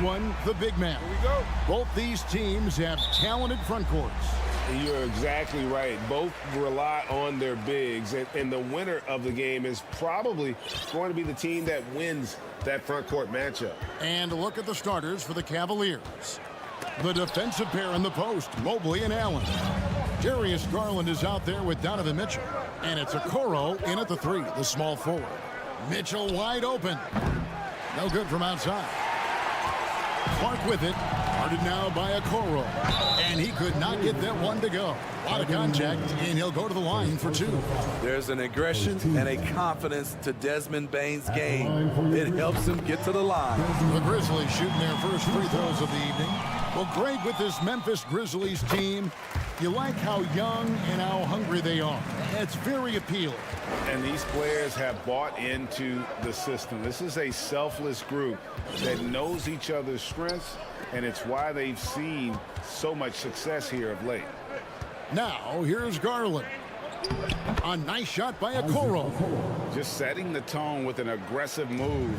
one, the big man. Here we go. Both these teams have talented front courts. You're exactly right. Both rely on their bigs, and the winner of the game is probably going to be the team that wins that front court matchup. And look at the starters for the Cavaliers. The defensive pair in the post, Mobley and Allen. Darius Garland is out there with Donovan Mitchell. And it's Okoro in at the 3, the small forward. Mitchell wide open. No good from outside. Clark with it. Guarded now by Okoro. And he could not get that one to go. A lot of contact, and he'll go to the line for 2. There's an aggression and a confidence to Desmond Bane's game. It helps him get to the line. The Grizzlies shooting their first free throws of the evening. Well, Greg, with this Memphis Grizzlies team, you like how young and how hungry they are. It's very appealing. And these players have bought into the system. This is a selfless group that knows each other's strengths, and it's why they've seen so much success here of late. Now, here's Garland. A nice shot by Okoro. Just setting the tone with an aggressive move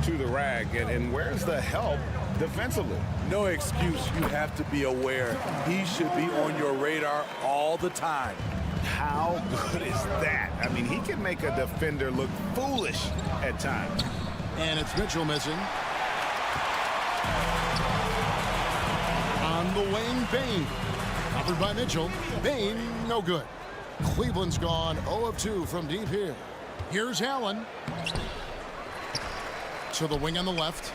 to the rack. And where's the help defensively? No excuse. You have to be aware. He should be on your radar all the time. How good is that? I mean, he can make a defender look foolish at times. And it's Mitchell missing. On the wing, Bane. Covered by Mitchell. Bane, no good. Cleveland's gone 0 of 2 from deep here. Here's Allen. To the wing on the left.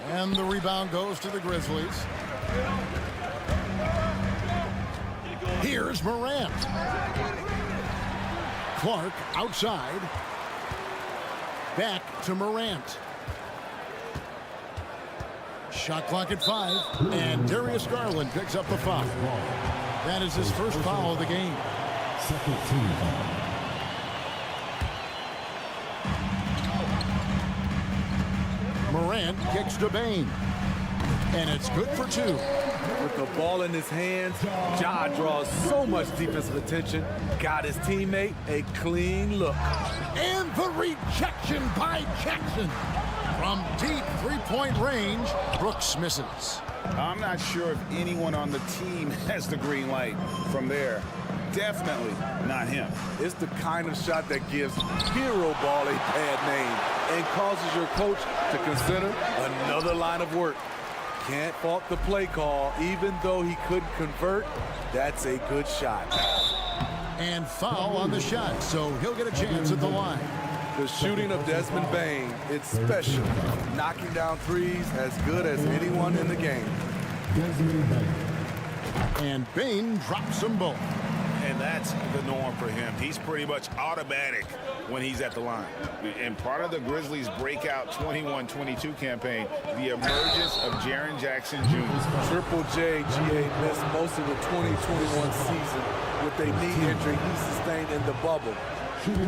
And the rebound goes to the Grizzlies. Here's Morant. Clark outside. Back to Morant. Shot clock at 5. And Darius Garland picks up the foul. That is his first foul of the game. Second team foul. Morant kicks to Bane. And it's good for 2. With the ball in his hands, Ja draws so much defensive attention. Got his teammate a clean look. And the rejection by Jackson. From deep three-point range, Brooks misses. I'm not sure if anyone on the team has the green light from there. Definitely not him. It's the kind of shot that gives hero ball a bad name and causes your coach to consider another line of work. Can't fault the play call, even though he couldn't convert. That's a good shot. And foul on the shot, so he'll get a chance at the line. The shooting of Desmond Bane, it's special. Knocking down threes as good as anyone in the game. And Bane drops them both. And that's the norm for him. He's pretty much automatic when he's at the line. And part of the Grizzlies' breakout 21-22 campaign, the emergence of Jaren Jackson Jr. Triple J, GA, missed most of the 2021 season with a knee injury he sustained in the bubble.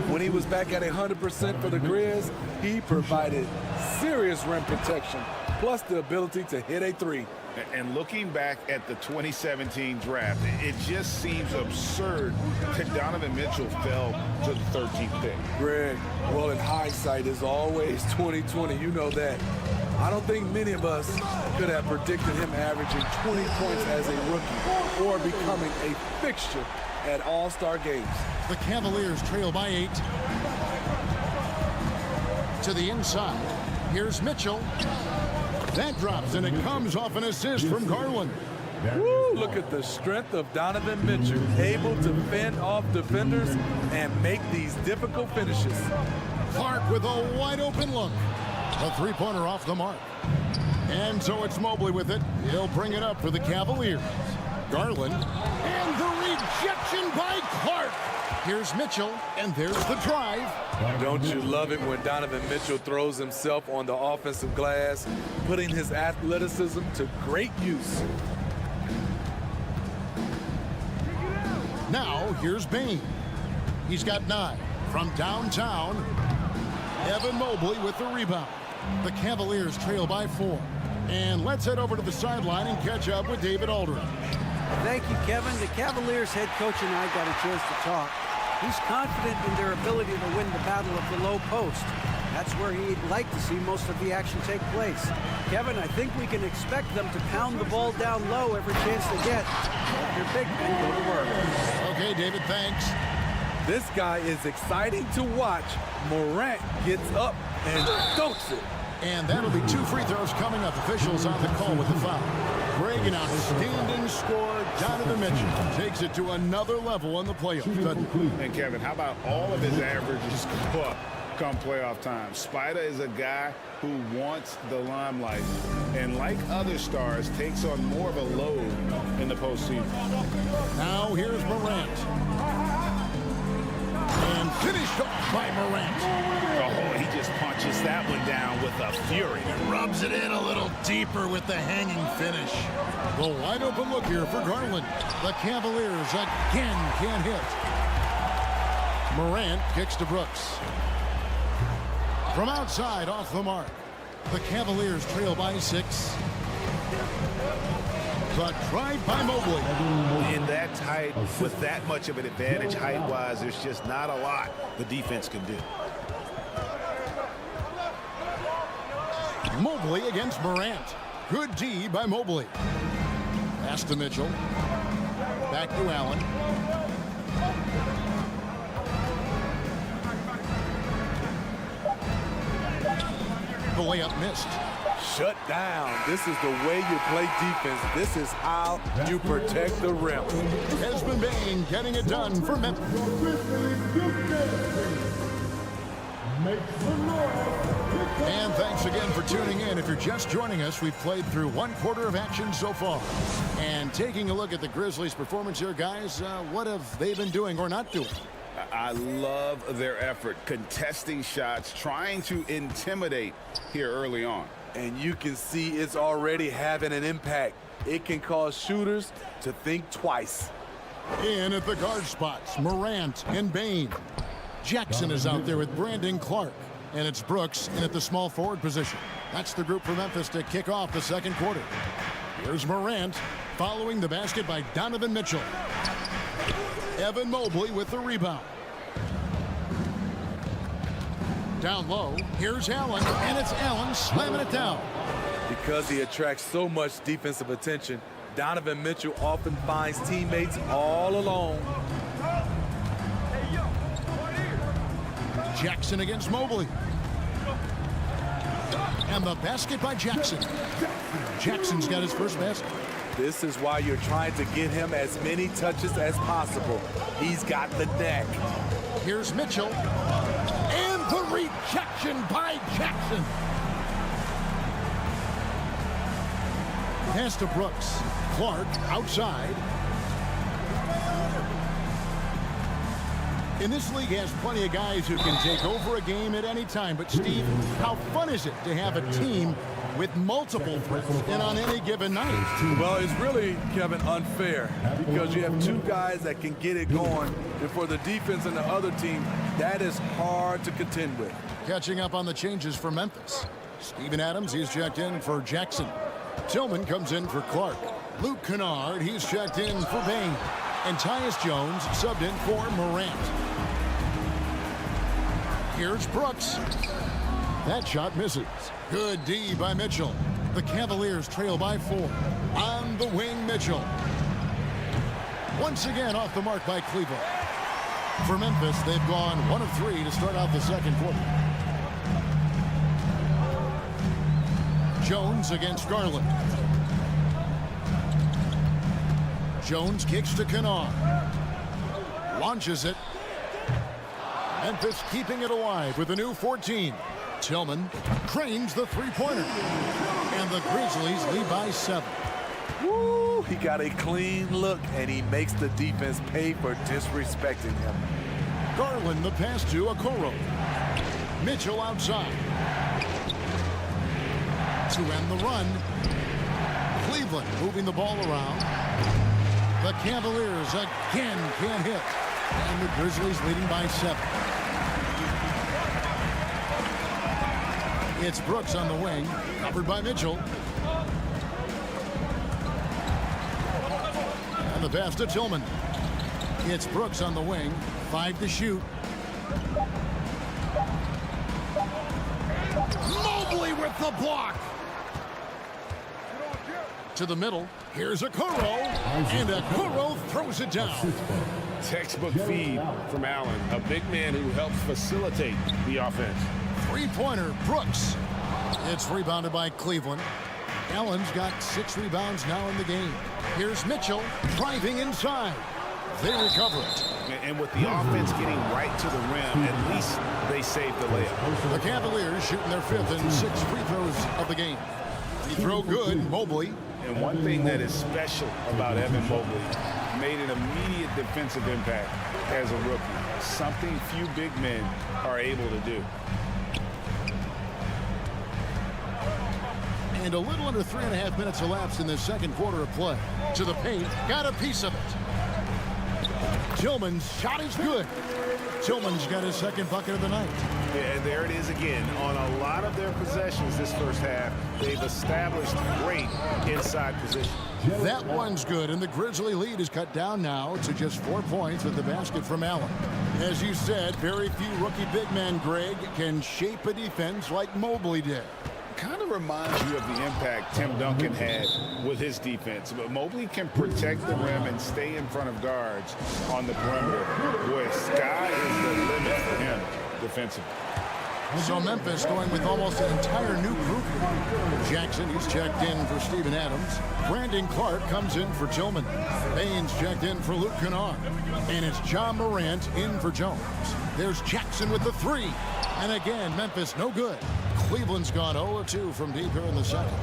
When he was back at 100% for the Grizz, he provided serious rim protection, plus the ability to hit a 3. And looking back at the 2017 draft, it just seems absurd that Donovan Mitchell fell to the 13th pick. Greg, well, in hindsight is always 2020. You know that. I don't think many of us could have predicted him averaging 20 points as a rookie or becoming a fixture at All-Star games. The Cavaliers trail by 8. To the inside. Here's Mitchell. That drops, and it comes off an assist from Garland. Woo, look at the strength of Donovan Mitchell, able to fend off defenders and make these difficult finishes. Clark with a wide-open look. A three-pointer off the mark. And so it's Mobley with it. He'll bring it up for the Cavaliers. Garland. And the rejection by Clark. Here's Mitchell, and there's the drive. Don't you love it when Donovan Mitchell throws himself on the offensive glass, putting his athleticism to great use? Now, here's Bane. He's got 9 from downtown. Evan Mobley with the rebound. The Cavaliers trail by 4. And let's head over to the sideline and catch up with David Aldridge. Thank you, Kevin. The Cavaliers head coach and I got a chance to talk. He's confident in their ability to win the battle of the low post. That's where he'd like to see most of the action take place. Kevin, I think we can expect them to pound the ball down low every chance they get. Let your big men go to work. Okay, David, thanks. This guy is exciting to watch. Morant gets up and dunks it. And that'll be 2 free throws coming up. Officials on the call with the foul. Greg, an outstanding score. Donovan Mitchell takes it to another level in the playoffs. And Kevin, how about all of his averages go up come playoff time? Spider is a guy who wants the limelight, and like other stars, takes on more of a load in the postseason. Now here's Morant. And finished off by Morant. Oh, he just punches that one down with a fury. Rubs it in a little deeper with the hanging finish. The wide open look here for Garland. The Cavaliers again can't hit. Morant kicks to Brooks. From outside, off the mark. The Cavaliers trail by 6. The drive by Mobley. In that tight, with that much of an advantage height-wise, there's just not a lot the defense can do. Mobley against Morant. Good D by Mobley. Pass to Mitchell. Back to Allen. The layup missed. Shut down. This is the way you play defense. This is how you protect the rim. Desmond Bain getting it done for Memphis. And thanks again for tuning in. If you're just joining us, we've played through 1/4 of action so far. And taking a look at the Grizzlies' performance here, guys, what have they been doing or not doing? I love their effort, contesting shots, trying to intimidate here early on. And you can see it's already having an impact. It can cause shooters to think twice. In at the guard spots, Morant and Bain. Jackson is out there with Brandon Clark. And it's Brooks in at the small forward position. That's the group for Memphis to kick off the second quarter. Here's Morant following the basket by Donovan Mitchell. Evan Mobley with the rebound. Down low, here's Allen, and it's Allen slamming it down. Because he attracts so much defensive attention, Donovan Mitchell often finds teammates all alone. Jackson against Mobley. And the basket by Jackson. Jackson's got his first basket. This is why you're trying to get him as many touches as possible. He's got the neck. Here's Mitchell. And the rejection by Jackson. Pass to Brooks. Clark outside. And this league has plenty of guys who can take over a game at any time. But, Steve, how fun is it to have a team with multiple threats and on any given night? Well, it's really, Kevin, unfair because you have 2 guys that can get it going. And for the defense and the other team, that is hard to contend with. Catching up on the changes for Memphis. Steven Adams, he's checked in for Jackson. Tillman comes in for Clark. Luke Kennard, he's checked in for Bain. And Tyus Jones subbed in for Morant. Here's Brooks. That shot misses. Good D by Mitchell. The Cavaliers trail by 4. On the wing, Mitchell. Once again off the mark by Cleveland. For Memphis, they've gone 1 of 3 to start out the second quarter. Jones against Garland. Jones kicks to Kennard. Launches it. Memphis keeping it alive with a new 14. Tillman cranes the three-pointer. And the Grizzlies lead by 7. Woo! He got a clean look, and he makes the defense pay for disrespecting him. Garland the pass to Okoro. Mitchell outside. To end the run. Cleveland moving the ball around. The Cavaliers again can't hit. And the Grizzlies leading by 7. It's Brooks on the wing, covered by Mitchell. And the pass to Tillman. It's Brooks on the wing, 5 to shoot. Mobley with the block. To the middle. Here's Okoro. And Okoro throws it down. Textbook feed from Allen, a big man who helps facilitate the offense. Three-pointer, Brooks. It's rebounded by Cleveland. Allen's got 6 rebounds now in the game. Here's Mitchell driving inside. They recover it. And with the offense getting right to the rim, at least they saved the layup. The Cavaliers shooting their 5th and 6th free throws of the game. He throw good, Mobley. And one thing that is special about Evan Mobley, made an immediate defensive impact as a rookie. Something few big men are able to do. And a little under 3.5 minutes elapsed in the second quarter of play. To the paint, got a piece of it. Tillman's shot is good. Tillman's got his 2nd bucket of the night. Yeah, and there it is again. On a lot of their possessions this first half, they've established great inside position. That one's good, and the Grizzly lead is cut down now to just 4 points with the basket from Allen. As you said, very few rookie big men, Greg, can shape a defense like Mobley did. Kind of reminds you of the impact Tim Duncan had with his defense. But Mobley can protect the rim and stay in front of guards on the perimeter. Boy, sky is the limit for him defensively. So Memphis going with almost an entire new group here. Jackson, he's checked in for Steven Adams. Brandon Clark comes in for Tillman. Baines checked in for Luke Kennard. And it's John Morant in for Jones. There's Jackson with the 3. And again, Memphis no good. Cleveland's gone 0-2 from deep here in the second.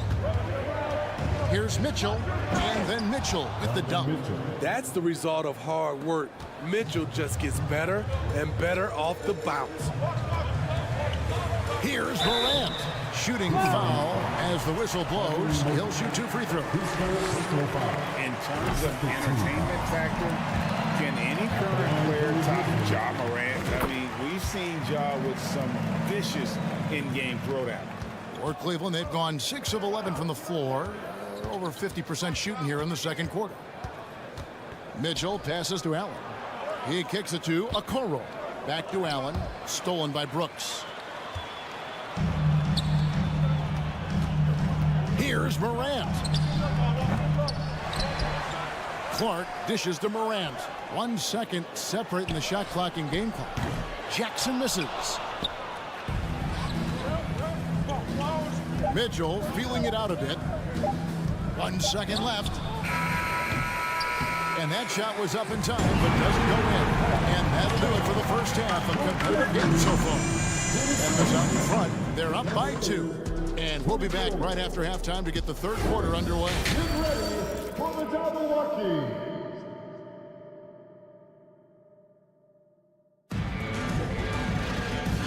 Here's Mitchell, and then Mitchell with the dunk. That's the result of hard work. Mitchell just gets better and better off the bounce. Here's Morant. Shooting foul as the whistle blows. He'll shoot 2 free throws. In terms of entertainment factor, can any current player top Ja Morant? I mean, we've seen Ja with some vicious in-game throwdown. For Cleveland, they've gone 6 of 11 from the floor. Over 50% shooting here in the second quarter. Mitchell passes to Allen. He kicks it to Okoro. Back to Allen. Stolen by Brooks. Here's Morant. Clark dishes to Morant. 1 second separating the shot clock and game clock. Jackson misses. Mitchell feeling it out a bit. 1 second left. And that shot was up in time, but doesn't go in. And that'll do it for the first half of competitive game so far. Memphis out in front. They're up by 2. And we'll be back right after halftime to get the third quarter underway. Get ready for the Milwaukee.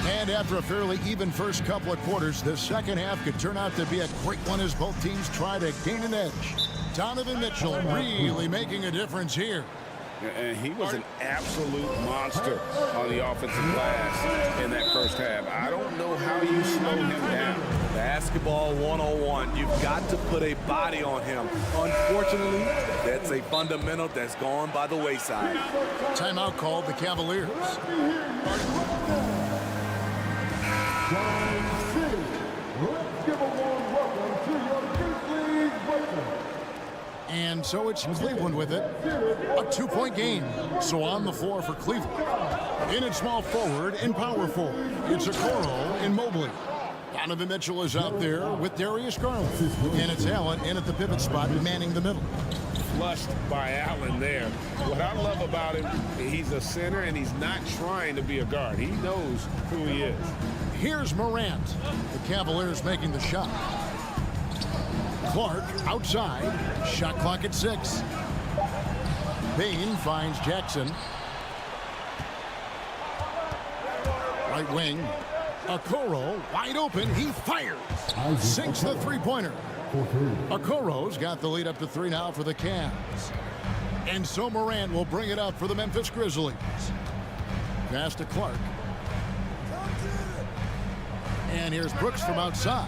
And after a fairly even first couple of quarters, the second half could turn out to be a great one as both teams try to gain an edge. Donovan Mitchell really making a difference here. And he was an absolute monster on the offensive glass in that first half. I don't know how you slow him down. Basketball 101. You've got to put a body on him. Unfortunately, that's a fundamental that's gone by the wayside. Timeout called the Cavaliers. Let's give a warm welcome to your Grizzlies breakers. And so it's Cleveland with it. A 2-point game. So on the floor for Cleveland. In at small forward and power forward. It's Okoro and Mobley. Donovan Mitchell is out there with Darius Garland. And it's Allen in at the pivot spot, manning the middle. Flushed by Allen there. What I love about him, he's a center and he's not trying to be a guard. He knows who he is. Here's Morant. The Cavaliers making the shot. Clark outside. Shot clock at 6. Bain finds Jackson. Right wing. Okoro wide open. He fires. Sinks the three-pointer. Okoro's got the lead up to 3 now for the Cavs. And so Morant will bring it up for the Memphis Grizzlies. Pass to Clark. And here's Brooks from outside.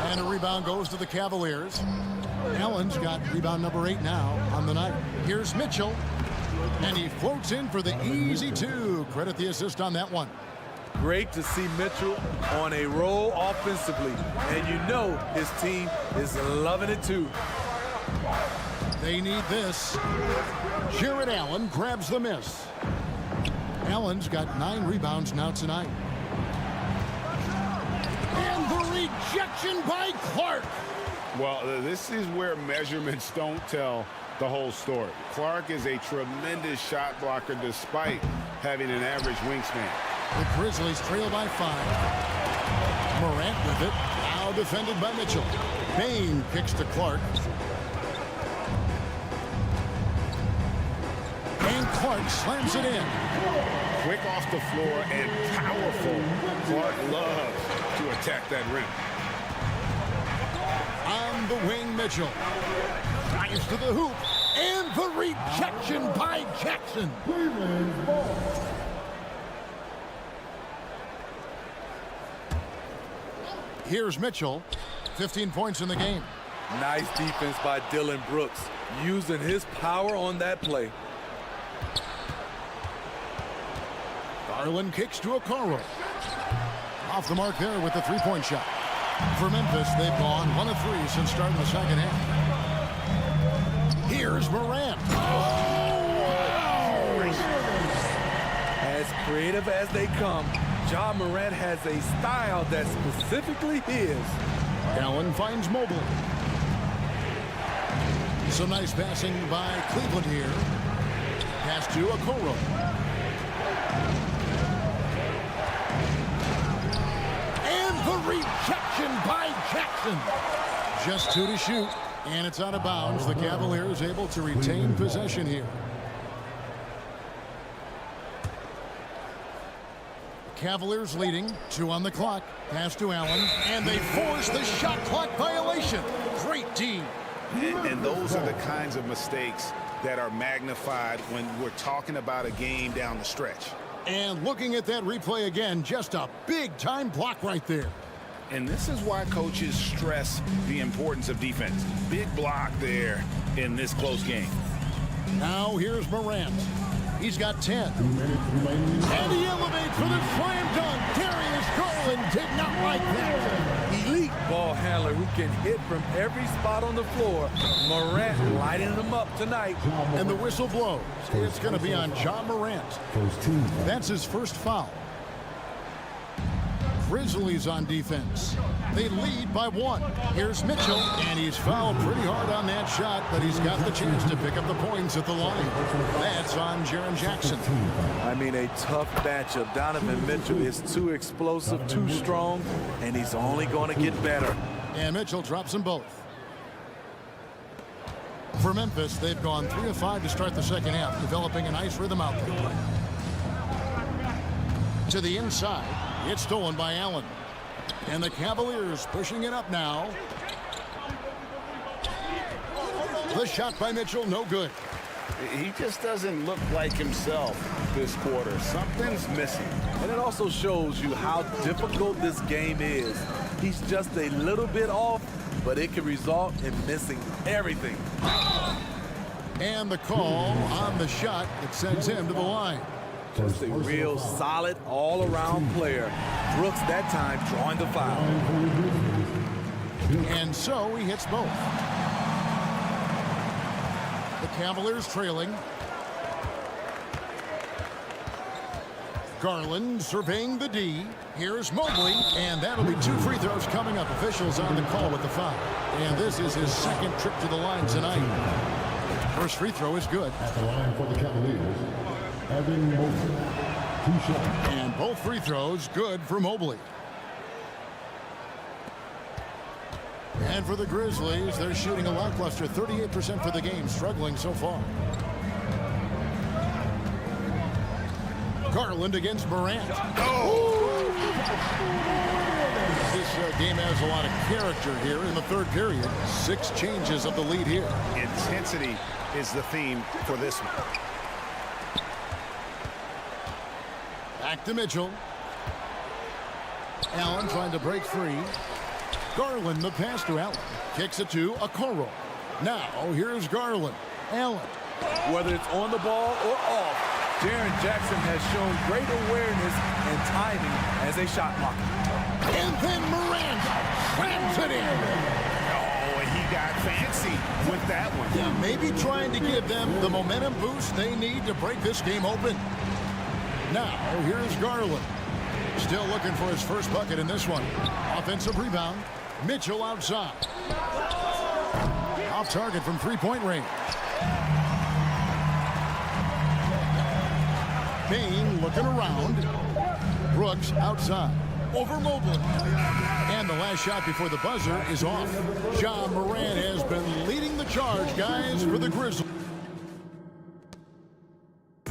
And a rebound goes to the Cavaliers. Allen's got rebound number 8 now on the night. Here's Mitchell. And he floats in for the easy 2. Credit the assist on that one. Great to see Mitchell on a roll offensively. And you know his team is loving it too. They need this. Jared Allen grabs the miss. Allen's got 9 rebounds now tonight. And the rejection by Clark. Well, this is where measurements don't tell the whole story. Clark is a tremendous shot blocker despite having an average wingspan. The Grizzlies trail by 5. Morant with it. Now defended by Mitchell. Bain kicks to Clark. And Clark slams it in. Quick off the floor and powerful. Clark loves to attack that rim. On the wing, Mitchell. Drives to the hoop. And the rejection by Jackson. Here's Mitchell. 15 points in the game. Nice defense by Dylan Brooks, using his power on that play. Garland kicks to Okoro. Off the mark there with the three-point shot. For Memphis, they've gone 1 of 3 since starting the second half. Here's Morant. As creative as they come, Ja Morant has a style that's specifically his. Allen finds Mobley. Some nice passing by Cleveland here. Pass to Okoro. And the rejection by Jackson. Just 2 to shoot, and it's out of bounds. The Cavaliers able to retain possession here. Cavaliers leading, 2 on the clock. Pass to Allen, and they force the shot clock violation. Great team. And those are the kinds of mistakes that are magnified when we're talking about a game down the stretch. And looking at that replay again, just a big-time block right there. And this is why coaches stress the importance of defense. Big block there in this close game. Now here's Morant. He's got 10. And he elevates for the slam dunk. Darius Garland did not like that. Elite ball handler who can hit from every spot on the floor. Morant lighting him up tonight. And the whistle blows. It's going to be on Ja Morant. That's his first foul. Grizzlies on defense. They lead by 1. Here's Mitchell, and he's fouled pretty hard on that shot, but he's got the chance to pick up the points at the line. That's on Jaren Jackson. I mean, a tough matchup. Donovan Mitchell is too explosive, too strong, and he's only going to get better. And Mitchell drops them both. For Memphis, they've gone 3 of 5 to start the second half, developing a nice rhythm out there. To the inside. It's stolen by Allen. And the Cavaliers pushing it up now. The shot by Mitchell, no good. He just doesn't look like himself this quarter. Something's missing. And it also shows you how difficult this game is. He's just a little bit off, but it can result in missing everything. And the call on the shot that sends him to the line. Just a real solid all-around player. Brooks that time drawing the foul. And so he hits both. The Cavaliers trailing. Garland surveying the D. Here's Mobley, and that'll be 2 free throws coming up. Officials on the call with the foul. And this is his second trip to the line tonight. First free throw is good. At the line for the Cavaliers, Evan Mobley. 2 shots. And both free throws good for Mobley. And for the Grizzlies, they're shooting a lackluster 38% for the game, struggling so far. Garland against Morant. Oh! This game has a lot of character here in the third period. 6 changes of the lead here. Intensity is the theme for this one. Back to Mitchell. Allen trying to break free. Garland the pass to Allen. Kicks it to Okoro. Now here's Garland. Allen. Whether it's on the ball or off, Jaren Jackson has shown great awareness and timing as a shot blocker. And then Miranda slams it in. Oh, and he got fancy with that one. Yeah, maybe trying to give them the momentum boost they need to break this game open. Now, here's Garland. Still looking for his first bucket in this one. Offensive rebound. Mitchell outside. Off target from three-point range. Payne looking around. Brooks outside. Over Mobley. And the last shot before the buzzer is off. Ja Morant has been leading the charge, guys, for the Grizzlies.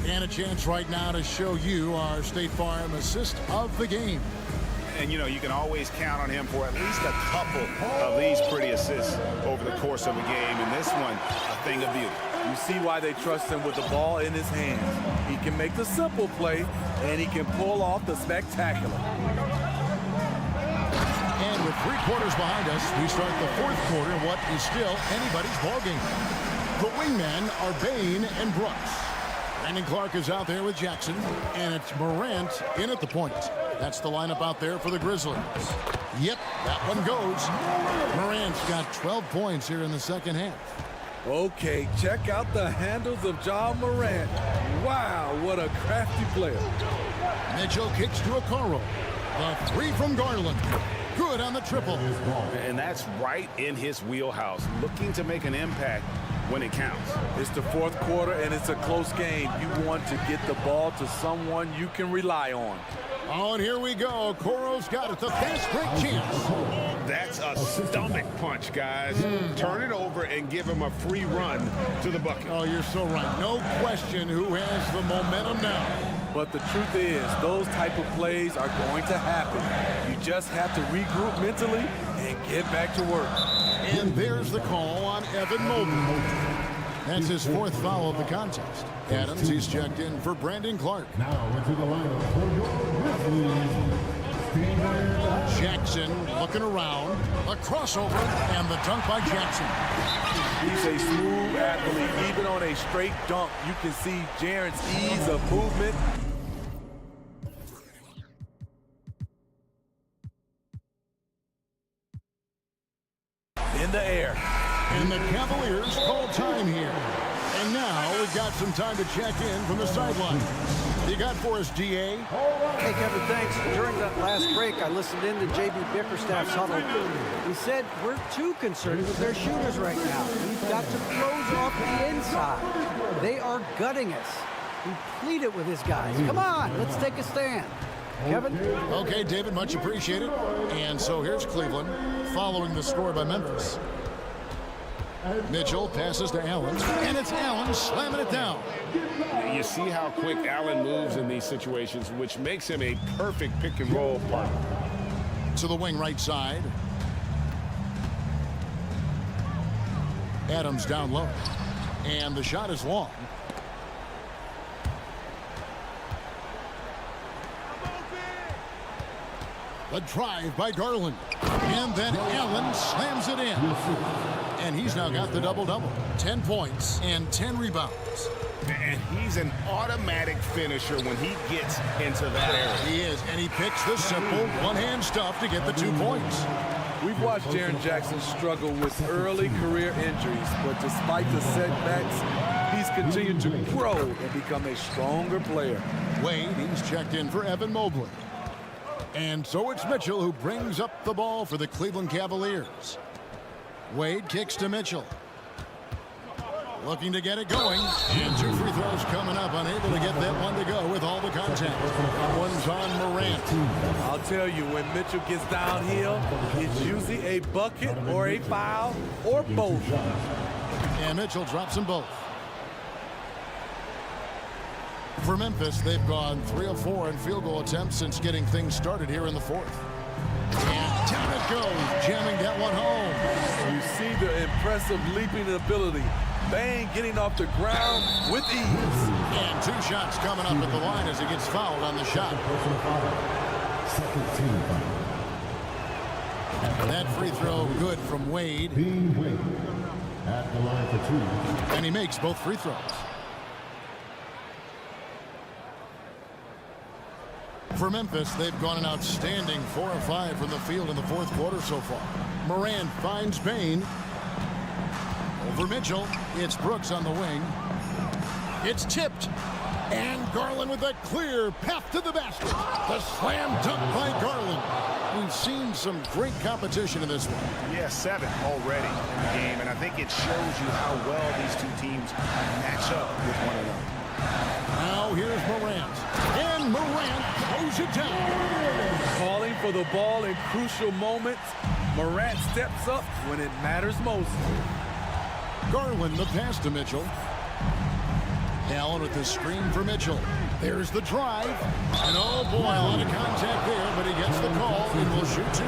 And a chance right now to show you our State Farm assist of the game. And, you know, you can always count on him for at least a couple of these pretty assists over the course of a game. And this one, a thing of beauty. You see why they trust him with the ball in his hands. He can make the simple play, and he can pull off the spectacular. And with 3 quarters behind us, we start the 4th quarter in what is still anybody's ballgame. The wingmen are Bain and Brooks. Brandon Clark is out there with Jackson, and it's Morant in at the point. That's the lineup out there for the Grizzlies. Yep, that one goes. Morant's got 12 points here in the second half. Okay, check out the handles of Ja Morant. Wow, what a crafty player. Mitchell kicks to Okoro. The 3 from Garland. Good on the triple. And that's right in his wheelhouse, looking to make an impact when it counts. It's the 4th quarter, and it's a close game. You want to get the ball to someone you can rely on. Oh, and here we go. Okoro's got it. The fast break chance. That's a stomach punch, guys. Turn it over and give him a free run to the bucket. Oh, you're so right. No question who has the momentum now. But the truth is, those type of plays are going to happen. You just have to regroup mentally and get back to work. And there's the call on Evan Mobley. That's his 4th foul of the contest. Adams, he's checked in for Brandon Clark. Now into the lineup for your Grizzlies. Jackson looking around. A crossover and the dunk by Jackson. He's a smooth athlete. Even on a straight dunk, you can see Jaren's ease of movement. In the air. And the Cavaliers call time here. And now we've got some time to check in from the sideline. You got for us, DA? Hey, Kevin, thanks. During that last break, I listened in to J.B. Bickerstaff's huddle. He said, we're too concerned with their shooters right now. We've got to close off the inside. They are gutting us. He pleaded with his guys. Come on, let's take a stand. Kevin? Okay, David, much appreciated. And so here's Cleveland, following the score by Memphis. Mitchell passes to Allen, and it's Allen slamming it down. You see how quick Allen moves in these situations, which makes him a perfect pick-and-roll partner. To the wing right side. Adams down low. And the shot is long. The drive by Garland. And then Allen slams it in. And he's now got the double-double. 10 points and 10 rebounds. And he's an automatic finisher when he gets into that area. He is, and he picks the simple one-hand stuff to get the 2 points. We've watched Jaren Jackson struggle with early career injuries, but despite the setbacks, he's continued to grow and become a stronger player. Wade, he's checked in for Evan Mobley. And so it's Mitchell who brings up the ball for the Cleveland Cavaliers. Wade kicks to Mitchell. Looking to get it going. And 2 free throws coming up. Unable to get that one to go with all the contact. One's on Morant. I'll tell you, when Mitchell gets downhill, it's usually a bucket or a foul or both. And Mitchell drops them both. For Memphis, they've gone 3 of 4 in field goal attempts since getting things started here in the 4th. And down it goes, jamming that one home. You see the impressive leaping ability. Bang getting off the ground with ease. And 2 shots coming up at the line as he gets fouled on the shot. That free throw good from Wade. At the line for 2. And he makes both free throws. For Memphis, they've gone an outstanding 4 of 5 from the field in the fourth quarter so far. Morant finds Bain. Over Mitchell. It's Brooks on the wing. It's tipped. And Garland with a clear path to the basket. The slam dunk by Garland. We've seen some great competition in this one. Yeah, 7 already in the game, and I think it shows you how well these two teams match up with one another. Now here's Morant. And Morant throws it down. Calling for the ball in crucial moments. Morant steps up when it matters most. Garland the pass to Mitchell. Allen with the screen for Mitchell. There's the drive. And oh boy, a lot of contact there, but he gets the call and will shoot 2.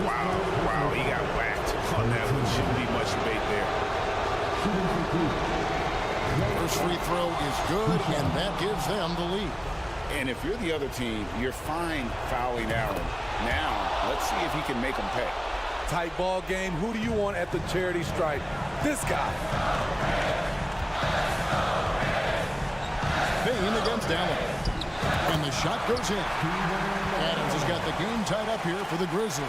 Wow, he got whacked on that one. Shouldn't be much debate there. First free throw is good, and that gives them the lead. And if you're the other team, you're fine fouling Allen. Now, let's see if he can make them pay. Tight ball game. Who do you want at the charity stripe? This guy. Bain against Allen. And the shot goes in. Adams has got the game tied up here for the Grizzlies.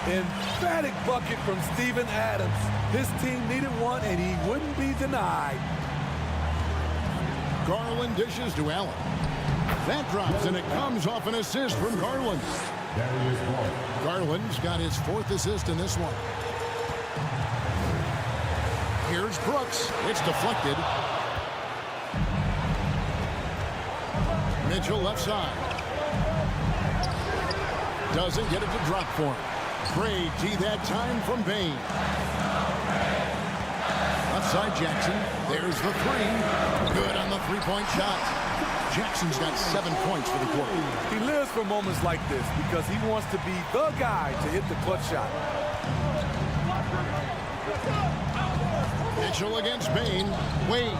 Emphatic bucket from Steven Adams. His team needed one, and he wouldn't be denied. Garland dishes to Allen. That drops, and it comes off an assist from Garland. Garland's got his 4th assist in this one. Here's Brooks. It's deflected. Mitchell left side. Doesn't get it to drop for him. Gray D that time from Bain. Left side Jackson. There's the 3. Good on the 3-point shot. Jackson's got 7 points for the quarter. He lives for moments like this because he wants to be the guy to hit the clutch shot. Mitchell against Bain. Wade.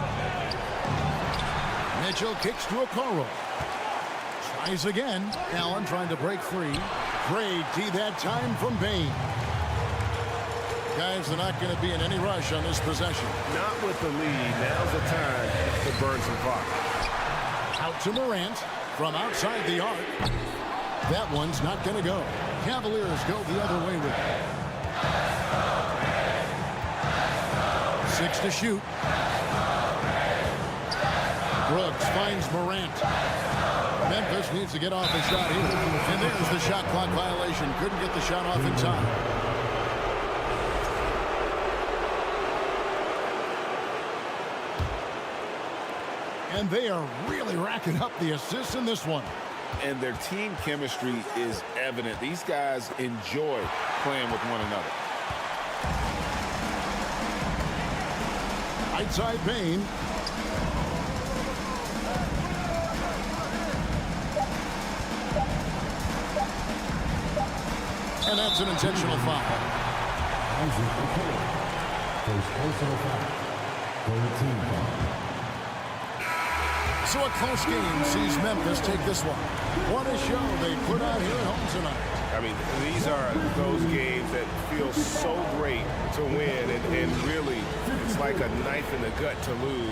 Mitchell kicks to Okoro. Tries again. Allen trying to break free. Gray D that time from Bain. Guys, they're not going to be in any rush on this possession. Not with the lead. Now's the time to burn some clock. Out to Morant from outside the arc. That one's not going to go. Cavaliers go the other way with it. 6 to shoot. Brooks finds Morant. Memphis needs to get off a shot here. And there's the shot clock violation. Couldn't get the shot off in time. And they are really racking up the assists in this one. And their team chemistry is evident. These guys enjoy playing with one another. Right side Bain. And that's an intentional foul. First personal foul for the team foul. So a close game sees Memphis take this one. What a show they put out here at home tonight. I mean, these are those games that feel so great to win, and really, it's like a knife in the gut to lose.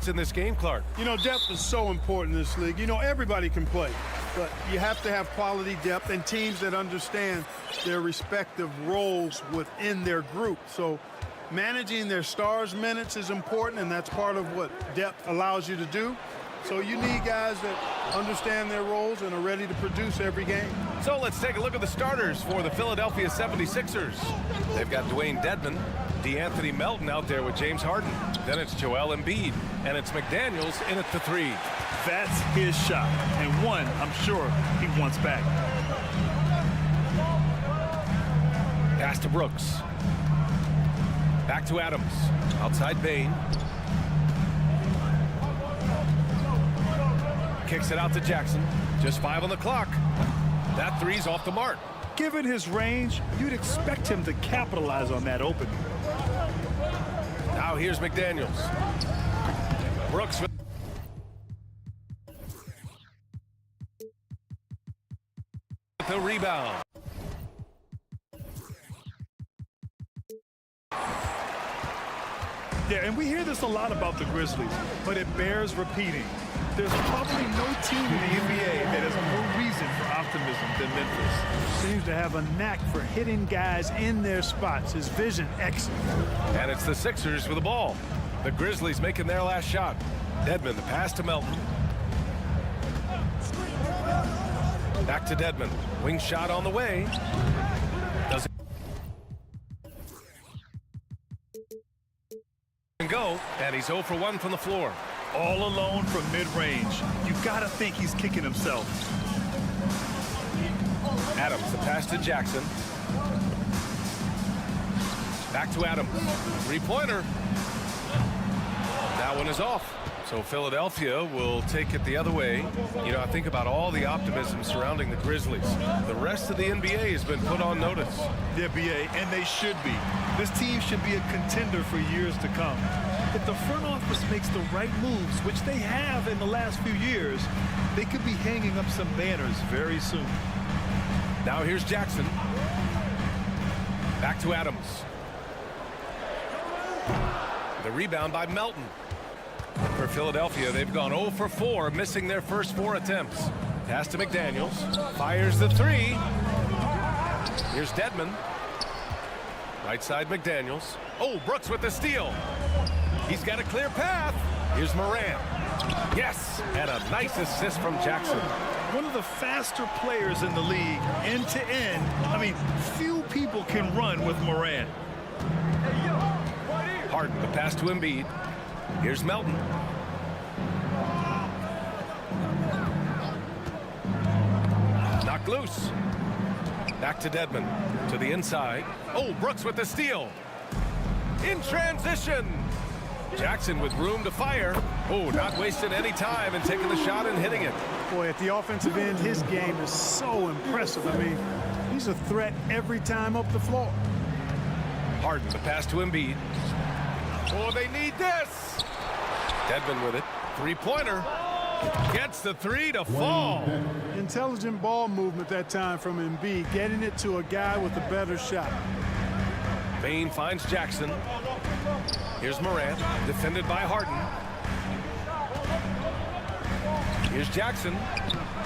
in this game, Clark? You know, depth is so important in this league. You know, everybody can play, but you have to have quality depth and teams that understand their respective roles within their group. So managing their stars' minutes is important, and that's part of what depth allows you to do. So you need guys that understand their roles and are ready to produce every game. So let's take a look at the starters for the Philadelphia 76ers. They've got Dwayne Dedmon, DeAnthony Melton out there with James Harden. Then it's Joel Embiid, and it's McDaniels in at the 3. That's his shot, and one I'm sure he wants back. Pass to Brooks. Back to Adams. Outside Bane. Kicks it out to Jackson. Just 5 on the clock. That 3's off the mark. Given his range, you'd expect him to capitalize on that opening. Now here's McDaniels. Brooks with the rebound. Yeah, and we hear this a lot about the Grizzlies, but it bears repeating. There's probably no team in the NBA that has more reason for optimism than Memphis. Seems to have a knack for hitting guys in their spots. His vision, excellent. And it's the Sixers with the ball. The Grizzlies making their last shot. Dedmon, the pass to Melton. Back to Dedmon. Wing shot on the way. Does it go, and he's 0 for 1 from the floor. All alone from mid-range. You gotta think he's kicking himself. Adams, the pass to Jackson. Back to Adams. 3-pointer. That one is off. So Philadelphia will take it the other way. You know, I think about all the optimism surrounding the Grizzlies. The rest of the NBA has been put on notice. The NBA, and they should be. This team should be a contender for years to come. If the front office makes the right moves, which they have in the last few years, they could be hanging up some banners very soon. Now here's Jackson. Back to Adams. The rebound by Melton. For Philadelphia, they've gone 0 for 4, missing their first 4 attempts. Pass to McDaniels. Fires the 3. Here's Dedmon. Right side McDaniels. Oh, Brooks with the steal. He's got a clear path. Here's Morant. Yes, and a nice assist from Jackson. One of the faster players in the league, end to end. I mean, few people can run with Morant. Harden, the pass to Embiid. Here's Melton. Knocked loose. Back to Dedmon. To the inside. Oh, Brooks with the steal. In transition. Jackson with room to fire. Oh, not wasting any time and taking the shot and hitting it. Boy, at the offensive end, his game is so impressive. I mean, he's a threat every time up the floor. Harden, the pass to Embiid. Oh, they need this. Dedmon with it. 3-pointer. Gets the 3 to fall. Intelligent ball movement that time from Embiid, getting it to a guy with a better shot. Bane finds Jackson. Here's Morant, defended by Harden. Here's Jackson.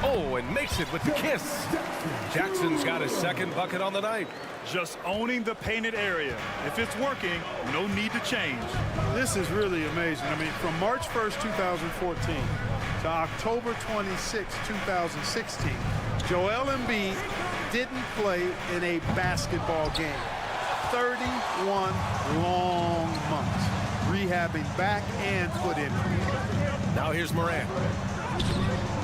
Oh, and makes it with the kiss. Jackson's got his second bucket on the night. Just owning the painted area. If it's working, no need to change. This is really amazing. I mean, from March 1st, 2014 to October 26, 2016, Joel Embiid didn't play in a basketball game. 31 long months, rehabbing back and foot injury. Now here's Morant.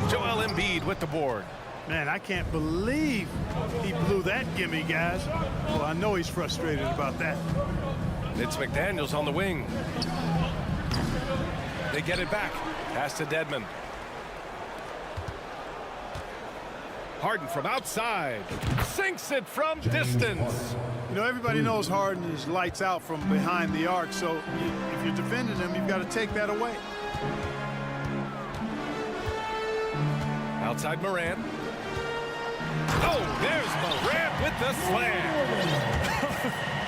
Joel Embiid with the board. Man, I can't believe he blew that gimme, guys. Well, I know he's frustrated about that. It's McDaniels on the wing. They get it back. Pass to Dedmon. Harden from outside. Sinks it from distance. You know, everybody knows Harden is lights out from behind the arc, so if you're defending him, you've got to take that away. Outside Morant. Oh, there's Morant with the slam.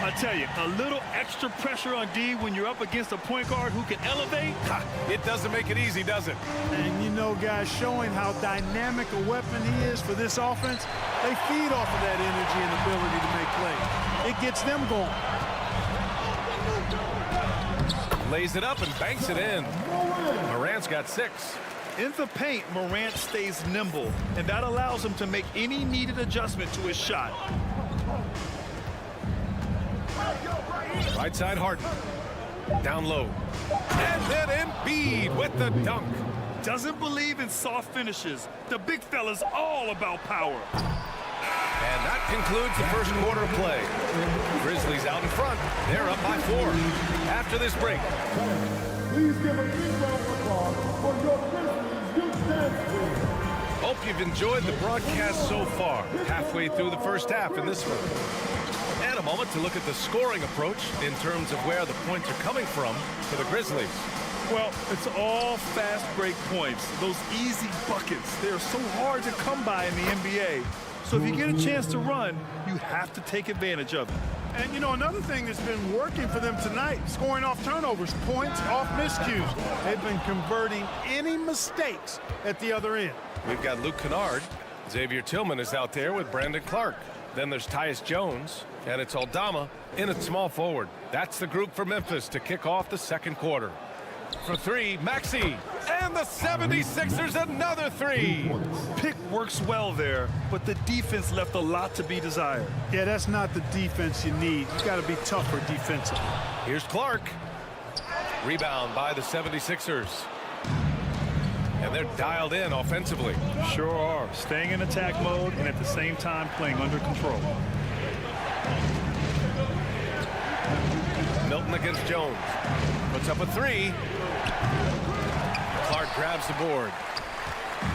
I tell you, a little extra pressure on D when you're up against a point guard who can elevate. Ha, it doesn't make it easy, does it? And you know, guys, showing how dynamic a weapon he is for this offense, they feed off of that energy and ability to make plays. It gets them going. Lays it up and banks it in. Morant's got 6. In the paint, Morant stays nimble, and that allows him to make any needed adjustment to his shot. Right side, Harden. Down low. And then Embiid with the dunk. Doesn't believe in soft finishes. The big fella's all about power. And that concludes the first quarter of play. Grizzlies out in front. They're up by 4. After this break. Please give a big round of applause for your Grizzlies Houston team. Hope you've enjoyed the broadcast so far. Halfway through the first half in this one. And a moment to look at the scoring approach in terms of where the points are coming from for the Grizzlies. Well, it's all fast break points. Those easy buckets. They're so hard to come by in the NBA. So if you get a chance to run, you have to take advantage of it. And, you know, another thing that's been working for them tonight, scoring off turnovers, points off miscues. They've been converting any mistakes at the other end. We've got Luke Kennard. Xavier Tillman is out there with Brandon Clark. Then there's Tyus Jones, and it's Aldama in at small forward. That's the group for Memphis to kick off the second quarter. For 3, Maxey, and the 76ers another 3. Pick works well there, but the defense left a lot to be desired. Yeah, that's not the defense you need. You got to be tougher defensively. Here's Clark. Rebound by the 76ers. And they're dialed in offensively. Sure are. Staying in attack mode and at the same time playing under control. Milton against Jones. Puts up a 3. Clark grabs the board.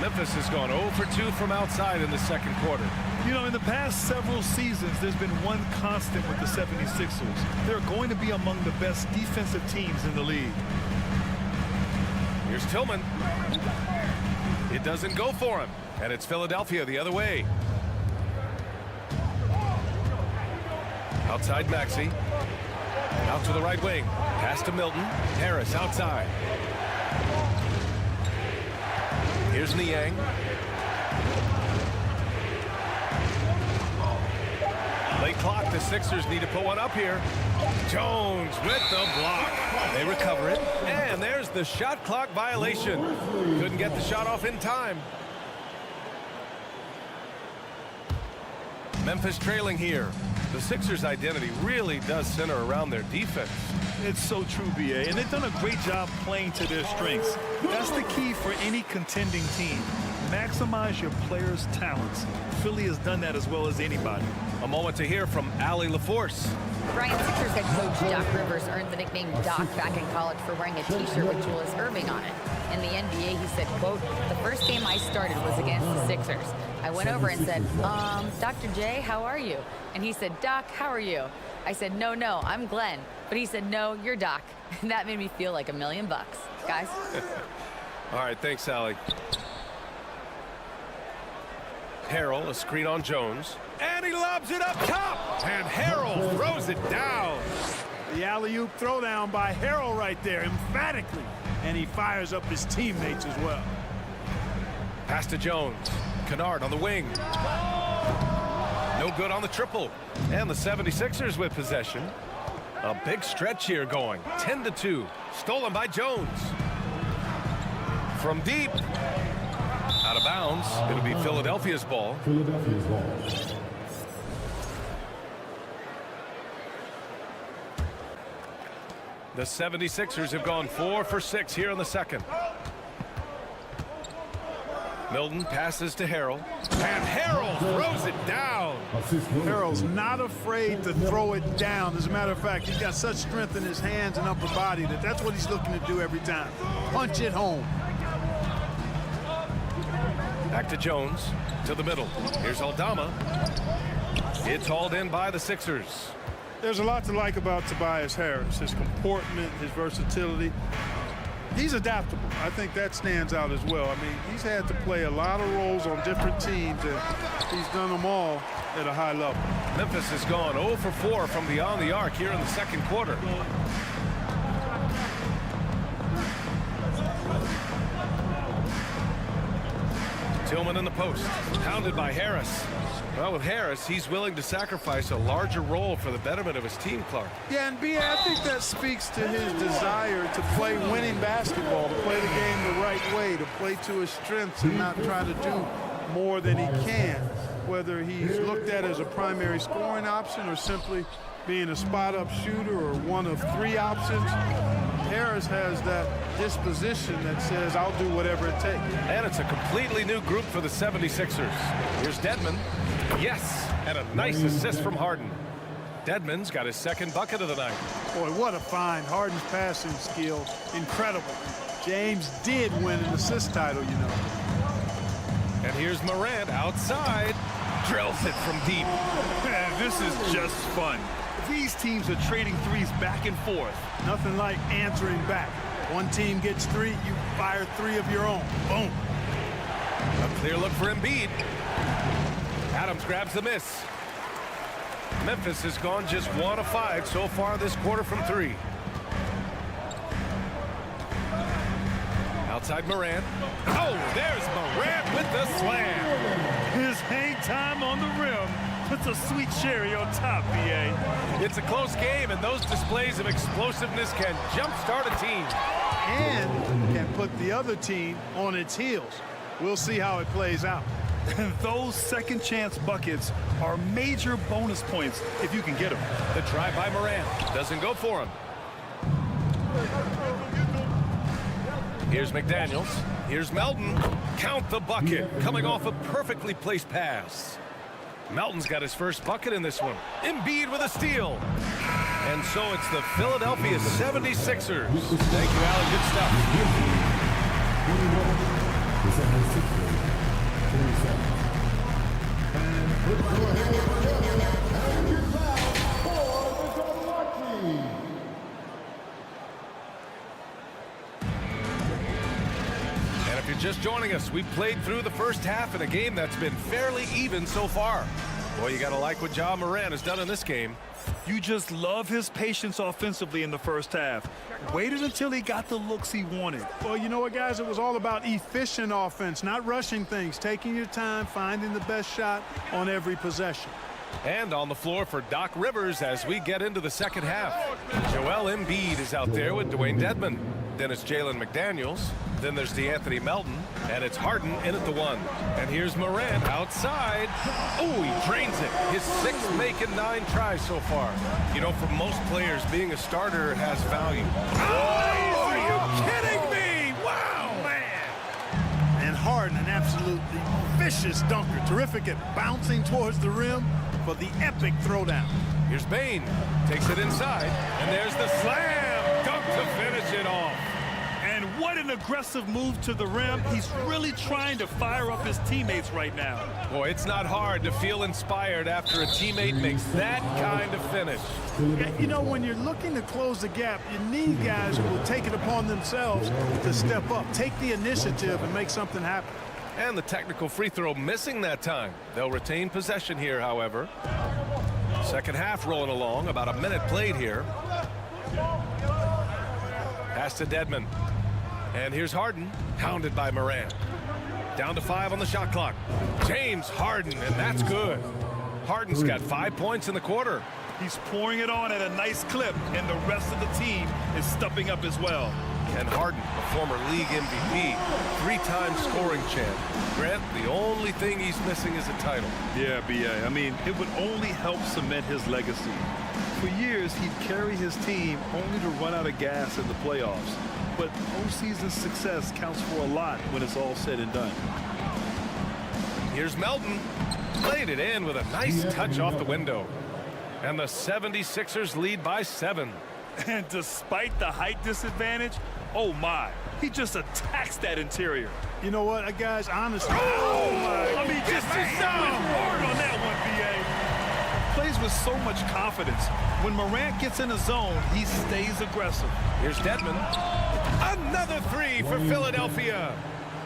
Memphis has gone 0 for 2 from outside in the second quarter. You know, in the past several seasons, there's been one constant with the 76ers. They're going to be among the best defensive teams in the league. Here's Tillman. It doesn't go for him. And it's Philadelphia the other way. Outside Maxey. Out to the right wing. Pass to Milton. Harris outside. Here's Niang. Late clock. The Sixers need to put one up here. Jones with the block. They recover it. And there's the shot clock violation. Couldn't get the shot off in time. Memphis trailing here. The Sixers' identity really does center around their defense. It's so true, B.A., and they've done a great job playing to their strengths. That's the key for any contending team. Maximize your players' talents. Philly has done that as well as anybody. A moment to hear from Allie LaForce. Brian Sixers head coach Doc Rivers earned the nickname Doc back in college for wearing a t-shirt with Julius Erving on it. In the NBA, he said, quote, "The first game I started was against the Sixers. I went over and said, Dr. J, how are you?" And he said, "Doc, how are you?" I said, no, I'm Glenn." But he said, "No, you're Doc." And that made me feel like $1 million, guys. All right, thanks, Allie. Harrell, a screen on Jones. And he lobs it up top. And Harrell throws it down. The alley-oop throwdown by Harrell right there, emphatically. And he fires up his teammates as well. Pass to Jones. Kennard on the wing. No good on the triple. And the 76ers with possession. A big stretch here going. 10-2. Stolen by Jones. From deep. Out of bounds. It'll be Philadelphia's ball. The 76ers have gone 4 for 6 here in the second. Milton passes to Harrell. And Harrell throws it down. Harrell's not afraid to throw it down. As a matter of fact, he's got such strength in his hands and upper body that that's what he's looking to do every time. Punch it home. Back to Jones, to the middle. Here's Aldama. It's hauled in by the Sixers. There's a lot to like about Tobias Harris. His comportment, his versatility. He's adaptable. I think that stands out as well. I mean, he's had to play a lot of roles on different teams, and he's done them all at a high level. Memphis has gone 0 for 4 from beyond the arc here in the second quarter. Tillman in the post, pounded by Harris. Well, with Harris, he's willing to sacrifice a larger role for the betterment of his team, Clark. Yeah, and B, I think that speaks to his desire to play winning basketball, to play the game the right way, to play to his strengths and not try to do more than he can, whether he's looked at as a primary scoring option or simply being a spot-up shooter or one of 3 options. Harris has that disposition that says, I'll do whatever it takes. And it's a completely new group for the 76ers. Here's Dedmon. Yes, and a nice assist from Harden. Dedmon's got his second bucket of the night. Boy, what a find. Harden's passing skill, incredible. James did win an assist title, you know. And here's Morant outside. Drills it from deep. Man, this is just fun. These teams are trading threes back and forth. Nothing like answering back. One team gets 3, you fire 3 of your own. Boom. A clear look for Embiid. Adams grabs the miss. Memphis has gone just 1 of 5 so far this quarter from 3. Outside Morant. Oh, there's Morant with the slam. His hang time on the rim puts a sweet cherry on top, B.A. It's a close game, and those displays of explosiveness can jumpstart a team. And can put the other team on its heels. We'll see how it plays out. And those second chance buckets are major bonus points if you can get them. The drive by Morant doesn't go for him. Here's McDaniels. Here's Melton. Count the bucket. Coming off a perfectly placed pass. Melton's got his first bucket in this one. Embiid with a steal. And so it's the Philadelphia 76ers. Thank you, Alan. Good stuff. And if you're just joining us, we've played through the first half in a game that's been fairly even so far. Boy, you got to like what Ja Morant has done in this game. You just love his patience offensively in the first half. Waited until he got the looks he wanted. Well, you know what, guys? It was all about efficient offense, not rushing things, taking your time, finding the best shot on every possession. And on the floor for Doc Rivers as we get into the second half. Joel Embiid is out there with Dwayne Dedmon. Then it's Jalen McDaniels. Then there's DeAnthony Melton. And it's Harden in at the 1. And here's Morant outside. Oh, he drains it. His 6th make in 9 tries so far. You know, for most players, being a starter has value. Oh, are you kidding me? Wow, man. And Harden, an absolutely vicious dunker. Terrific at bouncing towards the rim for the epic throwdown. Here's Bane. Takes it inside. And there's the slam. Dunk to finish it off. And what an aggressive move to the rim. He's really trying to fire up his teammates right now. Boy, it's not hard to feel inspired after a teammate makes that kind of finish. You know, when you're looking to close the gap, you need guys who will take it upon themselves to step up, take the initiative, and make something happen. And the technical free throw missing that time. They'll retain possession here, however. Second half rolling along, about a minute played here. Pass to Dedmon. And here's Harden, pounded by Morant. Down to 5 on the shot clock. James Harden, and that's good. Harden's got 5 points in the quarter. He's pouring it on at a nice clip, and the rest of the team is stepping up as well. And Harden, a former league MVP, 3-time scoring champ. Grant, the only thing he's missing is a title. Yeah, B.A. I mean, it would only help cement his legacy. For years, he'd carry his team only to run out of gas in the playoffs. But postseason success counts for a lot when it's all said and done. Here's Melton. Played it in with a nice touch off the window. And the 76ers lead by 7. And despite the height disadvantage, oh my, he just attacks that interior. You know what, guys, honestly. Oh my, I mean, just hard on that one, B.A. plays with so much confidence. When Morant gets in a zone, he stays aggressive. Here's Dedmon. Another three for Philadelphia.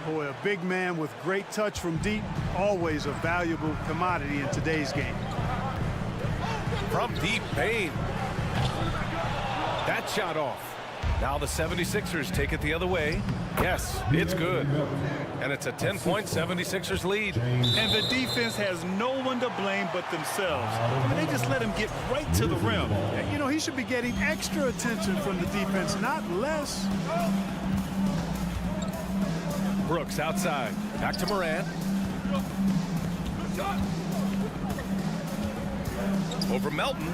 Boy, a big man with great touch from deep, always a valuable commodity in today's game. From deep, Bane. That shot off. Now the 76ers take it the other way. Yes, it's good. And it's a 10-point 76ers lead. And the defense has no one to blame but themselves. I mean, they just let him get right to the rim. You know, he should be getting extra attention from the defense, not less. Brooks outside. Back to Morant. Over Melton.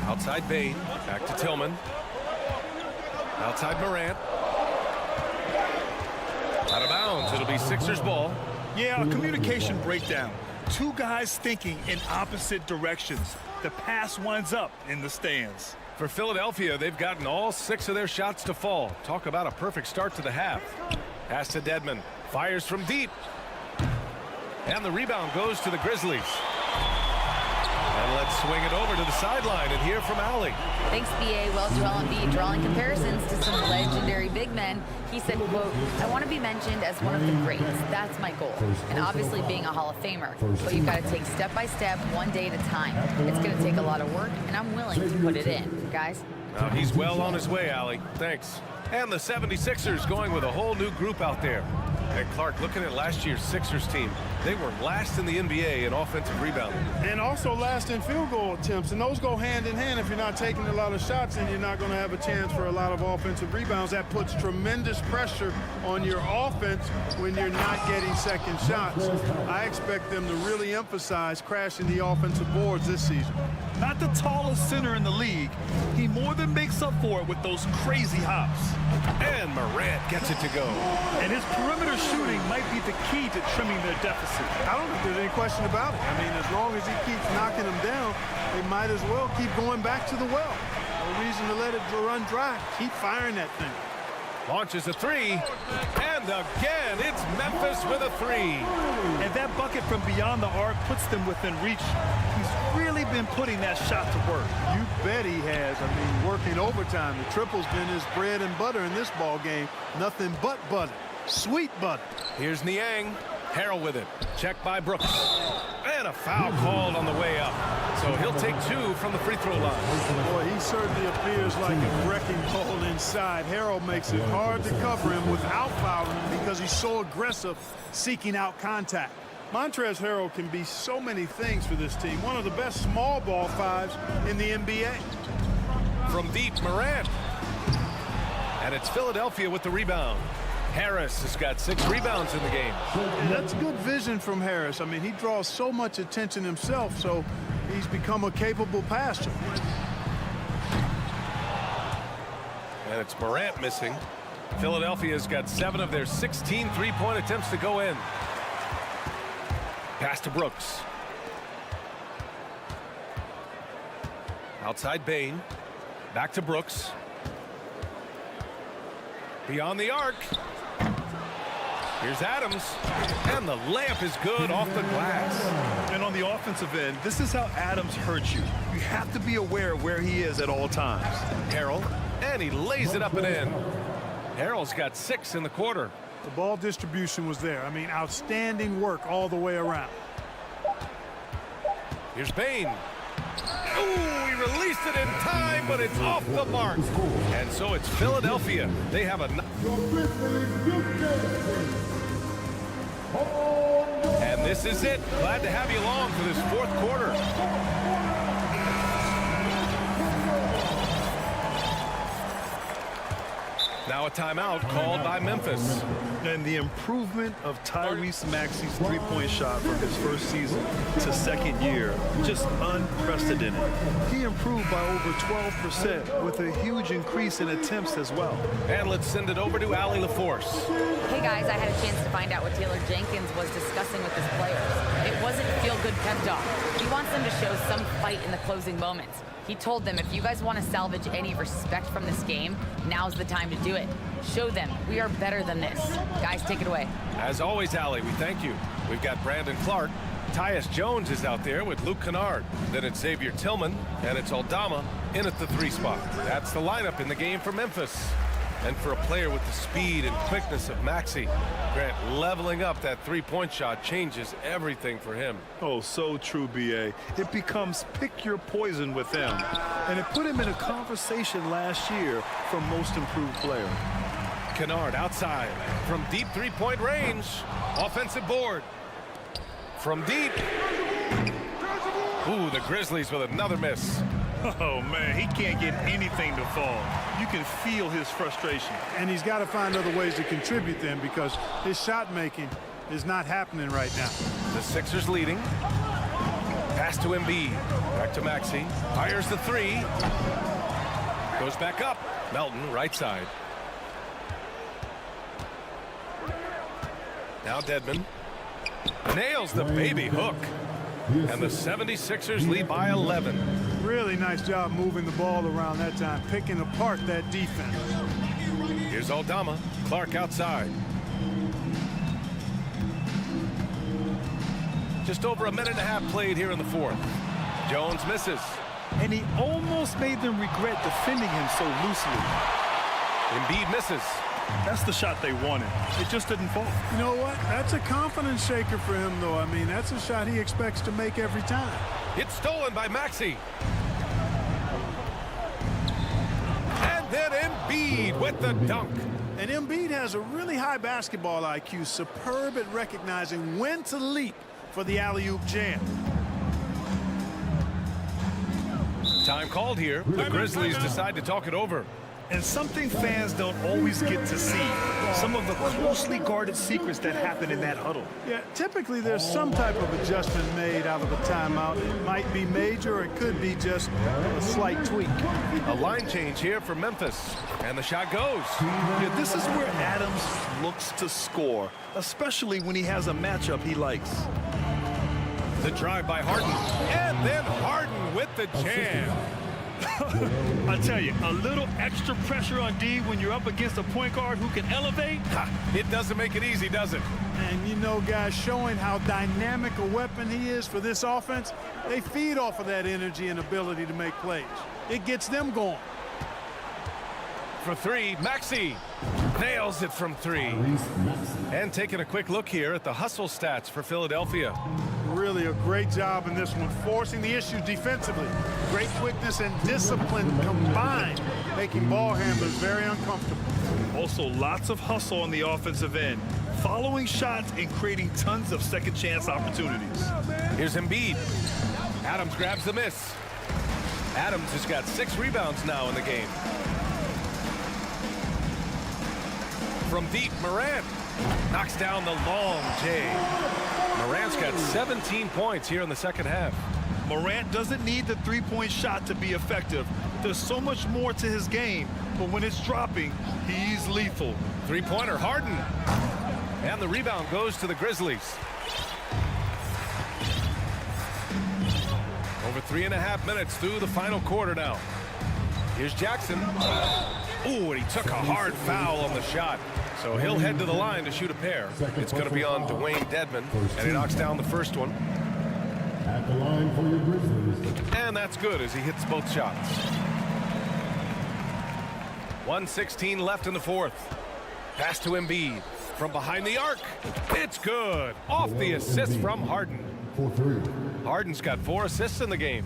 Outside Bane. Back to Tillman. Outside Morant. Out of bounds. It'll be Sixers ball. Yeah, a communication breakdown. Two guys thinking in opposite directions. The pass winds up in the stands. For Philadelphia, they've gotten all 6 of their shots to fall. Talk about a perfect start to the half. Pass to Dedmon. Fires from deep. And the rebound goes to the Grizzlies. And let's swing it over to the sideline and hear from Allie. Thanks, BA. Well, Joel Embiid drawing comparisons to some legendary big men. He said, quote, I want to be mentioned as one of the greats. That's my goal. And obviously being a Hall of Famer. But you've got to take step by step, one day at a time. It's going to take a lot of work, and I'm willing to put it in. Guys? He's well on his way, Allie. Thanks. And the 76ers going with a whole new group out there. And Clark, looking at last year's Sixers team, they were last in the NBA in offensive rebounding. And also last in field goal attempts. And those go hand in hand. If you're not taking a lot of shots, then you're not going to have a chance for a lot of offensive rebounds. That puts tremendous pressure on your offense when you're not getting second shots. I expect them to really emphasize crashing the offensive boards this season. Not the tallest center in the league. He more than makes up for it with those crazy hops. And Morant gets it to go. And his perimeter shooting might be the key to trimming their deficit. I don't think there's any question about it. I mean, as long as he keeps knocking them down, they might as well keep going back to the well. No reason to let it run dry. Keep firing that thing. Launches a three. And again, it's Memphis with a three. And that bucket from beyond the arc puts them within reach. He's really been putting that shot to work. You bet he has. I mean, working overtime. The triple's been his bread and butter in this ball game. Nothing but butter. Sweet butter. Here's Niang. Harrell with it. Checked by Brooks. And a foul called on the way up. So he'll take 2 from the free throw line. Boy, he certainly appears like a wrecking ball inside. Harrell makes it hard to cover him without fouling him because he's so aggressive seeking out contact. Montrezl Harrell can be so many things for this team. One of the best small ball fives in the NBA. From deep, Morant. And it's Philadelphia with the rebound. Harris has got 6 rebounds in the game. And that's good vision from Harris. I mean, he draws so much attention himself, so he's become a capable passer. And it's Morant missing. Philadelphia's got 7 of their 16 three-point attempts to go in. Pass to Brooks. Outside Bane. Back to Brooks. Beyond the arc. Here's Adams. And the layup is good off the glass. And on the offensive end, this is how Adams hurts you. You have to be aware of where he is at all times. Harrell. And he lays it up and in. Harrell's got 6 in the quarter. The ball distribution was there. I mean, outstanding work all the way around. Here's Bane. Ooh, he released it in time, but it's off the mark. And so it's Philadelphia. They have a... And this is it. Glad to have you along for this 4th quarter. Now a timeout called by Memphis. And the improvement of Tyrese Maxey's three-point shot from his first season to second year, just unprecedented. He improved by over 12% with a huge increase in attempts as well. And let's send it over to Allie LaForce. Hey guys, I had a chance to find out what Taylor Jenkins was discussing with his players. It wasn't feel-good pep talk. He wants them to show some fight in the closing moments. He told them, if you guys want to salvage any respect from this game, now's the time to do it. Show them we are better than this. Guys, take it away. As always, Allie, we thank you. We've got Brandon Clark. Tyus Jones is out there with Luke Kennard. Then it's Xavier Tillman, and it's Aldama in at the 3 spot. That's the lineup in the game for Memphis. And for a player with the speed and quickness of Maxey, Grant, leveling up that 3-point shot changes everything for him. Oh, so true, B.A. It becomes pick your poison with them. And it put him in a conversation last year for most improved player. Kennard outside from deep 3-point range. Offensive board. From deep. Ooh, the Grizzlies with another miss. Oh, man, he can't get anything to fall. You can feel his frustration. And he's got to find other ways to contribute then, because his shot making is not happening right now. The Sixers leading. Pass to Embiid. Back to Maxey. Fires the 3. Goes back up. Melton, right side. Now Dedmon. Nails the baby hook. And the 76ers lead by 11. Really nice job moving the ball around that time, picking apart that defense. Here's Aldama. Clark outside. Just over a minute and a half played here in the 4th. Jones misses. And he almost made them regret defending him so loosely. Embiid misses. That's the shot they wanted. It just didn't fall. You know what? That's a confidence shaker for him, though. I mean, that's a shot he expects to make every time. It's stolen by Maxey. And then Embiid with the dunk. And Embiid has a really high basketball IQ, superb at recognizing when to leap for the alley-oop jam. Time called here. The Grizzlies decide to talk it over. And something fans don't always get to see. Some of the closely guarded secrets that happen in that huddle. Yeah, typically there's some type of adjustment made out of a timeout. It might be major, or it could be just a slight tweak. A line change here for Memphis. And the shot goes. Yeah, this is where Adams looks to score, especially when he has a matchup he likes. The drive by Harden. And then Harden with the jam. I tell you, a little extra pressure on D when you're up against a point guard who can elevate. It doesn't make it easy, does it? And you know, guys, showing how dynamic a weapon he is for this offense, they feed off of that energy and ability to make plays. It gets them going. For 3, Maxey nails it from 3. And taking a quick look here at the hustle stats for Philadelphia. Really a great job in this one, forcing the issue defensively. Great quickness and discipline combined, making ball handlers very uncomfortable. Also, lots of hustle on the offensive end, following shots and creating tons of second chance opportunities. Here's Embiid. Adams grabs the miss. Adams has got 6 rebounds now in the game. From deep, Morant knocks down the long J. Morant's got 17 points here in the second half. Morant doesn't need the 3-point shot to be effective. There's so much more to his game, but when it's dropping, he's lethal. 3-pointer, Harden. And the rebound goes to the Grizzlies. Over 3.5 minutes through the final quarter now. Here's Jackson. Ooh, and he took a hard foul on the shot. So he'll head to the line to shoot a pair. It's going to be on Dwayne Dedmon, and he knocks down the first one. At the line for your Grizzlies. And that's good as he hits both shots. 1:16 left in the 4th. Pass to Embiid. From behind the arc. It's good. Off the assist from Harden. For 3. Harden's got 4 assists in the game.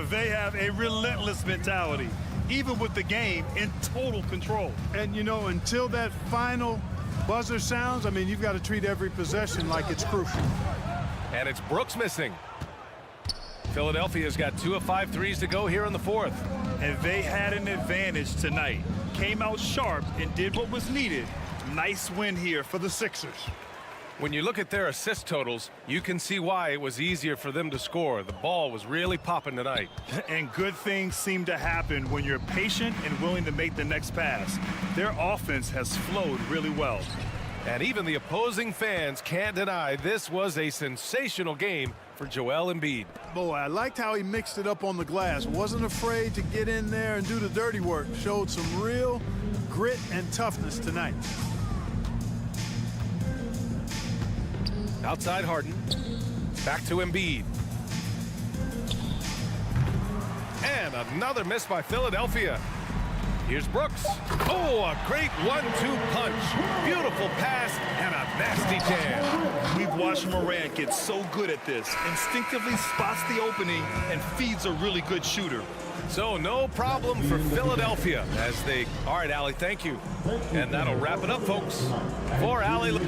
They have a relentless mentality, even with the game in total control. And, you know, until that final buzzer sounds, I mean, you've got to treat every possession like it's crucial. And it's Brooks missing. Philadelphia's got 2 of 5 threes to go here in the 4th. And they had an advantage tonight. Came out sharp and did what was needed. Nice win here for the Sixers. When you look at their assist totals, you can see why it was easier for them to score. The ball was really popping tonight. And good things seem to happen when you're patient and willing to make the next pass. Their offense has flowed really well. And even the opposing fans can't deny this was a sensational game for Joel Embiid. Boy, I liked how he mixed it up on the glass. Wasn't afraid to get in there and do the dirty work. Showed some real grit and toughness tonight. Outside Harden. Back to Embiid. And another miss by Philadelphia. Here's Brooks. Oh, a great 1-2 punch. Beautiful pass and a nasty jam. We've watched Morant get so good at this. Instinctively spots the opening and feeds a really good shooter. So no problem for Philadelphia as they... All right, Allie, thank you. And that'll wrap it up, folks. For Allie...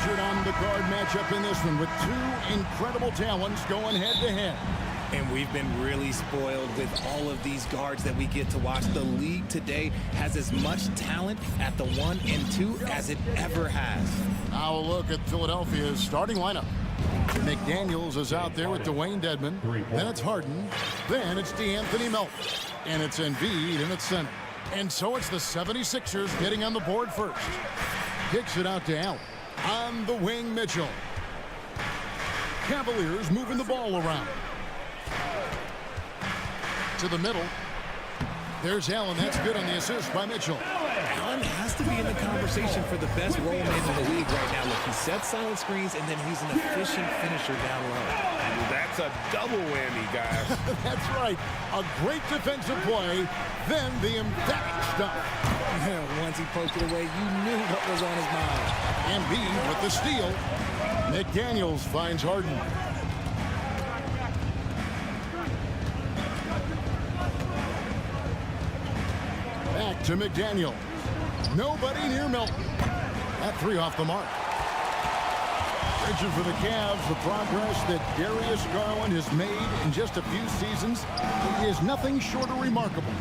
Richard on the guard matchup in this one with two incredible talents going head-to-head. And we've been really spoiled with all of these guards that we get to watch. The league today has as much talent at the 1 and 2 as it ever has. Now a look at Philadelphia's starting lineup. McDaniels is out there with Dwayne Dedmon. Then it's Harden. Then it's DeAnthony Melton. And it's Embiid in its center. And so it's the 76ers getting on the board first. Kicks it out to Allen. On the wing, Mitchell. Cavaliers moving the ball around. To the middle. There's Allen. That's good on the assist by Mitchell. Allen has to be in the conversation for the best role man in the league right now. Look, he sets solid screens, and then he's an efficient finisher down low. That's a double whammy, guys. That's right. A great defensive play, then the emphatic stuff. Once he poked it away, you knew what was on his mind. Embiid with the steal. McDaniels finds Harden. Back to McDaniel. Nobody near Melton. That three off the mark. Richard for the Cavs, the progress that Darius Garland has made in just a few seasons is nothing short of remarkable.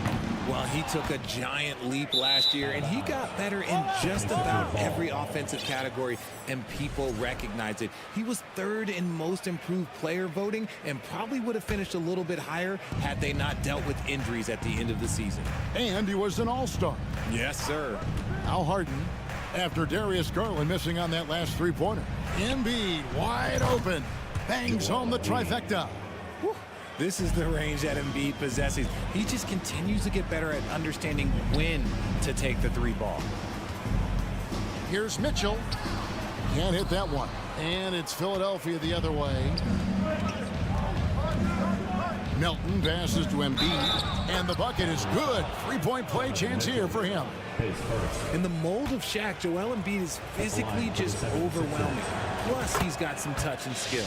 Well, he took a giant leap last year, and he got better in just about every offensive category, and people recognize it. He was third in most improved player voting and probably would have finished a little bit higher had they not dealt with injuries at the end of the season. And he was an all-star. Yes, sir. Now Harden, after Darius Garland missing on that last three-pointer. Embiid wide open. Bangs home the trifecta. This is the range that Embiid possesses. He just continues to get better at understanding when to take the three ball. Here's Mitchell. Can't hit that one. And it's Philadelphia the other way. Melton passes to Embiid. And the bucket is good. Three-point play chance here for him. In the mold of Shaq, Joel Embiid is physically just overwhelming. Plus, he's got some touch and skill.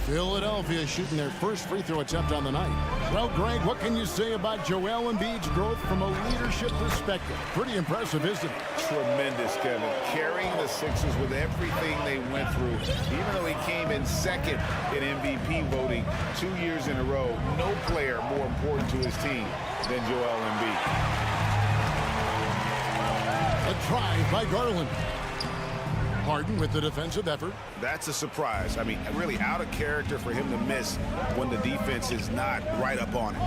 Philadelphia shooting their first free throw attempt on the night. Well, Greg, what can you say about Joel Embiid's growth from a leadership perspective? Pretty impressive, isn't it? Tremendous, Kevin. Carrying the Sixers with everything they went through. Even though he came in second in MVP voting 2 years in a row, no player more important to his team than Joel Embiid. A drive by Garland. Harden with the defensive effort. That's a surprise. I mean, really out of character for him to miss when the defense is not right up on it.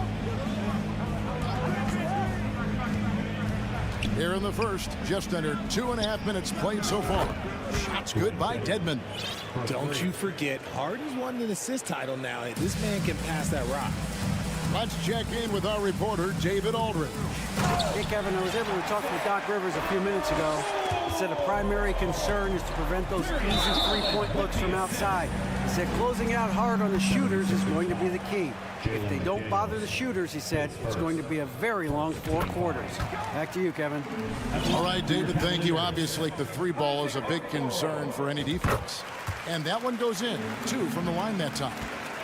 Here in the first, just under 2.5 minutes played so far. Shots good by Dedmon. Don't you forget, Harden's won an assist title now. This man can pass that rock. Let's check in with our reporter, David Aldridge. Hey, Kevin, I was able to talk to Doc Rivers a few minutes ago. He said a primary concern is to prevent those easy three-point looks from outside. He said closing out hard on the shooters is going to be the key. If they don't bother the shooters, he said, it's going to be a very long 4 quarters. Back to you, Kevin. All right, David, thank you. Obviously, the three ball is a big concern for any defense. And that one goes in, 2 from the line that time.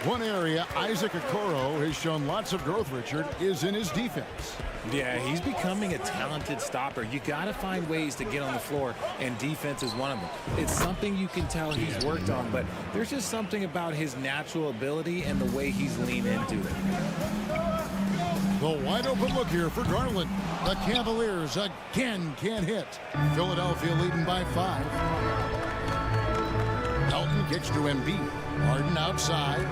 One area Isaac Okoro has shown lots of growth, Richard, is in his defense. Yeah, he's becoming a talented stopper. You got to find ways to get on the floor, and defense is one of them. It's something you can tell he's worked on, but there's just something about his natural ability and the way he's leaned into it. The wide open look here for Garland. The Cavaliers again can't hit. Philadelphia leading by 5. Melton kicks to Embiid. Harden outside.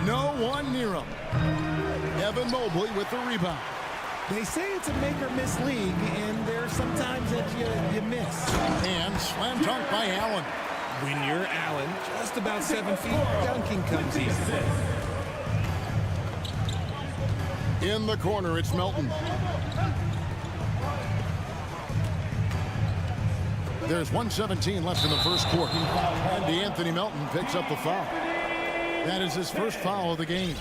No one near him. Evan Mobley with the rebound. They say it's a make-or-miss league, and there are some times that you miss. And slam dunk by Allen. When you're Allen, just about 7 feet, dunking comes easy. In the corner, it's Melton. There's 1:17 left in the first quarter. And DeAnthony Melton picks up the foul. That is his first foul of the game.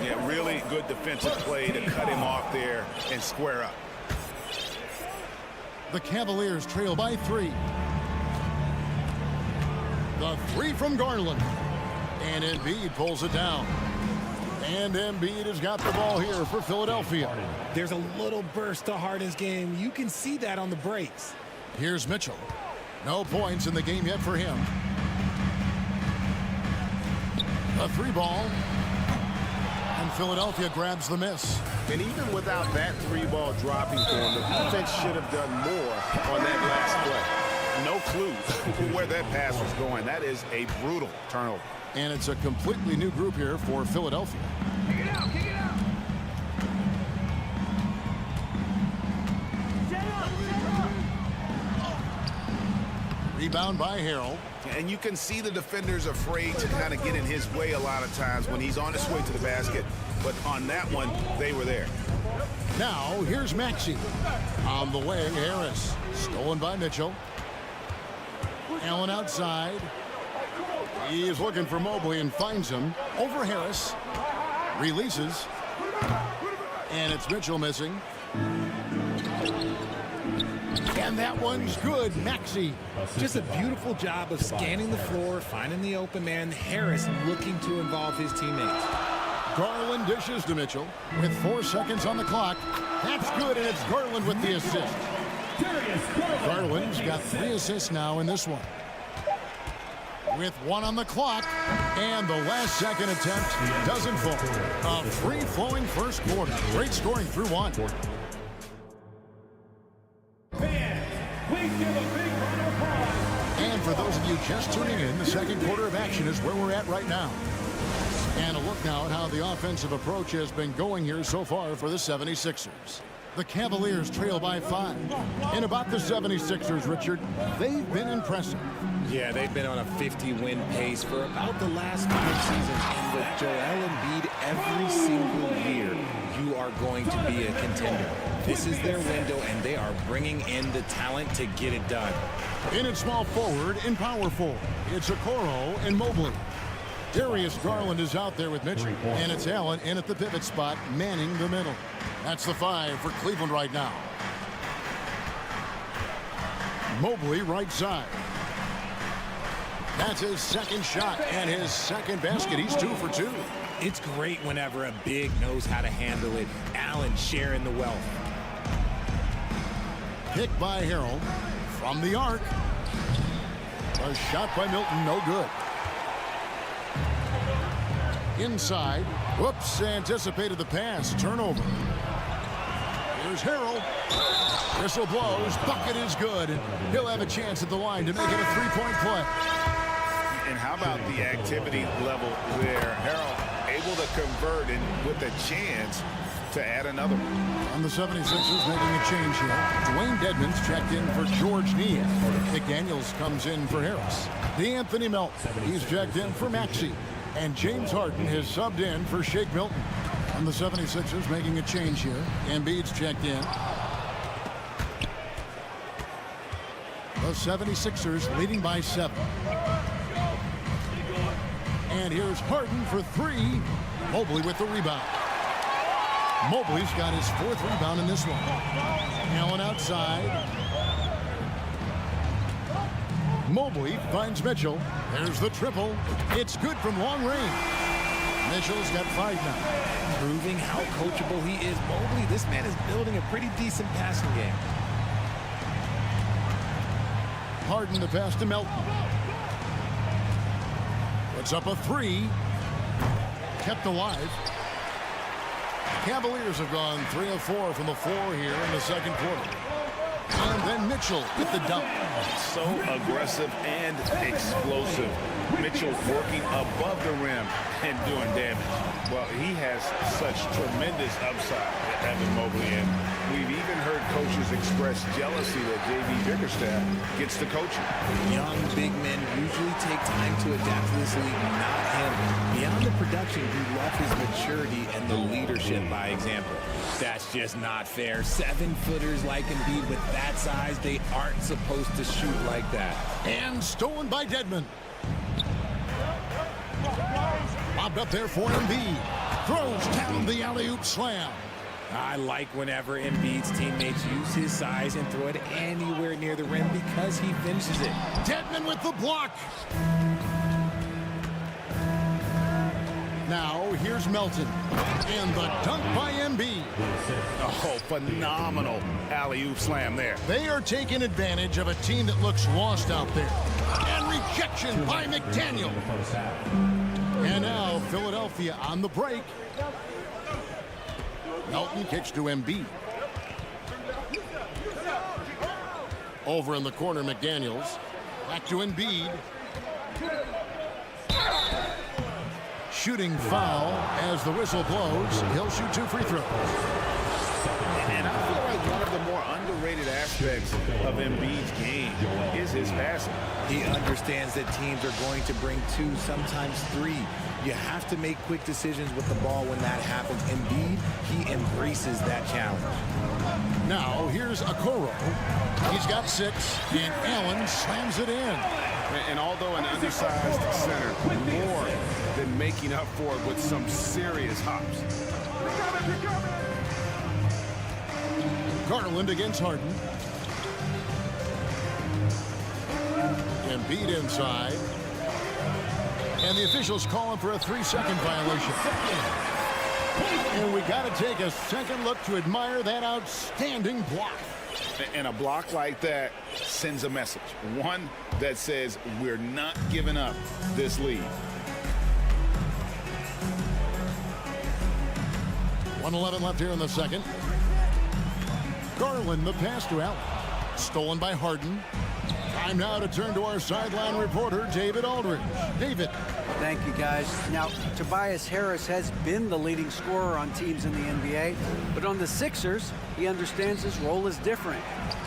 Yeah, really good defensive play to cut him off there and square up. The Cavaliers trail by 3. The 3 from Garland. And Embiid pulls it down. And Embiid has got the ball here for Philadelphia. There's a little burst to Harden's game. You can see that on the breaks. Here's Mitchell. No points in the game yet for him. A 3 ball. And Philadelphia grabs the miss. And even without that 3 ball dropping for him, the defense should have done more on that last play. No clues where that pass was going. That is a brutal turnover. And it's a completely new group here for Philadelphia. Kick it out, kick it out. Rebound by Harrell. And you can see the defenders afraid to kind of get in his way a lot of times when he's on his way to the basket. But on that one, they were there. Now, here's Maxey. On the wing, Harris. Stolen by Mitchell. Allen outside. He is looking for Mobley and finds him. Over Harris. Releases. And it's Mitchell missing. And that one's good. Maxey. Just a beautiful job of scanning the floor, finding the open man. Harris looking to involve his teammates. Garland dishes to Mitchell with 4 seconds on the clock. That's good, and it's Garland with the assist. Garland's got 3 assists now in this one. With 1 on the clock, and the last second attempt doesn't fall. A free-flowing first quarter. Great scoring through 1. And for those of you just tuning in, the second quarter of action is where we're at right now. And a look now at how the offensive approach has been going here so far for the 76ers. The Cavaliers trail by 5. And about the 76ers, Richard, they've been impressive. Yeah, they've been on a 50-win pace for about the last 5 seasons. And with Joel Embiid every single year, you are going to be a contender. This is their window, and they are bringing in the talent to get it done. In at small forward and power forward, it's Okoro and Mobley. Darius Garland is out there with Mitchell, and it's Allen in at the pivot spot, manning the middle. That's the 5 for Cleveland right now. Mobley right side. That's his second shot and his second basket. He's 2 for 2. It's great whenever a big knows how to handle it. Allen sharing the wealth. Picked by Harrell from the arc. A shot by Milton, no good. Inside. Whoops, anticipated the pass. Turnover. Here's Harrell. Whistle blows. Bucket is good. And he'll have a chance at the line to make it a 3-point play. And how about the activity level there? Harrell able to convert and with a chance to add another one. On the 76ers making a change here. Dwayne Dedmon's checked in for George Niang. McDaniels comes in for Harris. DeAnthony Melton, he's checked in for Maxey. And James Harden has subbed in for Shake Milton. On the 76ers making a change here. Embiid's checked in. The 76ers leading by 7. And here's Harden for 3. Mobley with the rebound. Mobley's got his 4th rebound in this one. Allen outside. Mobley finds Mitchell. There's the triple. It's good from long range. Mitchell's got 5 now. Proving how coachable he is. Mobley, this man is building a pretty decent passing game. Harden the pass to Melton. Puts up a 3. Kept alive. Cavaliers have gone 3 of 4 from the floor here in the second quarter. And then Mitchell with the dunk. So aggressive and explosive. Mitchell working above the rim and doing damage. Well, he has such tremendous upside, Evan Mobley, and we've even heard coaches express jealousy that J.B. Bickerstaff gets the coaching. Young big men usually take time to adapt to this league, not him. Beyond the production, you love his maturity and the leadership by example. That's just not fair. 7-footers like Embiid with that size, they aren't supposed to shoot like that. And stolen by Dedmon. Bobbed up there for Embiid. Throws down the alley-oop slam. I like whenever Embiid's teammates use his size and throw it anywhere near the rim because he finishes it. Dedmon with the block. Now, here's Melton. And the dunk by Embiid. Oh, phenomenal alley-oop slam there. They are taking advantage of a team that looks lost out there. And rejection by McDaniel. And now, Philadelphia on the break. Melton kicks to Embiid. Over in the corner, McDaniels. Back to Embiid. Shooting foul as the whistle blows. He'll shoot 2 free throws. And I feel like one of the more underrated underrated aspects of Embiid's game is his passing. He understands that teams are going to bring 2, sometimes 3. You have to make quick decisions with the ball when that happens. Embiid, he embraces that challenge. Now, here's Okoro. He's got 6, and Allen slams it in. And although an undersized center, more than making up for it with some serious hops. Garland against Harden. Embiid inside. And the officials calling for a 3-second violation. And we got to take a second look to admire that outstanding block. And a block like that sends a message. One that says we're not giving up this lead. 1:11 left here in the second. Garland, the pass to Allen. Stolen by Harden. Time now to turn to our sideline reporter, David Aldridge. David. Thank you, guys. Now, Tobias Harris has been the leading scorer on teams in the NBA, but on the Sixers, he understands his role is different.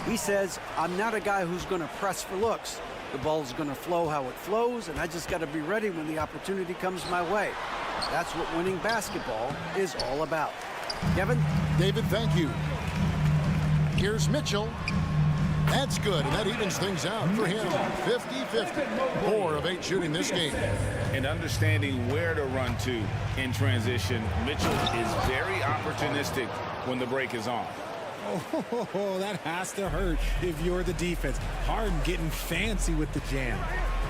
He says, I'm not a guy who's going to press for looks. The ball's going to flow how it flows, and I just got to be ready when the opportunity comes my way. That's what winning basketball is all about. Kevin? David, thank you. Here's Mitchell. That's good, and that evens things out for him. 50-50. 4 of 8 shooting this game. And understanding where to run to in transition, Mitchell is very opportunistic when the break is on. Oh, that has to hurt if you're the defense. Harden getting fancy with the jam.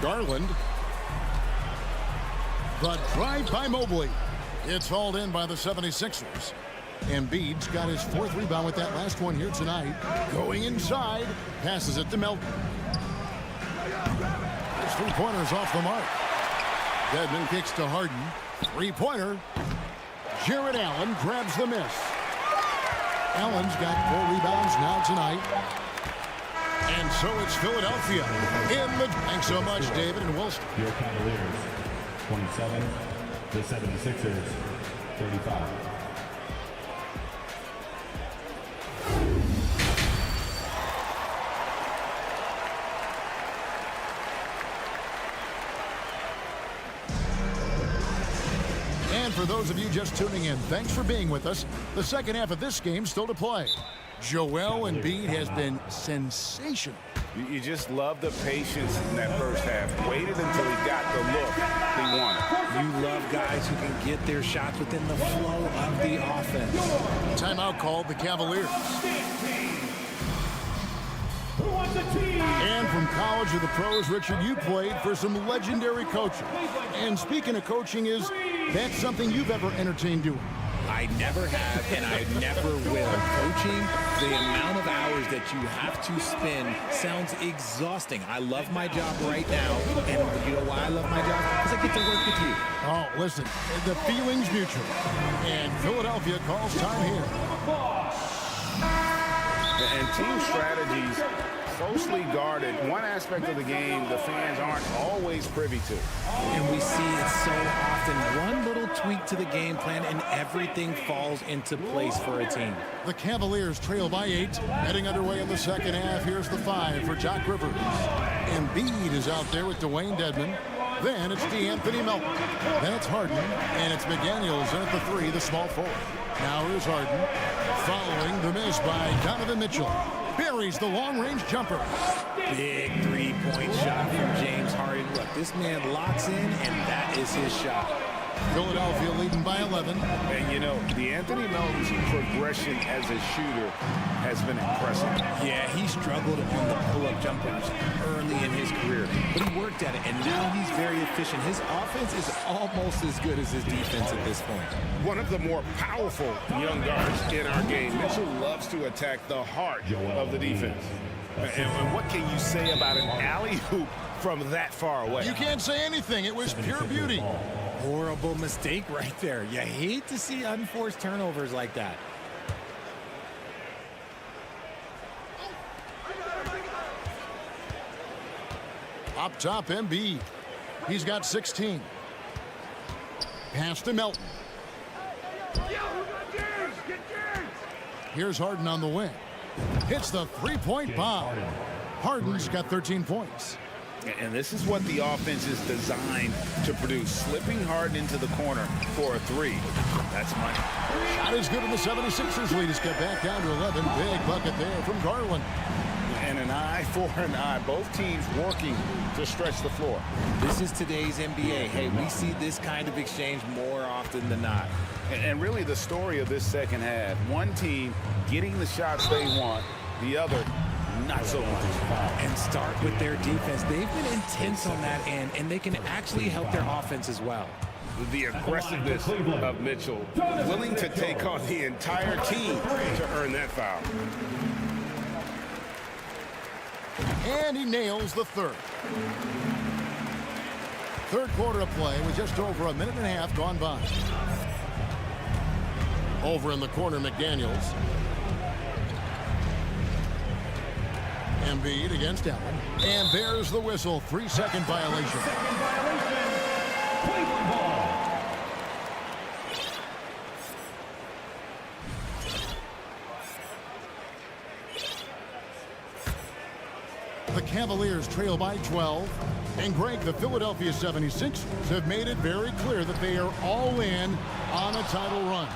Garland. The drive by Mobley. It's hauled in by the 76ers. Embiid's got his 4th rebound with that last one here tonight. Going inside, passes it to Melton. His 3-pointers off the mark. Dedmon kicks to Harden. 3-pointer. Jared Allen grabs the miss. Allen's got 4 rebounds now tonight. And so it's Philadelphia in the... Thanks so much, David and Wilson. Your Cavaliers, 27. The 76ers, 35. And for those of you just tuning in, thanks for being with us. The second half of this game still to play. Joel Embiid has been sensational. You just love the patience in that first half. Waited until he got the look he wanted. You love guys who can get their shots within the flow of the offense. Timeout called the Cavaliers. And from college to the pros, Richard, you played for some legendary coaches. And speaking of coaching, that's something you've ever entertained doing? I never have, and I never will. Coaching, the amount of hours that you have to spend sounds exhausting. I love my job right now, and you know why I love my job? Because I get to work with you. Oh, listen, the feeling's mutual. And Philadelphia calls time here. And team strategies closely guarded. One aspect of the game the fans aren't always privy to. And we see it so often. One little tweak to the game plan and everything falls into place for a team. The Cavaliers trail by 8. Heading underway in the second half. Here's the 5 for Doc Rivers. Embiid is out there with Dwayne Dedmon. Then it's DeAnthony Melton. Then it's Harden. And it's McDaniels in at the 3, the small forward. Now here's Harden. Following the miss by Donovan Mitchell. Buries the long-range jumper. Big 3-point shot from James Harden. Look, this man locks in, and that is his shot. Philadelphia leading by 11. And, you know, DeAnthony Melton's progression as a shooter has been impressive. Yeah, he struggled on the pull-up jumpers early in his career, but he worked at it, and now he's very efficient. His offense is almost as good as his defense at this point. One of the more powerful young guards in our game. Mitchell loves to attack the heart of the defense. And what can you say about an alley-oop from that far away? You can't say anything. It was pure beauty. Horrible mistake right there. You hate to see unforced turnovers like that. Up top, Embiid. He's got 16. Pass to Melton. Here's Harden on the wing. hits the three-point bomb. Harden's got 13 points. And this is what the offense is designed to produce. Slipping Harden into the corner for a three. That's money. Shot is good, and the 76ers lead is cut back down to 11. Big bucket there from Garland. And an eye for an eye. Both teams working to stretch the floor. This is today's NBA. Hey, we see this kind of exchange more often than not. And really the story of this second half. One team getting the shots they want, the other not so much. And start with their defense. They've been intense on that end, and they can actually help their offense as well. The aggressiveness of Mitchell, willing to take on the entire team to earn that foul. And he nails the third. Third quarter of play with just over a minute and a half gone by. Over in the corner, McDaniels. Embiid against Allen. And there's the whistle. 3-second violation. Cleveland ball. The Cavaliers trail by 12. And Greg, the Philadelphia 76ers have made it very clear that they are all in on a title run.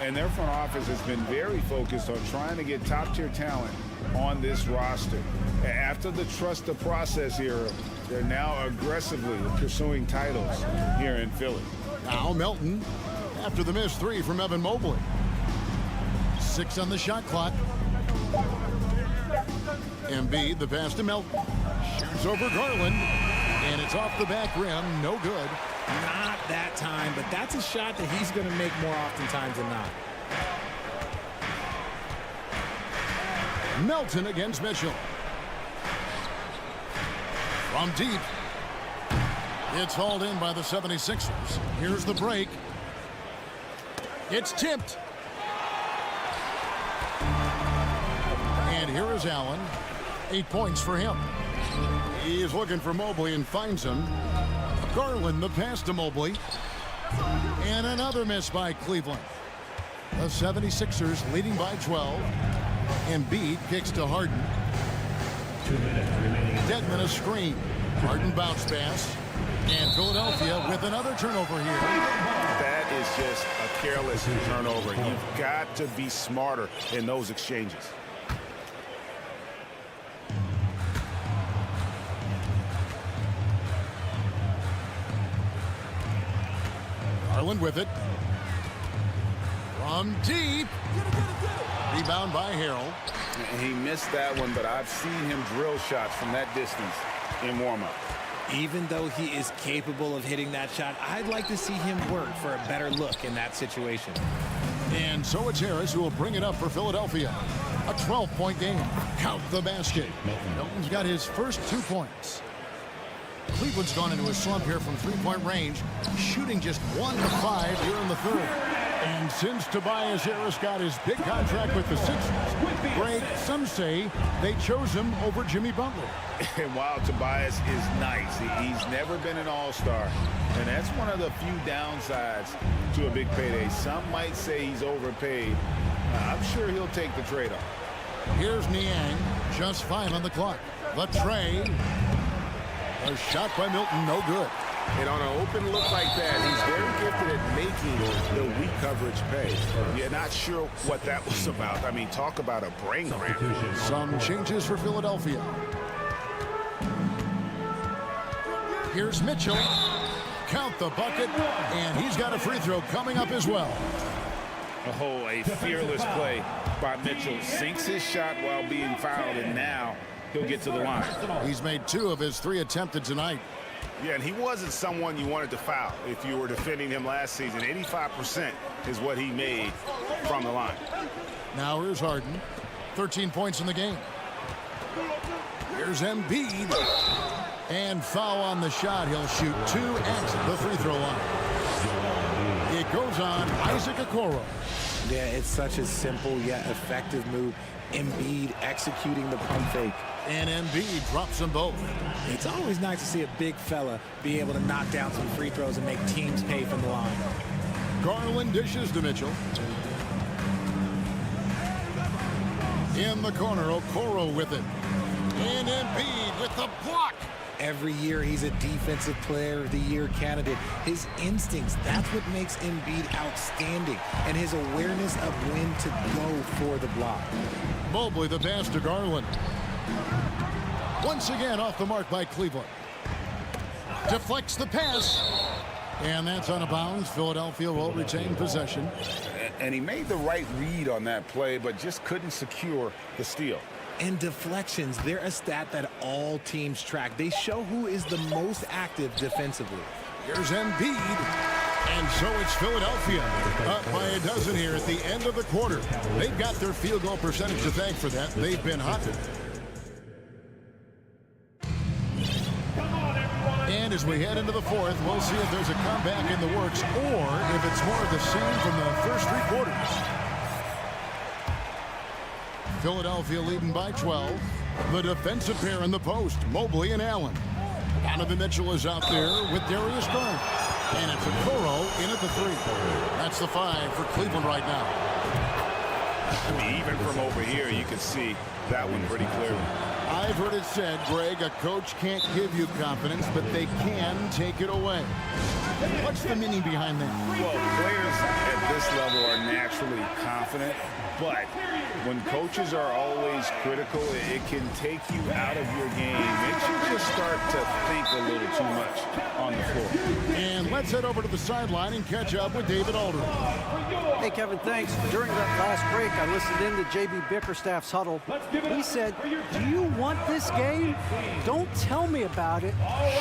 And their front office has been very focused on trying to get top-tier talent on this roster. After the trust the process era, they're now aggressively pursuing titles here in Philly. Now Melton after the missed three from Evan Mobley. 6 on the shot clock. Embiid, the pass to Melton. Shoots over Garland. And it's off the back rim. No good. Not that time, but that's a shot that he's going to make more oftentimes than not. Melton against Mitchell. From deep. It's hauled in by the 76ers. Here's the break. It's tipped. And here is Allen. 8 points for him. He is looking for Mobley and finds him. Garland, the pass to Mobley. And another miss by Cleveland. The 76ers leading by 12. Embiid kicks to Harden. 2 minutes remaining. Dedmon a screen. Harden bounce pass. And Philadelphia with another turnover here. That is just a careless turnover. You've got to be smarter in those exchanges. Garland with it. From deep. Rebound by Harrell. And he missed that one, but I've seen him drill shots from that distance in warm-up. Even though he is capable of hitting that shot, I'd like to see him work for a better look in that situation. And so it's Harris who will bring it up for Philadelphia. A 12-point game. Count the basket. Melton's got his first 2 points. Cleveland's gone into a slump here from three-point range, shooting just 1 of 5 here in the third. And since Tobias Harris got his big contract with the Sixers, Greg, some say they chose him over Jimmy Butler. And while Tobias is nice, he's never been an all-star. And that's one of the few downsides to a big payday. Some might say he's overpaid. I'm sure he'll take the trade-off. Here's Niang, just 5 on the clock. The tray. A shot by Milton, no good. And on an open look like that, he's very gifted at making the weak coverage pay. You're not sure what that was about. I mean, talk about a brain cramp. Some changes for Philadelphia. Here's Mitchell. Count the bucket, and he's got a free throw coming up as well. Oh, a fearless play by Mitchell. Sinks his shot while being fouled, and now he'll get to the line. He's made 2 of his 3 attempted tonight. Yeah, and he wasn't someone you wanted to foul if you were defending him last season. 85% is what he made from the line. Now here's Harden. 13 points in the game. Here's Embiid. And foul on the shot. He'll shoot 2 at the free throw line. It goes on Isaac Okoro. Yeah, it's such a simple yet effective move. Embiid executing the pump fake. And Embiid drops them both. It's always nice to see a big fella be able to knock down some free throws and make teams pay from the line. Garland dishes to Mitchell. In the corner, Okoro with it. And Embiid with the block. Every year he's a Defensive Player of the Year candidate. His instincts, that's what makes Embiid outstanding. And his awareness of when to go for the block. Mobley the pass to Garland. Once again off the mark by Cleveland. Deflects the pass. And that's out of bounds. Philadelphia will retain possession. And he made the right read on that play, but just couldn't secure the steal. And deflections, they're a stat that all teams track. They show who is the most active defensively. Here's Embiid. And so it's Philadelphia up by a dozen here at the end of the quarter. They've got their field goal percentage to thank for that. They've been hot. And as we head into the fourth, we'll see if there's a comeback in the works or if it's more of the same from the first three quarters. Philadelphia leading by 12. The defensive pair in the post, Mobley and Allen. Donovan Mitchell is out there with Darius Garland. And it's Okoro in at the 3. That's the 5 for Cleveland right now. I mean, even from over here, you can see that one pretty clearly. I've heard it said, Greg, a coach can't give you confidence, but they can take it away. What's the meaning behind that? Well, players at this level are naturally confident, but when coaches are always critical, it can take you out of your game. Makes you just start to think a little too much on the floor. And let's head over to the sideline and catch up with David Aldridge. Hey, Kevin, thanks. During that last break, I listened in to J.B. Bickerstaff's huddle. He said, do you want this game? Don't tell me about it.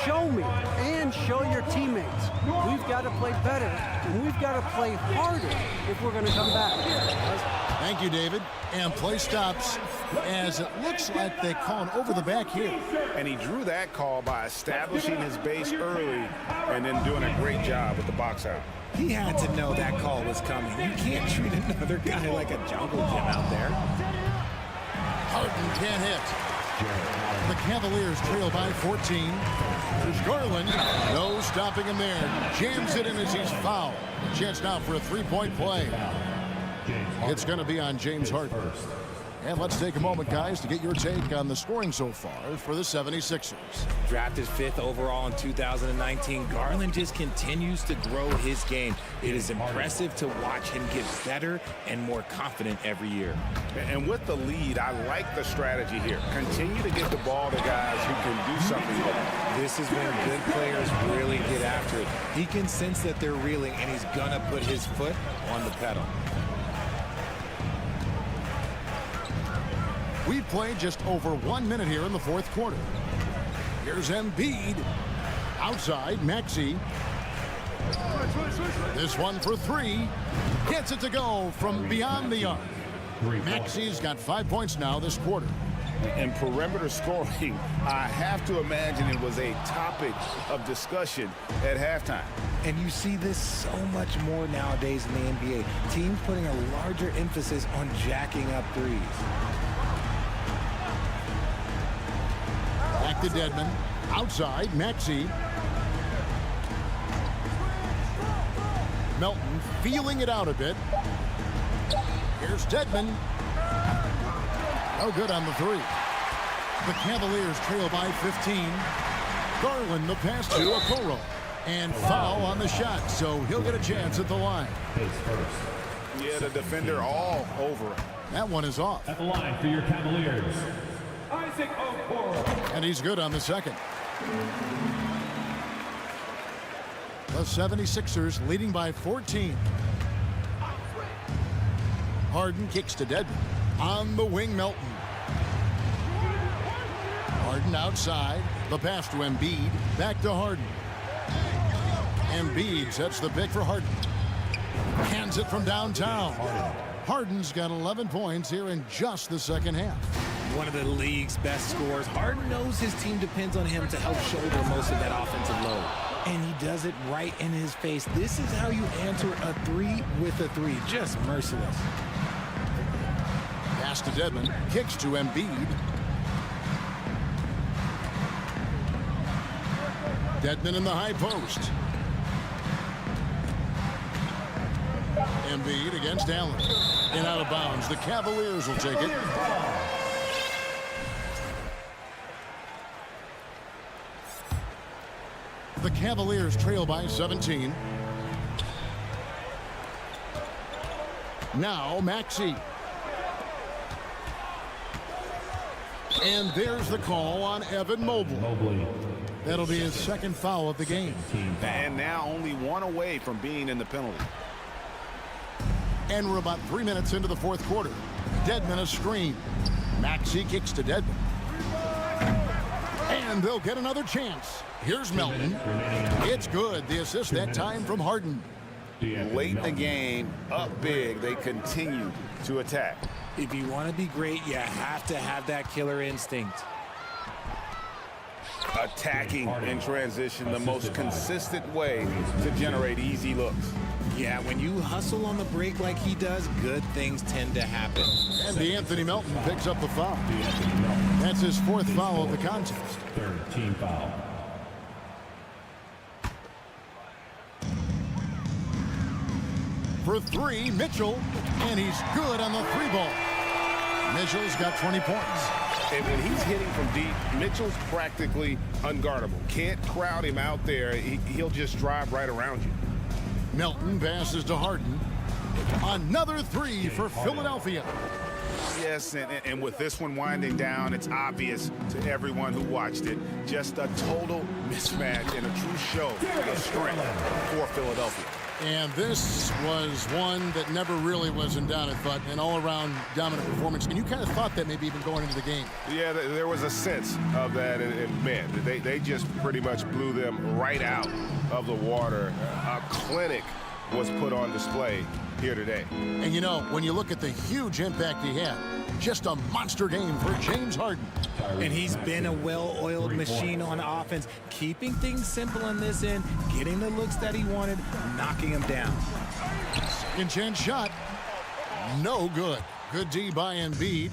Show me and show your teammates. We've got to play better, and we've got to play harder if we're going to come back. Thank you, David. And play stops as it looks like they call an over the back here. And he drew that call by establishing his base early and then doing a great job with the box out. He had to know that call was coming. You can't treat another guy like a jungle gym out there. Harden can't hit. The Cavaliers trail by 14. There's Garland. No stopping him there. Jams it in as he's fouled. Chance now for a three-point play. It's going to be on James Harden. And let's take a moment, guys, to get your take on the scoring so far for the 76ers. Drafted 5th overall in 2019, Garland just continues to grow his game. It is impressive to watch him get better and more confident every year. And with the lead, I like the strategy here. Continue to get the ball to guys who can do something with it. This is when good players really get after it. He can sense that they're reeling, and he's going to put his foot on the pedal. We've played just over 1 minute here in the fourth quarter. Here's Embiid. Outside, Maxey. This one for 3. Gets it to go from beyond the arc. Maxey's got 5 points now this quarter. And perimeter scoring, I have to imagine it was a topic of discussion at halftime. And you see this so much more nowadays in the NBA. Teams putting a larger emphasis on jacking up threes. Back to Dedmon. Outside, Maxey. Melton feeling it out a bit. Here's Dedmon. No good on the 3. The Cavaliers trail by 15. Garland the pass to Okoro. And foul on the shot, so he'll get a chance at the line. Yeah, the defender all over him. That one is off. At the line for your Cavaliers, And he's good on the second. The 76ers leading by 14. Harden kicks to Dedmon. On the wing, Melton. Harden outside. The pass to Embiid. Back to Harden. Embiid sets the pick for Harden. Hands it from downtown. Harden's got 11 points here in just the second half. One of the league's best scorers. Harden knows his team depends on him to help shoulder most of that offensive load. And he does it right in his face. This is how you answer a 3 with a 3. Just merciless. Pass to Dedmon. Kicks to Embiid. Dedmon in the high post. Embiid against Allen. And out of bounds. The Cavaliers will take it. The Cavaliers trail by 17. Now Maxey. And there's the call on Evan Mobley. That'll be his second foul of the game. And now only one away from being in the penalty. And we're about 3 minutes into the fourth quarter. Dedmon a screen. Maxey kicks to Dedmon. And they'll get another chance. Here's Melton. It's good. The assist that time from Harden. Late in the game, up big, they continue to attack. If you want to be great, you have to have that killer instinct. Attacking in transition, the most consistent way to generate easy looks. Yeah, when you hustle on the break like he does, good things tend to happen. And DeAnthony Melton picks up the foul. That's his fourth foul of the contest. Third team foul. For three, Mitchell, and he's good on the three ball. Mitchell's got 20 points. And when he's hitting from deep, Mitchell's practically unguardable. Can't crowd him out there. He'll just drive right around you. Melton passes to Harden. Another three for Philadelphia. Yes, and with this one winding down, it's obvious to everyone who watched it. Just a total mismatch and a true show of strength for Philadelphia. And this was one that never really was in doubt, I thought, an all-around dominant performance. And you kind of thought that maybe even going into the game. Yeah, there was a sense of that. And man, they just pretty much blew them right out of the water. A clinic was put on display here today. And you know, when you look at the huge impact he had, just a monster game for James Harden. And he's been a well-oiled machine on offense, keeping things simple on this end, getting the looks that he wanted, knocking them down. Second chance shot. No good. Good D by Embiid.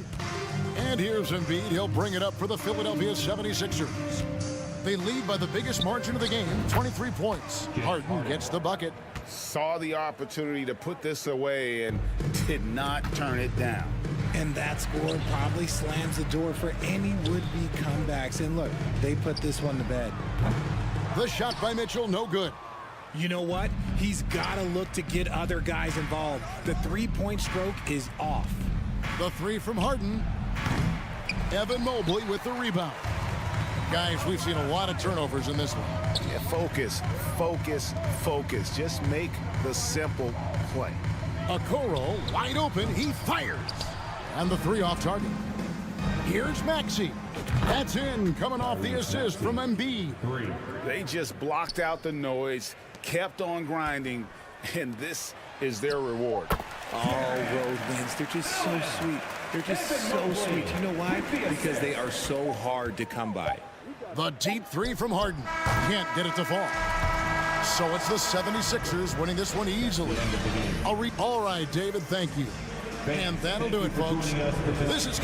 And here's Embiid. He'll bring it up for the Philadelphia 76ers. They lead by the biggest margin of the game, 23 points. Harden gets the bucket. Saw the opportunity to put this away and did not turn it down. And that score probably slams the door for any would-be comebacks. And look, they put this one to bed. The shot by Mitchell, no good. You know what? He's got to look to get other guys involved. The three-point stroke is off. The three from Harden. Evan Mobley with the rebound. Guys, we've seen a lot of turnovers in this one. Yeah, focus, focus, focus. Just make the simple play. Okoro wide open. He fires. And the three off target. Here's Maxey. That's in, coming off the assist from Embiid. They just blocked out the noise, kept on grinding, and this is their reward. All road wins. They're just so sweet. They're just so sweet. You know why? Because they are so hard to come by. The deep three from Harden. Can't get it to fall. So it's the 76ers winning this one easily. All right, David, thank you. And that'll do it, folks. This is...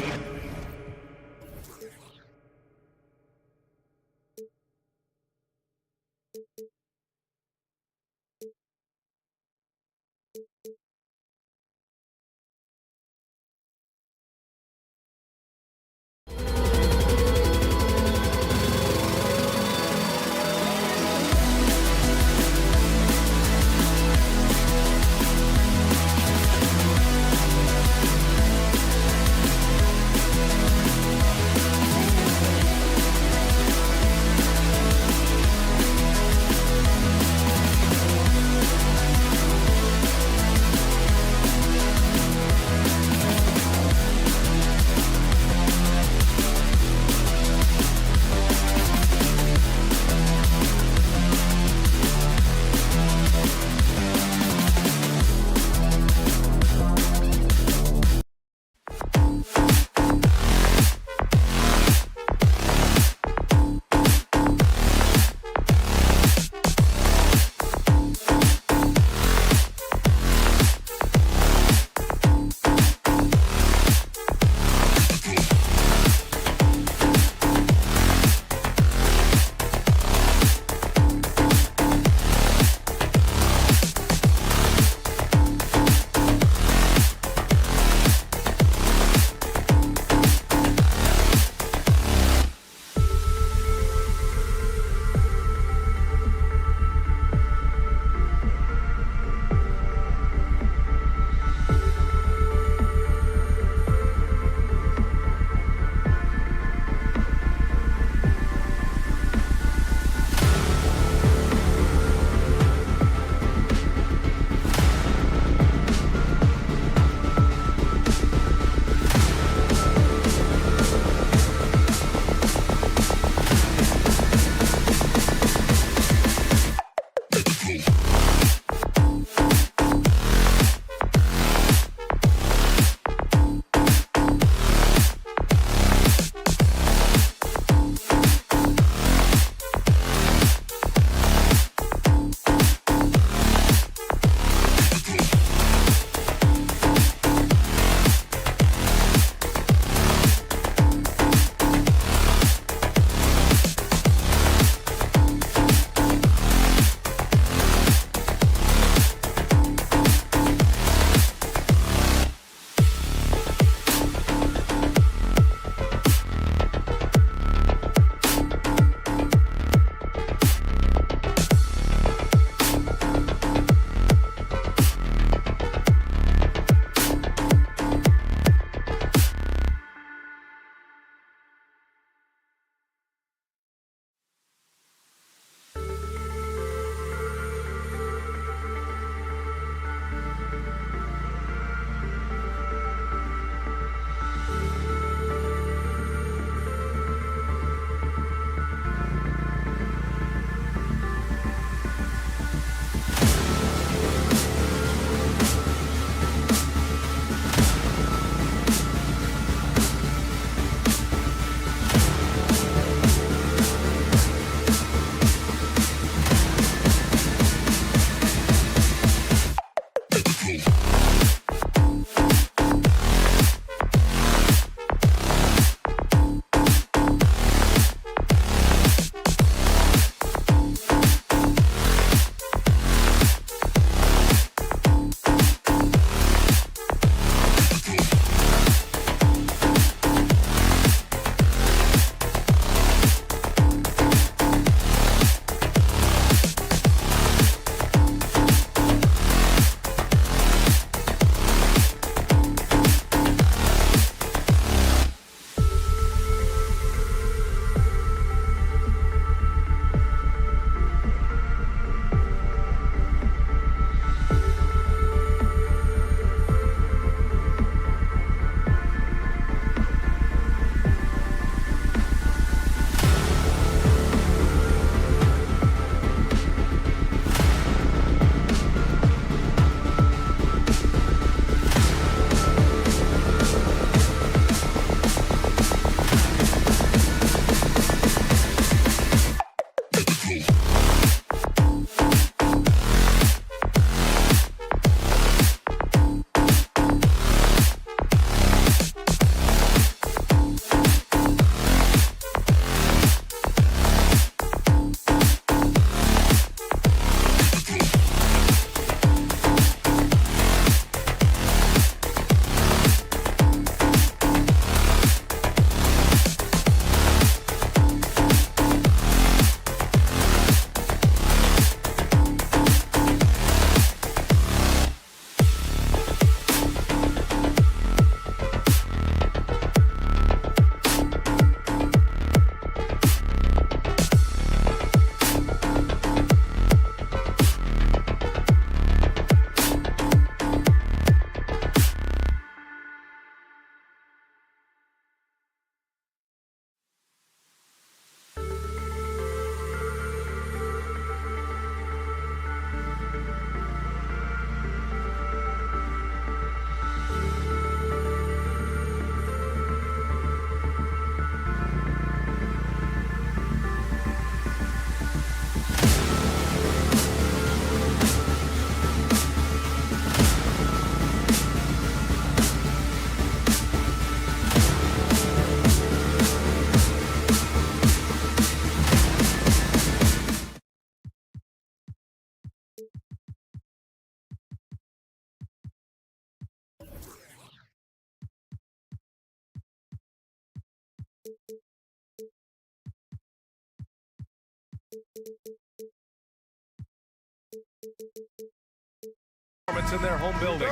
In their home building.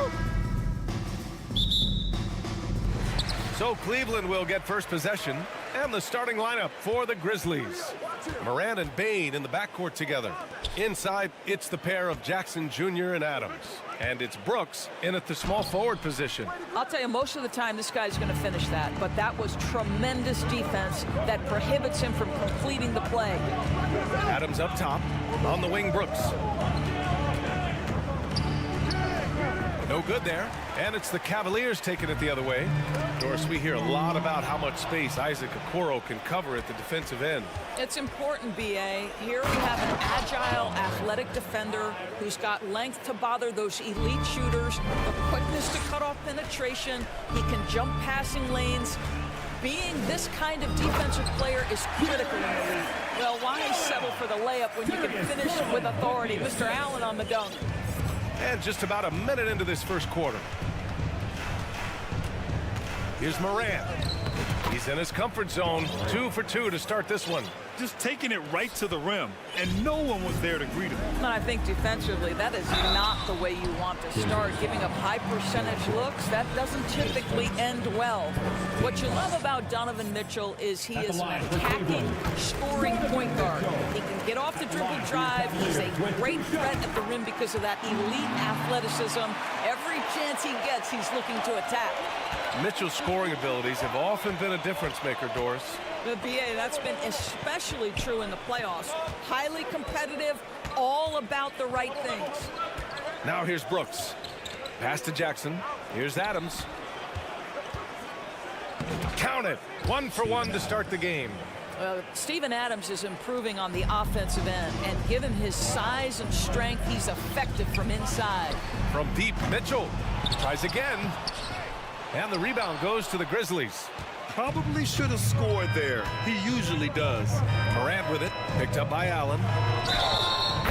So Cleveland will get first possession and the starting lineup for the Grizzlies. Moran and Bane in the backcourt together. Inside, it's the pair of Jackson Jr. and Adams. And it's Brooks in at the small forward position. I'll tell you, most of the time this guy's going to finish that, but that was tremendous defense that prohibits him from completing the play. Adams up top, on the wing Brooks. No good there, and it's the Cavaliers taking it the other way. Doris, we hear a lot about how much space Isaac Okoro can cover at the defensive end. It's important, B.A. Here we have an agile, athletic defender who's got length to bother those elite shooters, the quickness to cut off penetration. He can jump passing lanes. Being this kind of defensive player is critical in the league. Well, why settle for the layup when you can finish with authority? Mr. Allen on the dunk. And just about a minute into this first quarter. Here's Moran. He's in his comfort zone. 2 for 2 to start this one. Just taking it right to the rim, and no one was there to greet him. And I think defensively, that is not the way you want to start. Giving up high percentage looks, that doesn't typically end well. What you love about Donovan Mitchell is he is an attacking, scoring point guard. He can get off the dribble drive. He's a great threat at the rim because of that elite athleticism. Every chance he gets, he's looking to attack. Mitchell's scoring abilities have often been a difference maker, Doris. The BA, that's been especially true in the playoffs. Highly competitive, all about the right things. Now here's Brooks. Pass to Jackson. Here's Adams. Count it. 1 for 1 to start the game. Steven Adams is improving on the offensive end, and given his size and strength, he's effective from inside. From deep, Mitchell tries again. And the rebound goes to the Grizzlies. Probably should have scored there. He usually does. Morant with it, picked up by Allen.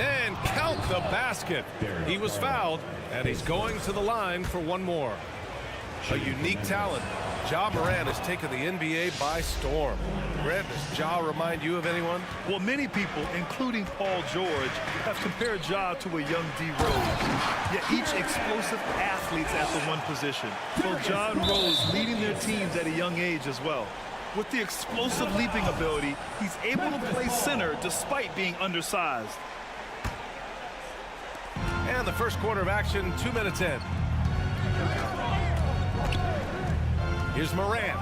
And count the basket. He was fouled, and he's going to the line for one more. A unique talent. Ja Morant has taken the NBA by storm. Grant, does Ja remind you of anyone? Well, many people, including Paul George, have compared Ja to a young D. Rose. Yet each explosive athletes at the one position. So Ja and Rose leading their teams at a young age as well. With the explosive leaping ability, he's able to play center despite being undersized. And the first quarter of action, 2 minutes in. Here's Morant.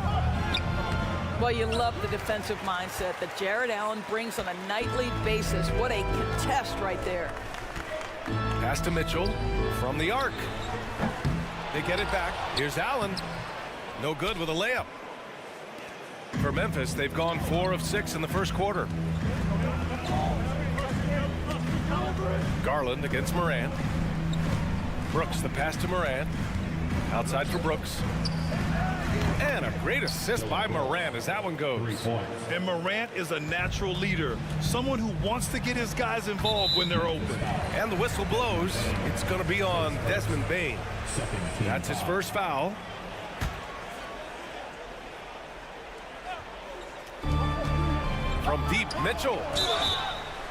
Well, you love the defensive mindset that Jared Allen brings on a nightly basis. What a contest right there. Pass to Mitchell from the arc. They get it back. Here's Allen. No good with a layup. For Memphis, they've gone 4 of 6 in the first quarter. Garland against Morant. Brooks, the pass to Morant. Outside for Brooks. And a great assist by Morant as that one goes. And Morant is a natural leader, someone who wants to get his guys involved when they're open. And the whistle blows. It's going to be on Desmond Bane. That's his first foul. From deep, Mitchell.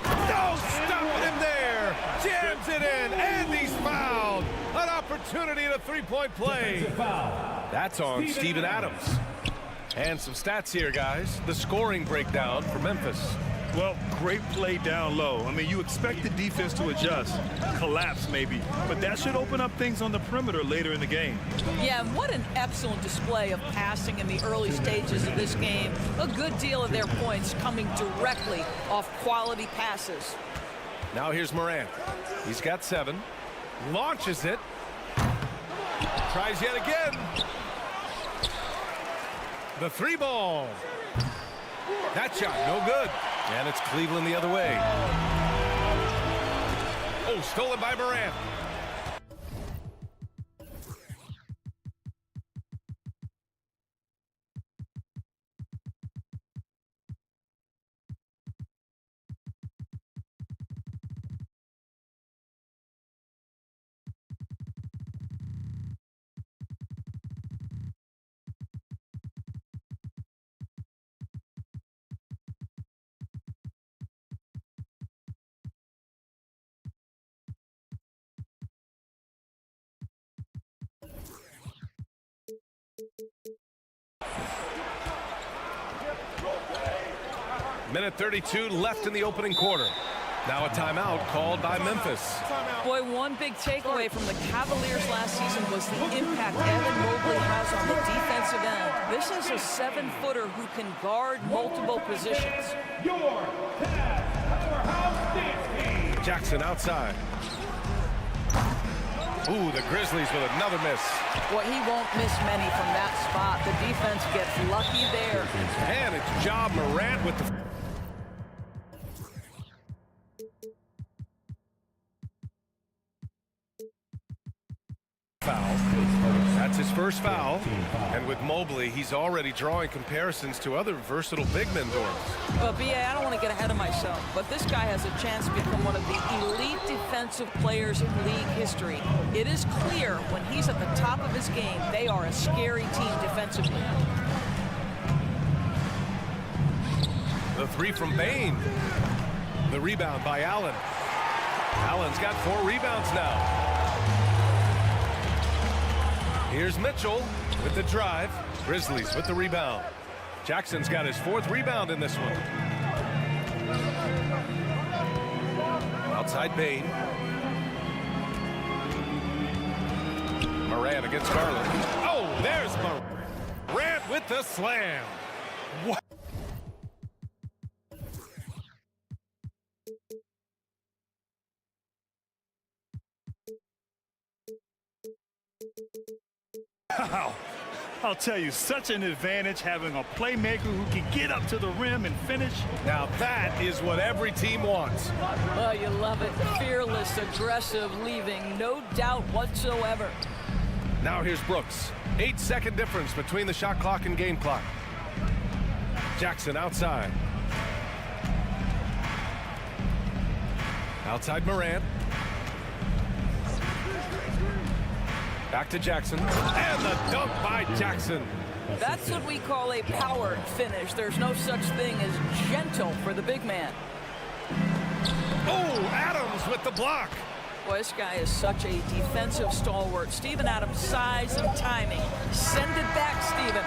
No, stop him there. Jams it in, and he's fouled. An opportunity at a three-point play. That's on Steven Adams. And some stats here, guys. The scoring breakdown for Memphis. Well, great play down low. I mean, you expect the defense to adjust, collapse maybe, but that should open up things on the perimeter later in the game. Yeah, and what an excellent display of passing in the early stages of this game. A good deal of their points coming directly off quality passes. Now here's Morant. He's got 7. Launches it. Tries yet again. The 3-ball. That shot, no good. And it's Cleveland the other way. Oh, stolen by Morant. Minute 32 left in the opening quarter. Now a timeout called by Memphis. Boy, one big takeaway from the Cavaliers last season was the impact Evan Mobley has on the defensive end. This is a 7-footer who can guard multiple positions. Jackson outside. Ooh, the Grizzlies with another miss. Boy, he won't miss many from that spot. The defense gets lucky there. And it's Ja Morant with the... foul. That's his first foul. And with Mobley, he's already drawing comparisons to other versatile big men doors. Well, B.A., I don't want to get ahead of myself, but this guy has a chance to become one of the elite defensive players in league history. It is clear when he's at the top of his game, they are a scary team defensively. The three from Bane. The rebound by Allen. Allen's got 4 rebounds now. Here's Mitchell with the drive. Grizzlies with the rebound. Jackson's got his 4th rebound in this one. Outside Bane. Morant against Garland. Oh, there's Morant with the slam. What? Wow. I'll tell you, such an advantage having a playmaker who can get up to the rim and finish. Now that is what every team wants. Oh, you love it. Fearless, aggressive, leaving no doubt whatsoever. Now here's Brooks. 8-second difference between the shot clock and game clock. Jackson outside. Outside Morant. Back to Jackson. And the dunk by Jackson. That's what we call a powered finish. There's no such thing as gentle for the big man. Oh, Adams with the block. Boy, this guy is such a defensive stalwart. Steven Adams' size and timing. Send it back, Steven.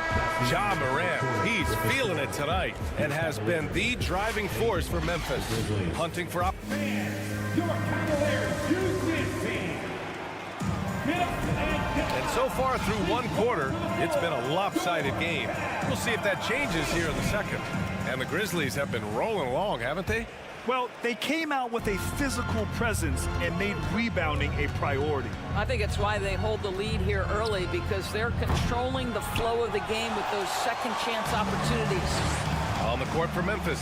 Ja Morant, he's feeling it tonight and has been the driving force for Memphis. Hunting for... And so far through one quarter, it's been a lopsided game. We'll see if that changes here in the second. And the Grizzlies have been rolling along, haven't they? Well, they came out with a physical presence and made rebounding a priority. I think it's why they hold the lead here early, because they're controlling the flow of the game with those second chance opportunities. On the court for Memphis,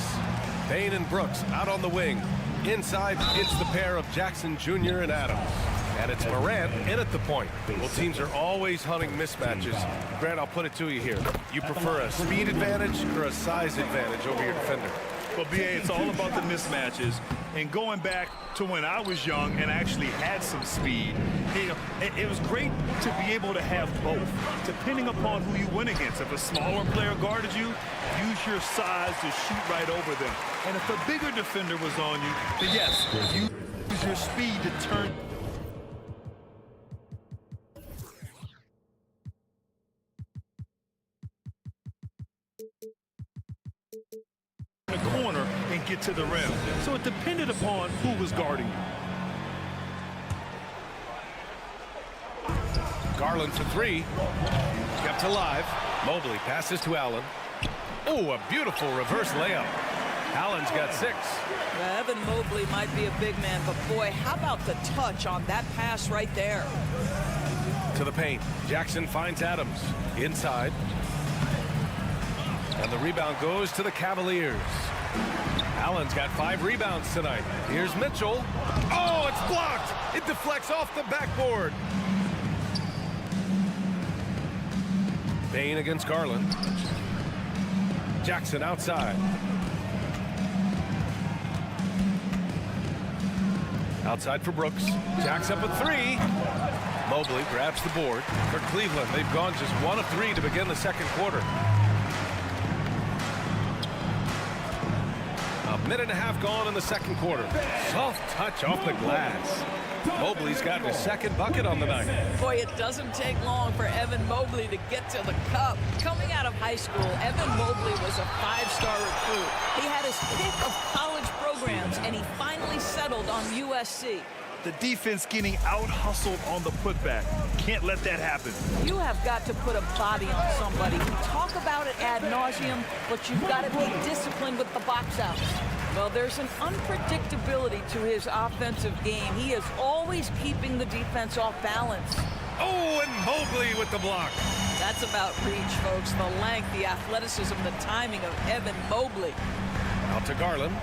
Bane and Brooks out on the wing. Inside, it's the pair of Jackson Jr. and Adams. And it's Morant in at the point. Well, teams are always hunting mismatches. Grant, I'll put it to you here. You prefer a speed advantage or a size advantage over your defender? Well, B.A., it's all about the mismatches. And going back to when I was young and actually had some speed, it was great to be able to have both, depending upon who you went against. If a smaller player guarded you, use your size to shoot right over them. And if a bigger defender was on you, then yes, use your speed to turn. The corner and get to the rim. So it depended upon who was guarding you. Garland for 3. Kept alive. Mobley passes to Allen. Oh, a beautiful reverse layup. Allen's got 6. Evan Mobley might be a big man, but boy, how about the touch on that pass right there? To the paint. Jackson finds Adams. Inside. And the rebound goes to the Cavaliers. Allen's got 5 rebounds tonight. Here's Mitchell. Oh, it's blocked. It deflects off the backboard. Bane against Garland. Jackson outside. Outside for Brooks. Jack's up at 3. Mobley grabs the board. For Cleveland, they've gone just 1 of 3 to begin the second quarter. A minute and a half gone in the second quarter. Soft touch off the glass. Mobley's got his second bucket on the night. Boy, it doesn't take long for Evan Mobley to get to the cup. Coming out of high school, Evan Mobley was a 5-star recruit. He had his pick of college programs, and he finally settled on USC. The defense getting out-hustled on the putback. Can't let that happen. You have got to put a body on somebody. We talk about it ad nauseum, but you've got to be disciplined with the box outs. Well, there's an unpredictability to his offensive game. He is always keeping the defense off balance. Oh, and Mobley with the block. That's about reach, folks. The length, the athleticism, the timing of Evan Mobley. Out to Garland.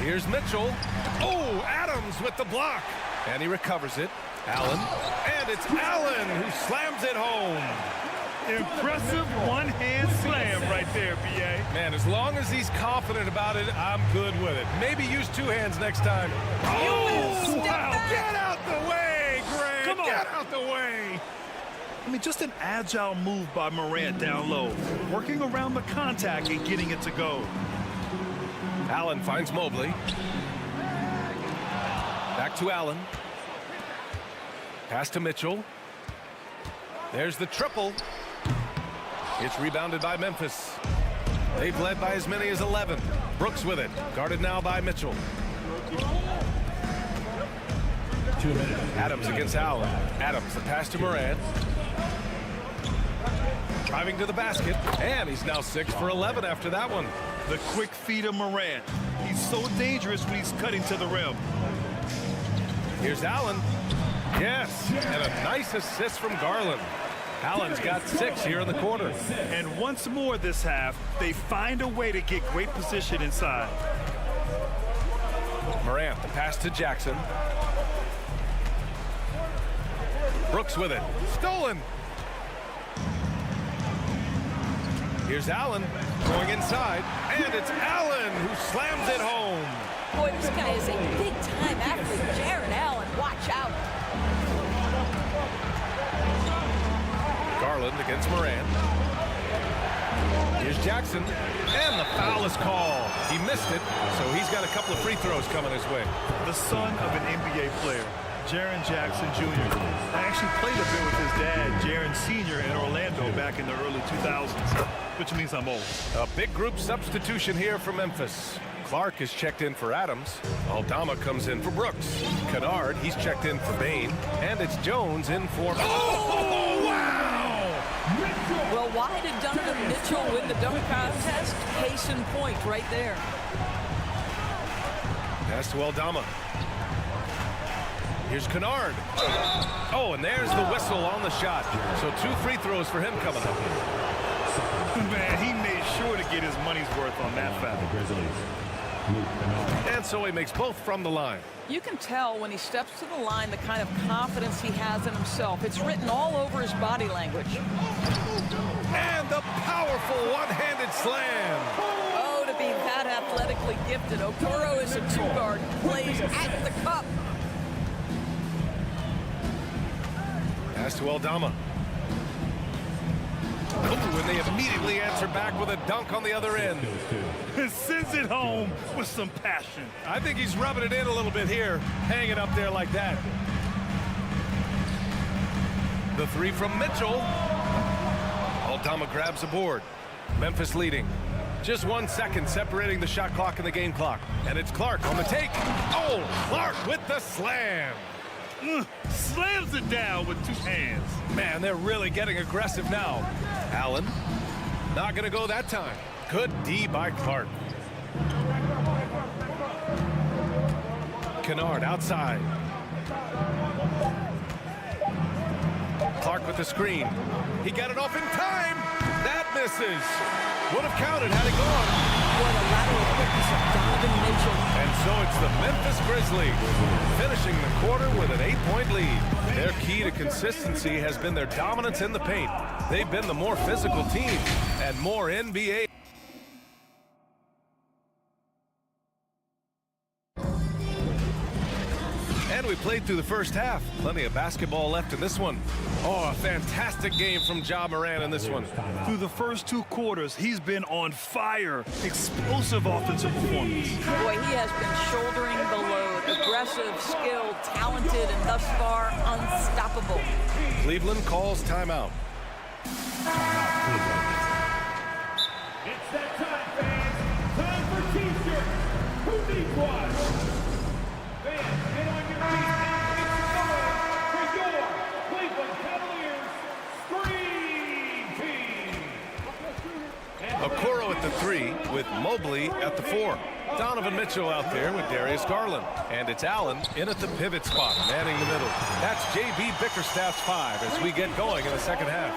Here's Mitchell. Oh, Adams with the block. And he recovers it. Allen. And it's Allen who slams it home. Impressive one-hand slam right there, B.A. Man, as long as he's confident about it, I'm good with it. Maybe use two hands next time. Oh, wow. Get out the way, Grant. Come on. Get out the way. I mean, just an agile move by Morant down low. Working around the contact and getting it to go. Allen finds Mobley. Back to Allen. Pass to Mitchell. There's the triple. It's rebounded by Memphis. They've led by as many as 11. Brooks with it. Guarded now by Mitchell. 2 minutes. Adams against Allen. Adams, the pass to Morant. Driving to the basket. And he's now 6 for 11 after that one. The quick feed of Morant. He's so dangerous when he's cutting to the rim. Here's Allen. Yes, and a nice assist from Garland. Allen's got 6 here in the quarter. And once more this half, they find a way to get great position inside. Morant, the pass to Jackson. Brooks with it. Stolen. Here's Allen going inside, and it's Allen who slams it home. Boy, this guy is a big-time athlete. Jared Allen, watch out. Garland against Morant. Here's Jackson, and the foul is called. He missed it, so he's got a couple of free throws coming his way. The son of an NBA player, Jaren Jackson Jr. I actually played a bit with his dad, Jaren Sr. in Orlando back in the early 2000s, which means I'm old. A big group substitution here for Memphis. Clark is checked in for Adams. Aldama comes in for Brooks. Kennard, he's checked in for Bain. And it's Jones in for... Oh, wow! Well, why did Donovan Mitchell win the dunk contest? Case in point right there. Pass to Aldama. Here's Kennard. Oh, and there's the whistle on the shot. So 2 free throws for him coming up. Man, he made sure to get his money's worth on that foul. And so he makes both from the line. You can tell when he steps to the line the kind of confidence he has in himself. It's written all over his body language. And the powerful one-handed slam. Oh, to be that athletically gifted. Okoro is a 2-guard, plays at the cup. Pass to Aldama. Oh, and they immediately answer back with a dunk on the other end. Sends it home with some passion. I think he's rubbing it in a little bit here, hanging up there like that. The 3 from Mitchell. Aldama grabs the board. Memphis leading. Just 1 second separating the shot clock and the game clock. And it's Clark on the take. Oh, Clark with the slam. Slams it down with 2 hands. Man, they're really getting aggressive now. Allen, not going to go that time. Good D by Clark. Kennard outside. Clark with the screen. He got it off in time. That misses. Would have counted had it gone. What a lateral quickness of Donovan Mitchell. And so it's the Memphis Grizzlies finishing the quarter with an 8-point lead. Their key to consistency has been their dominance in the paint. They've been the more physical team and more NBA. And we play played through the first half. Plenty of basketball left in this one. Oh, a fantastic game from Ja Morant in this one. Through the first 2 quarters, he's been on fire. Explosive offensive performance. Boy, he has been shouldering the load. Aggressive, skilled, talented, and thus far unstoppable. Cleveland calls timeout. It's that time, fans. Time for T-shirts. Who needs one? Fans, get on your feet and get going for your Cleveland Cavaliers Scream Team. Okoro at the 3 with Mobley at the 4. Donovan Mitchell out there with Darius Garland. And it's Allen in at the pivot spot, manning the middle. That's J.B. Bickerstaff's 5 as we get going in the second half.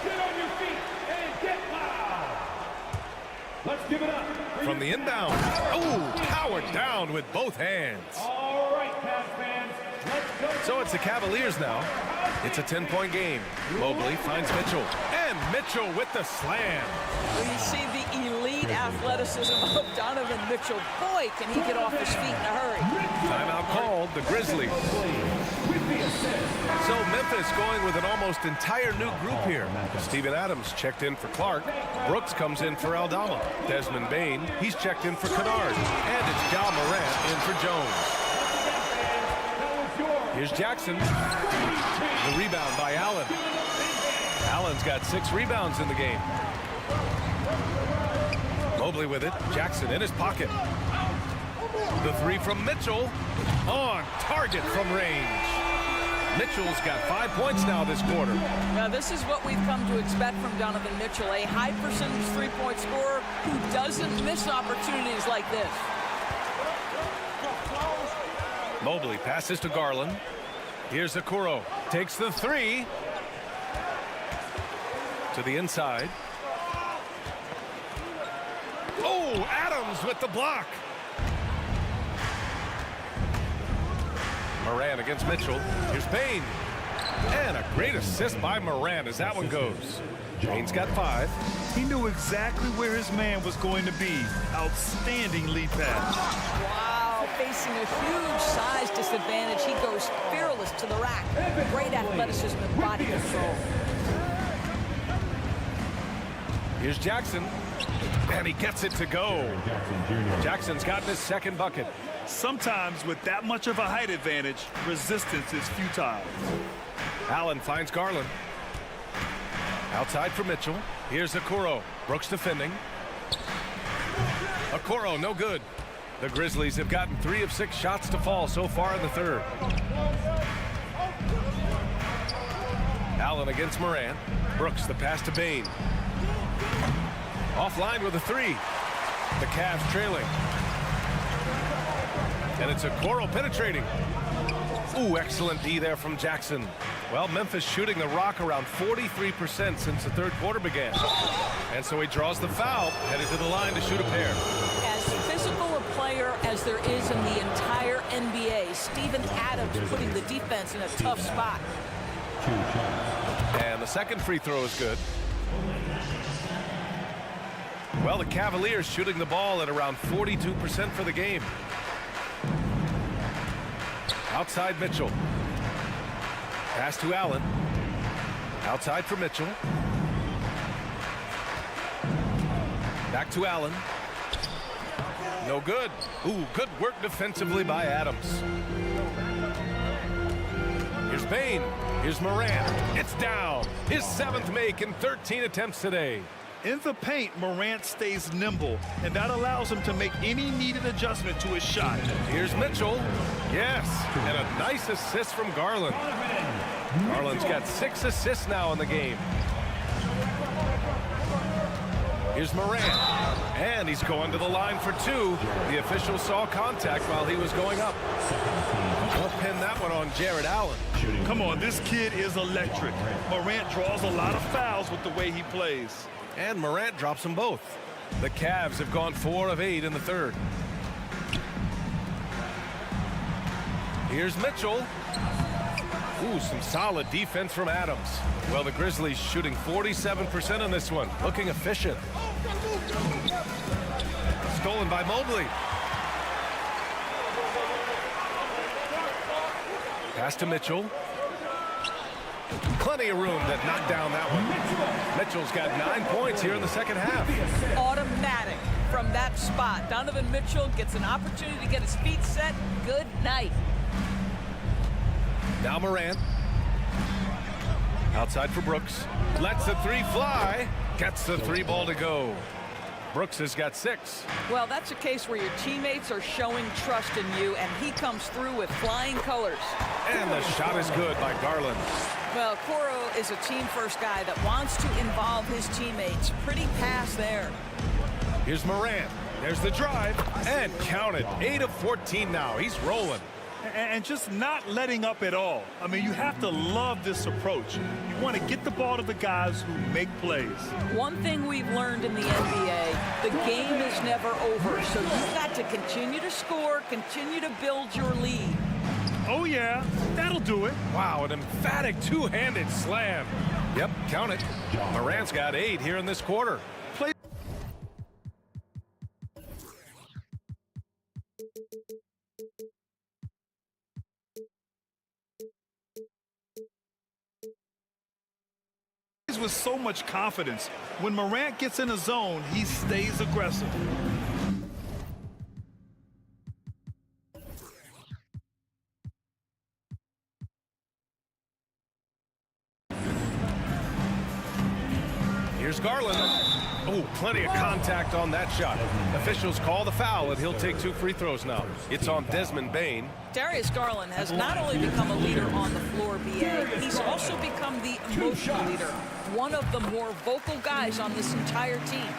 Get on your feet and get loud. Let's give it up. From the inbound. Oh, powered down with both hands. All right, Cavs fans. Let's go. So it's the Cavaliers now. It's a 10-point game. Mobley finds Mitchell. And Mitchell with the slam. Well, you see the elite athleticism of Donovan Mitchell. Boy, can he get off his feet in a hurry. Timeout called, the Grizzlies. So Memphis going with an almost entire new group here. Steven Adams checked in for Clark. Brooks comes in for Aldama. Desmond Bane, he's checked in for Kennard. And it's Ja Morant in for Jones. Here's Jackson. The rebound by Allen. Allen's got 6 rebounds in the game. Mobley with it. Jackson in his pocket. The 3 from Mitchell. On target from range. Mitchell's got 5 points now this quarter. Now, this is what we've come to expect from Donovan Mitchell, a high-percentage three-point scorer who doesn't miss opportunities like this. Mobley passes to Garland. Here's Okoro. Takes the 3. To the inside. Oh, Adams with the block. Morant against Mitchell. Here's Payne. And a great assist by Morant as that one goes. Payne's got 5. He knew exactly where his man was going to be. Outstanding lead pass. Wow, facing a huge size disadvantage, he goes fearless to the rack. Great athleticism and body control. Here's Jackson. And he gets it to go. Jackson's gotten his second bucket. Sometimes with that much of a height advantage, resistance is futile. Allen finds Garland. Outside for Mitchell. Here's Okoro. Brooks defending. Okoro, no good. The Grizzlies have gotten 3 of 6 shots to fall so far in the third. Allen against Morant. Brooks, the pass to Bane. Offline with a 3. The Cavs trailing. And it's Okoro penetrating. Ooh, excellent D there from Jackson. Well, Memphis shooting the rock around 43% since the third quarter began. And so he draws the foul, headed to the line to shoot a pair. As physical a player as there is in the entire NBA, Steven Adams putting the defense in a tough spot. And the second free throw is good. Well, the Cavaliers shooting the ball at around 42% for the game. Outside Mitchell. Pass to Allen. Outside for Mitchell. Back to Allen. No good. Ooh, good work defensively by Adams. Here's Bane. Here's Morant. It's down. His 7th make in 13 attempts today. In the paint, Morant stays nimble, and that allows him to make any needed adjustment to his shot. Here's Mitchell. Yes, and a nice assist from Garland. Garland's got 6 assists now in the game. Here's Morant, and he's going to the line for 2. The official saw contact while he was going up. We'll pin that one on Jared Allen. Come on, this kid is electric. Morant draws a lot of fouls with the way he plays. And Morant drops them both. The Cavs have gone 4 of 8 in the third. Here's Mitchell. Ooh, some solid defense from Adams. Well, the Grizzlies shooting 47% on this one. Looking efficient. Stolen by Mobley. Pass to Mitchell. Plenty of room to knock down that one. Mitchell's got 9 points here in the second half. Automatic from that spot. Donovan Mitchell gets an opportunity to get his feet set. Good night. Now Morant. Outside for Brooks. Lets the three fly. Gets the three ball to go. Brooks has got 6. Well, that's a case where your teammates are showing trust in you, and he comes through with flying colors. And the shot is good by Garland. Well, Coro is a team-first guy that wants to involve his teammates. Pretty pass there. Here's Morant. There's the drive. And count it. 8 of 14 now. He's rolling. And just not letting up at all. I mean, you have to love this approach. You want to get the ball to the guys who make plays. One thing we've learned in the NBA, the game is never over. So you've got to continue to score, continue to build your lead. Oh, yeah, that'll do it. Wow, an emphatic two-handed slam. Yep, count it. Morant's got 8 here in this quarter. With so much confidence. When Morant gets in a zone, he stays aggressive. Here's Garland. Oh, plenty of contact on that shot. Officials call the foul, and he'll take 2 free throws now. It's on Desmond Bane. Darius Garland has not only become a leader on the floor, BA, he's also become the emotional leader. One of the more vocal guys on this entire team.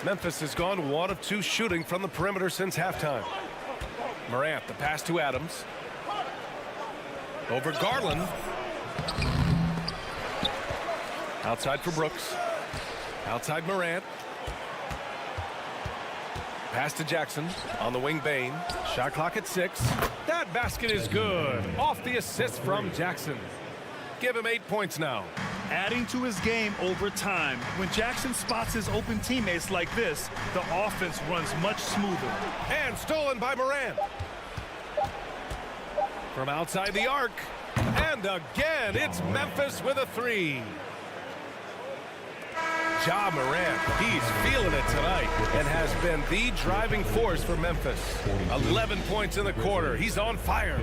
Memphis has gone 1 of 2 shooting from the perimeter since halftime. Morant, the pass to Adams. Over Garland. Outside for Brooks. Outside Morant. Pass to Jackson. On the wing, Bane. Shot clock at 6. That basket is good. Off the assist from Jackson. Give him 8 points now. Adding to his game over time. When Jackson spots his open teammates like this, the offense runs much smoother. And stolen by Morant. From outside the arc. And again, it's Memphis with a 3. Ja Morant, he's feeling it tonight and has been the driving force for Memphis. 11 points in the quarter. He's on fire.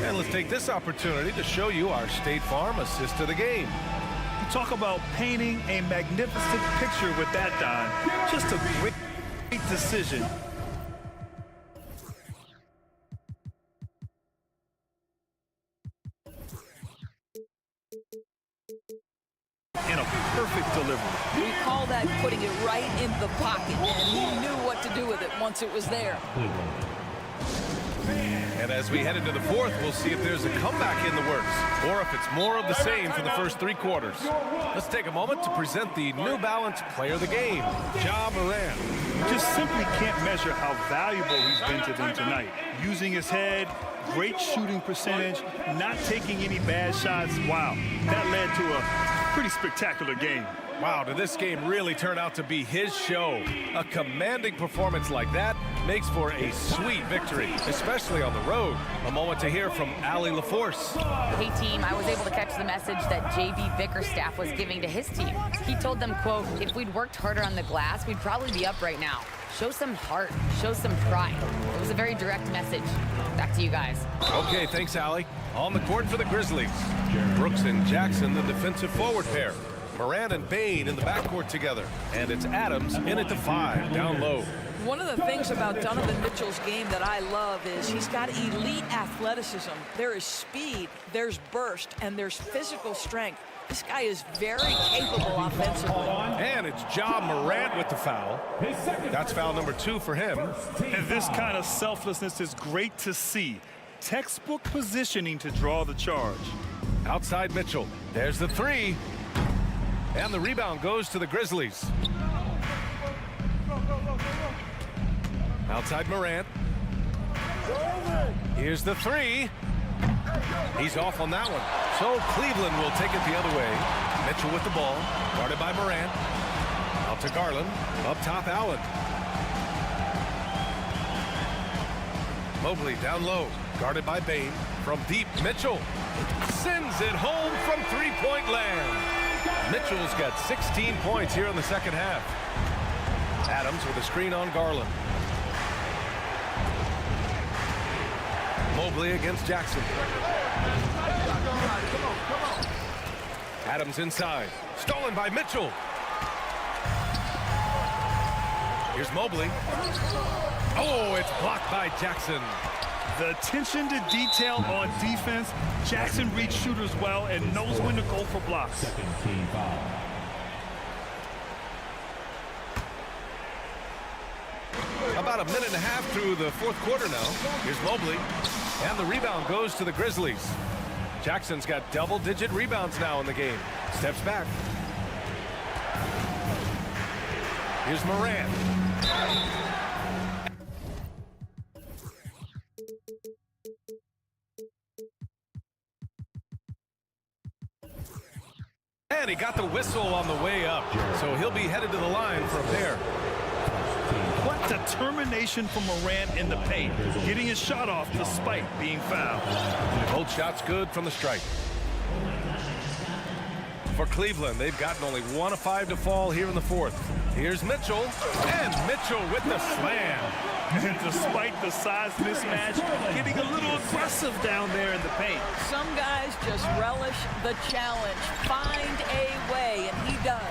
And let's take this opportunity to show you our State Farm assist to the game. You talk about painting a magnificent picture with that, Don. Just a great decision. And a perfect delivery. We call that putting it right in the pocket, and he knew what to do with it once it was there. And as we head into the 4th, we'll see if there's a comeback in the works or if it's more of the same for the first 3 quarters. Let's take a moment to present the New Balance Player of the Game, Ja Morant. You just simply can't measure how valuable he's been to them tonight. Using his head, great shooting percentage, not taking any bad shots. Wow, that led to a pretty spectacular game. Wow, did this game really turn out to be his show? A commanding performance like that makes for a sweet victory, especially on the road. A moment to hear from Allie LaForce. Hey, team, I was able to catch the message that JB Bickerstaff was giving to his team. He told them, quote, if we'd worked harder on the glass, we'd probably be up right now. Show some heart. Show some pride. It was a very direct message. Back to you guys. Okay, thanks, Allie. On the court for the Grizzlies. Brooks and Jackson, the defensive forward pair. Morant and Bane in the backcourt together. And it's Adams in at the 5, down low. One of the things about Donovan Mitchell's game that I love is he's got elite athleticism. There is speed, there's burst, and there's physical strength. This guy is very capable offensively. And it's Ja Morant with the foul. That's foul number 2 for him. And this kind of selflessness is great to see. Textbook positioning to draw the charge. Outside Mitchell. There's the 3. And the rebound goes to the Grizzlies. Outside Morant. Here's the 3. He's off on that one. So Cleveland will take it the other way. Mitchell with the ball. Guarded by Morant. Out to Garland. Up top, Allen. Mobley down low, guarded by Bain. From deep, Mitchell sends it home from three-point land. Mitchell's got 16 points here in the second half. Adams with a screen on Garland. Mobley against Jackson. Adams inside. Stolen by Mitchell. Here's Mobley. Oh, it's blocked by Jackson. The attention to detail on defense. Jackson reads shooters well and knows when to go for blocks. Second team foul. About a minute and a half through the fourth quarter now. Here's Mobley. And the rebound goes to the Grizzlies. Jackson's got double-digit rebounds now in the game. Steps back. Here's Morant. And he got the whistle on the way up. So he'll be headed to the line for a pair. What determination from Morant in the paint, getting his shot off despite being fouled. Both shots good from the stripe. For Cleveland, they've gotten only 1 of 5 to fall here in the fourth. Here's Mitchell, and Mitchell with the slam. And despite the size mismatch, getting a little aggressive down there in the paint. Some guys just relish the challenge. Find a way, and he does.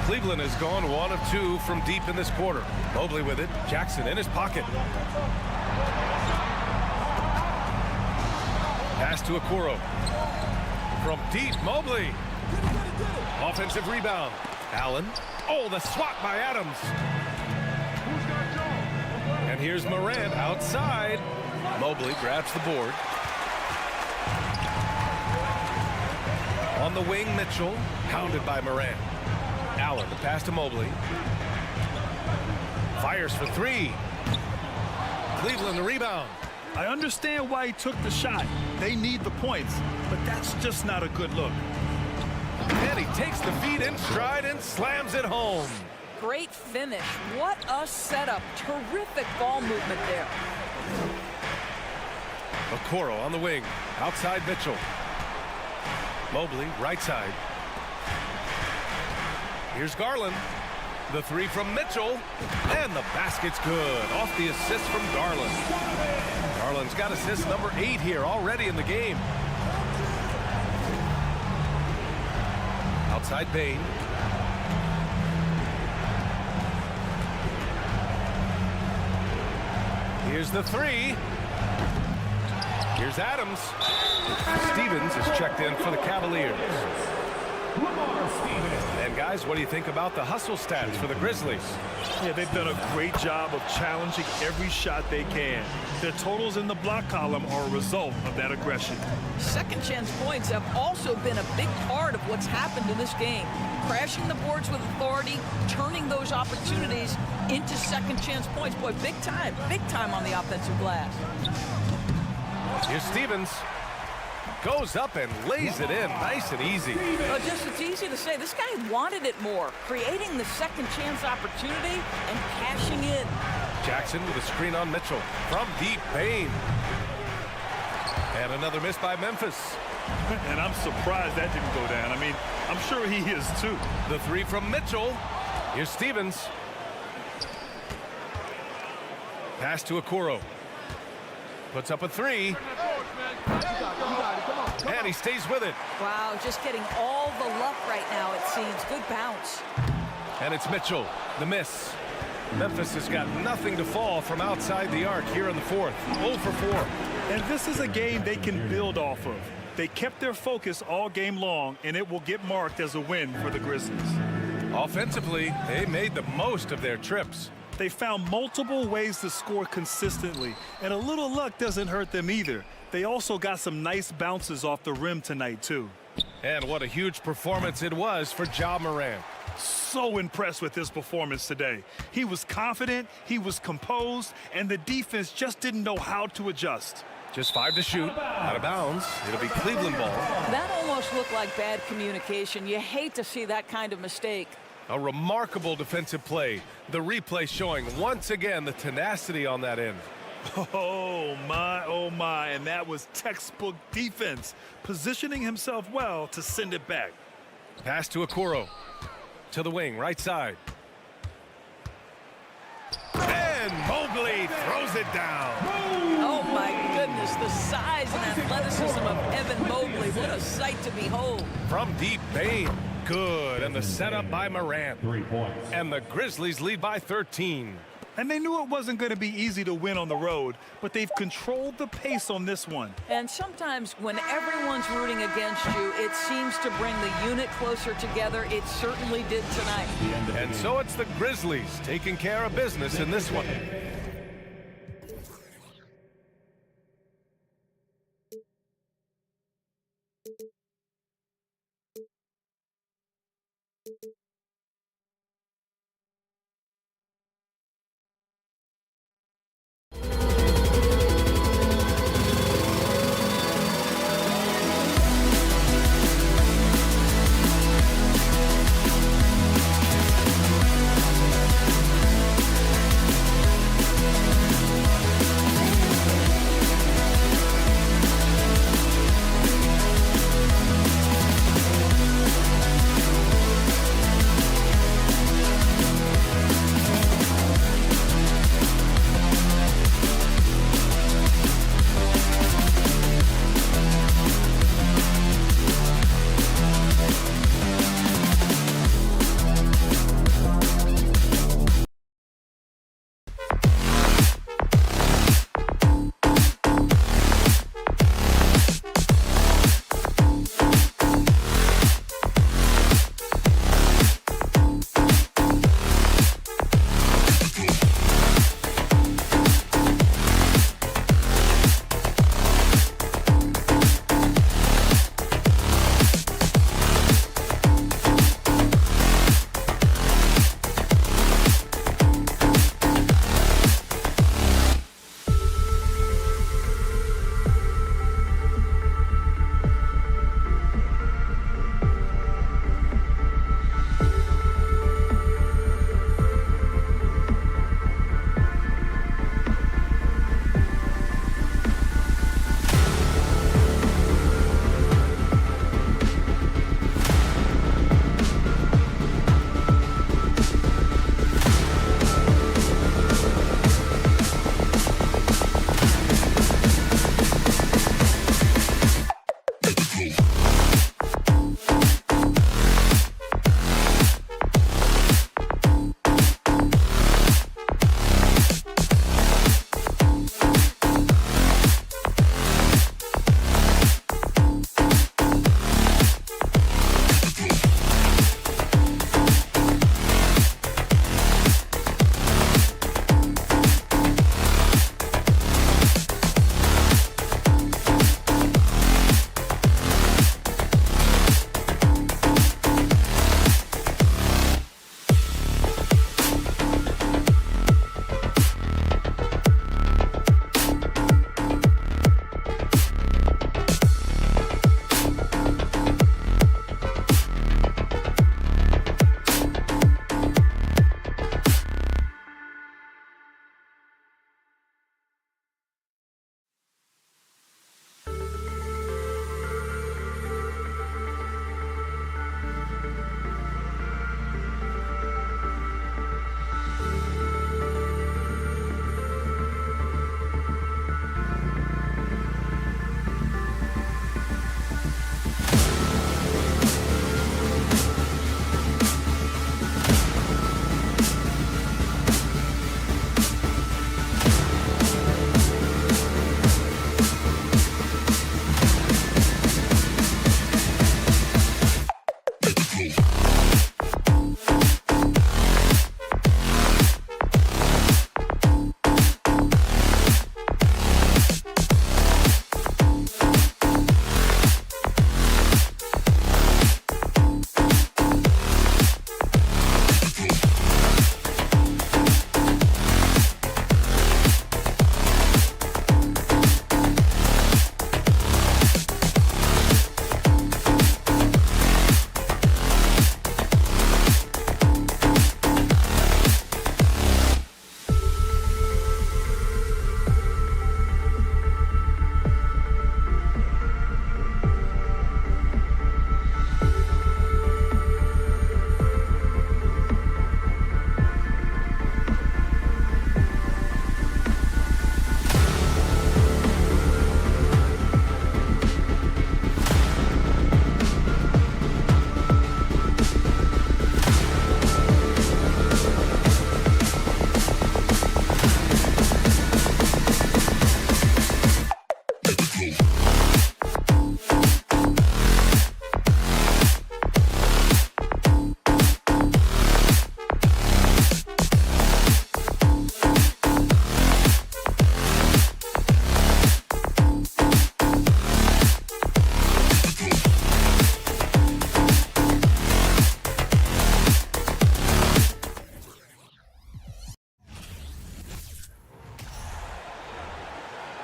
Cleveland has gone 1 of 2 from deep in this quarter. Mobley with it. Jackson in his pocket. Pass to Okoro. From deep, Mobley. Offensive rebound. Allen. Oh, the swat by Adams. And here's Morant outside. Mobley grabs the board. On the wing, Mitchell. Pounded by Morant. Allen, the pass to Mobley. Fires for 3. Cleveland, the rebound. I understand why he took the shot. They need the points, but that's just not a good look. And he takes the feed in stride and slams it home. Great finish. What a setup. Terrific ball movement there. Okoro on the wing. Outside Mitchell. Mobley, right side. Here's Garland. The 3 from Mitchell. And the basket's good. Off the assist from Garland. Garland's got assist number 8 here already in the game. Outside Bain. Here's the 3. Here's Adams. Stevens is checked in for the Cavaliers. And guys, what do you think about the hustle stats for the Grizzlies? Yeah, they've done a great job of challenging every shot they can. Their totals in the block column are a result of that aggression. Second chance points have also been a big part of what's happened in this game. Crashing the boards with authority, turning those opportunities into second chance points. Boy, big time on the offensive glass. Here's Stevens. Goes up and lays it in nice and easy. It's easy to say. This guy wanted it more. Creating the second chance opportunity and cashing in. Jackson with a screen on Mitchell. From deep, Bain. And another miss by Memphis. And I'm surprised that didn't go down. I mean, I'm sure he is too. The 3 from Mitchell. Here's Stevens. Pass to Okoro. Puts up a 3. And he stays with it. Wow, just getting all the luck right now, it seems. Good bounce. And it's Mitchell, the miss. Memphis has got nothing to fall from outside the arc here in the fourth. 0 for 4. And this is a game they can build off of. They kept their focus all game long, and it will get marked as a win for the Grizzlies. Offensively, they made the most of their trips. They found multiple ways to score consistently, and a little luck doesn't hurt them either. They also got some nice bounces off the rim tonight, too. And what a huge performance it was for Ja Morant. So impressed with his performance today. He was confident, he was composed, and the defense just didn't know how to adjust. Just 5 to shoot. Out of bounds. It'll be Cleveland ball. That almost looked like bad communication. You hate to see that kind of mistake. A remarkable defensive play. The replay showing once again the tenacity on that end. Oh, my, and that was textbook defense, positioning himself well to send it back. Pass to Okoro. To the wing, right side. And Mobley throws it down. Oh, my goodness, the size and athleticism of Evan Mobley. What a sight to behold. From deep, Bain. Good, and the setup by Morant. 3 points. And the Grizzlies lead by 13. And they knew it wasn't going to be easy to win on the road, but they've controlled the pace on this one. And sometimes when everyone's rooting against you, it seems to bring the unit closer together. It certainly did tonight. And so it's the Grizzlies taking care of business in this one.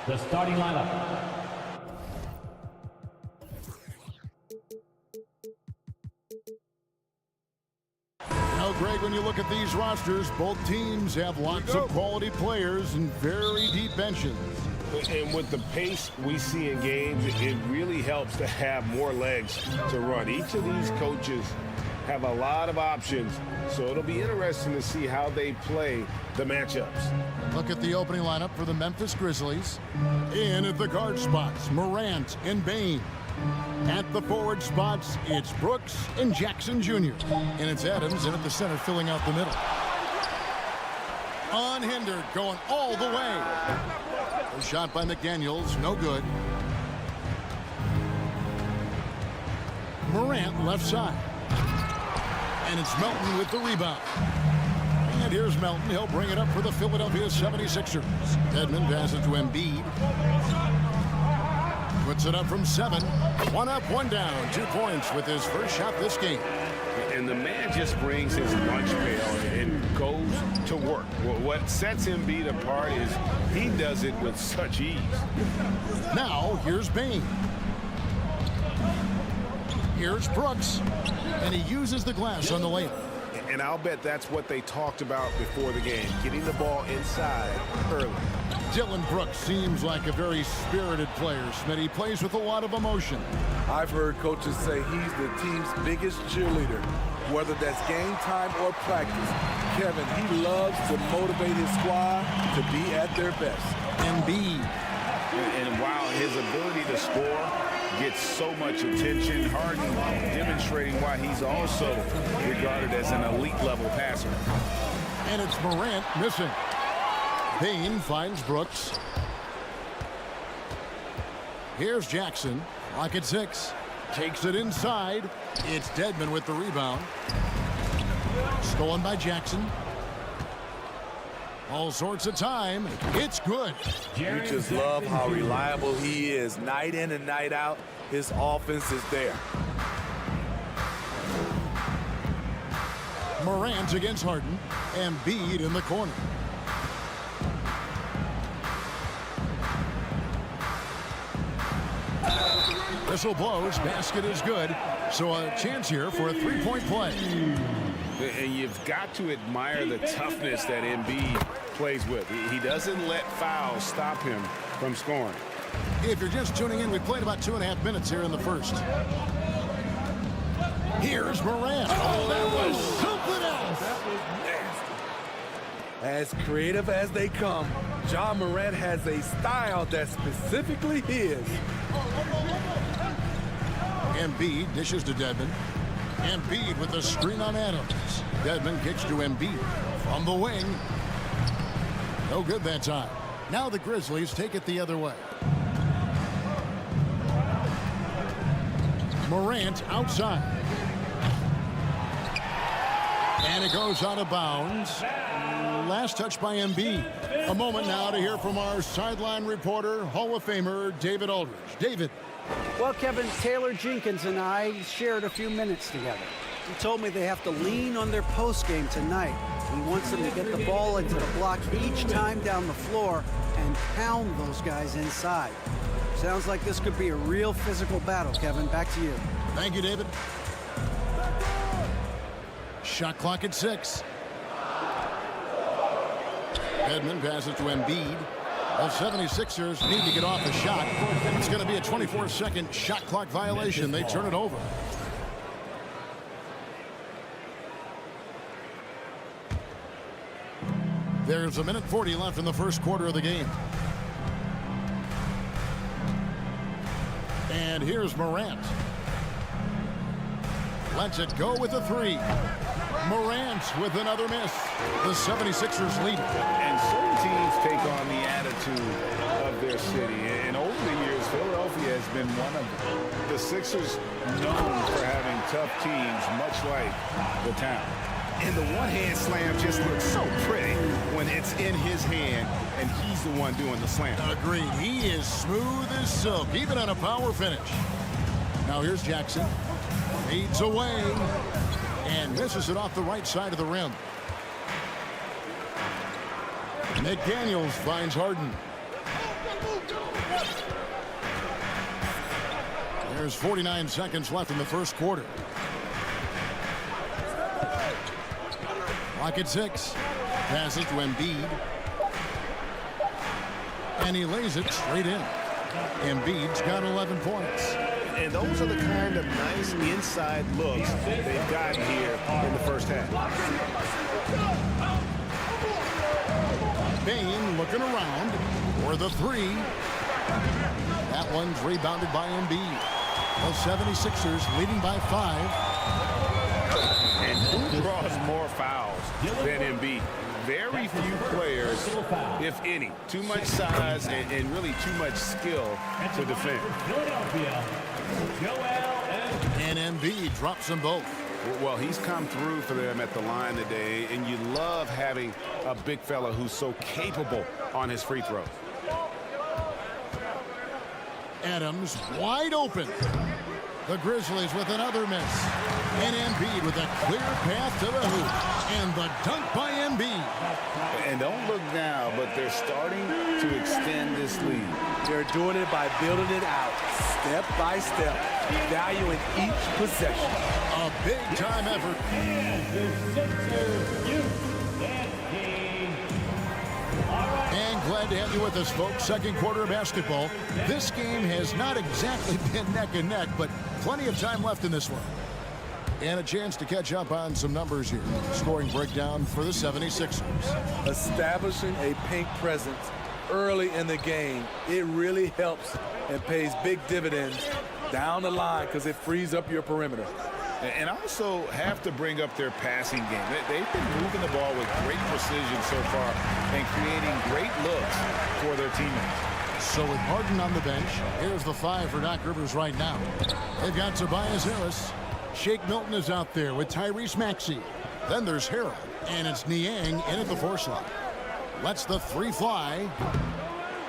The starting lineup. Now, Greg, when you look at these rosters, both teams have lots of quality players and very deep benches. And with the pace we see in games, it really helps to have more legs to run. Each of these coaches have a lot of options, so it'll be interesting to see how they play the matchups. Look at the opening lineup for the Memphis Grizzlies. In at the guard spots, Morant and Bane. At the forward spots, it's Brooks and Jackson Jr. And it's Adams in at the center, filling out the middle. Unhindered, going all the way. A shot by McDaniels, no good. Morant left side. And it's Melton with the rebound. And here's Melton. He'll bring it up for the Philadelphia 76ers. Edmond passes to Embiid. Puts it up from 7. 1 up, 1 down. 2 points with his first shot this game. And the man just brings his lunch pail and goes to work. What sets Embiid apart is he does it with such ease. Now, here's Bane. Here's Brooks. And he uses the glass on the layup. And I'll bet that's what they talked about before the game, getting the ball inside early. Dylan Brooks seems like a very spirited player, Smith. He plays with a lot of emotion. I've heard coaches say he's the team's biggest cheerleader, whether that's game time or practice. Kevin, he loves to motivate his squad to be at their best. Embiid. And while his ability to score gets so much attention, Harden demonstrating why he's also regarded as an elite level passer. And it's Morant missing. Bane finds Brooks. Here's Jackson. Lock at 6. Takes it inside. It's Dedmon with the rebound. Stolen by Jackson. All sorts of time. It's good. You just love how reliable he is. Night in and night out, his offense is there. Morant against Harden. Embiid in the corner. Whistle blows. Basket is good. So a chance here for a three-point play. And you've got to admire the toughness that Embiid plays with. He doesn't let fouls stop him from scoring. If you're just tuning in, we played about 2.5 minutes here in the first. Here's Morant. Oh, that was something else. That was nasty. As creative as they come, Ja Morant has a style that's specifically his. Embiid dishes to Dedmon. Embiid with the screen on Adams. Dedmon kicks to Embiid from the wing. No good that time. Now the Grizzlies take it the other way. Morant outside. And it goes out of bounds. Last touch by Embiid. A moment now to hear from our sideline reporter, Hall of Famer David Aldridge. David. Well, Kevin, Taylor Jenkins and I shared a few minutes together. He told me they have to lean on their post game tonight. He wants them to get the ball into the block each time down the floor and pound those guys inside. Sounds like this could be a real physical battle, Kevin. Back to you. Thank you, David. Shot clock at 6. Edmond passes to Embiid. The 76ers need to get off a shot. It's going to be a 24-second shot clock violation. They turn it over. There's 1:40 left in the first quarter of the game. And here's Morant. Lets it go with a 3. Morant with another miss. The 76ers lead. And certain teams take on the attitude of their city. And over the years, Philadelphia has been one of them. The Sixers known for having tough teams, much like the town. And the one-hand slam just looks so pretty when it's in his hand and he's the one doing the slam. Agreed. He is smooth as silk, even on a power finish. Now here's Jackson. Fades away and misses it off the right side of the rim. McDaniels finds Harden. There's 49 seconds left in the first quarter. Clock at 6. Passes to Embiid. And he lays it straight in. Embiid's got 11 points. And those are the kind of nice inside looks they've gotten here in the first half. Bane looking around for the three. That one's rebounded by Embiid. The 76ers leading by 5. And who draws more fouls than Embiid? Very few players, if any. Too much size and really too much skill to defend. And Embiid drops them both. Well, he's come through for them at the line today, and you love having a big fella who's so capable on his free throws. Adams wide open. The Grizzlies with another miss. And Embiid with a clear path to the hoop. And the dunk by Embiid. And don't look now, but they're starting to extend this lead. They're doing it by building it out, step by step, valuing each possession. A big-time effort. And glad to have you with us, folks. Second quarter of basketball. This game has not exactly been neck and neck, but plenty of time left in this one. And a chance to catch up on some numbers here. Scoring breakdown for the 76ers. Establishing a paint presence early in the game, it really helps and pays big dividends down the line because it frees up your perimeter. And also have to bring up their passing game. They've been moving the ball with great precision so far and creating great looks for their teammates. So with Harden on the bench, here's the 5 for Doc Rivers right now. They've got Tobias Harris. Shake Milton is out there with Tyrese Maxey. Then there's Harrell, and it's Niang in at the 4 slot. Lets the 3 fly.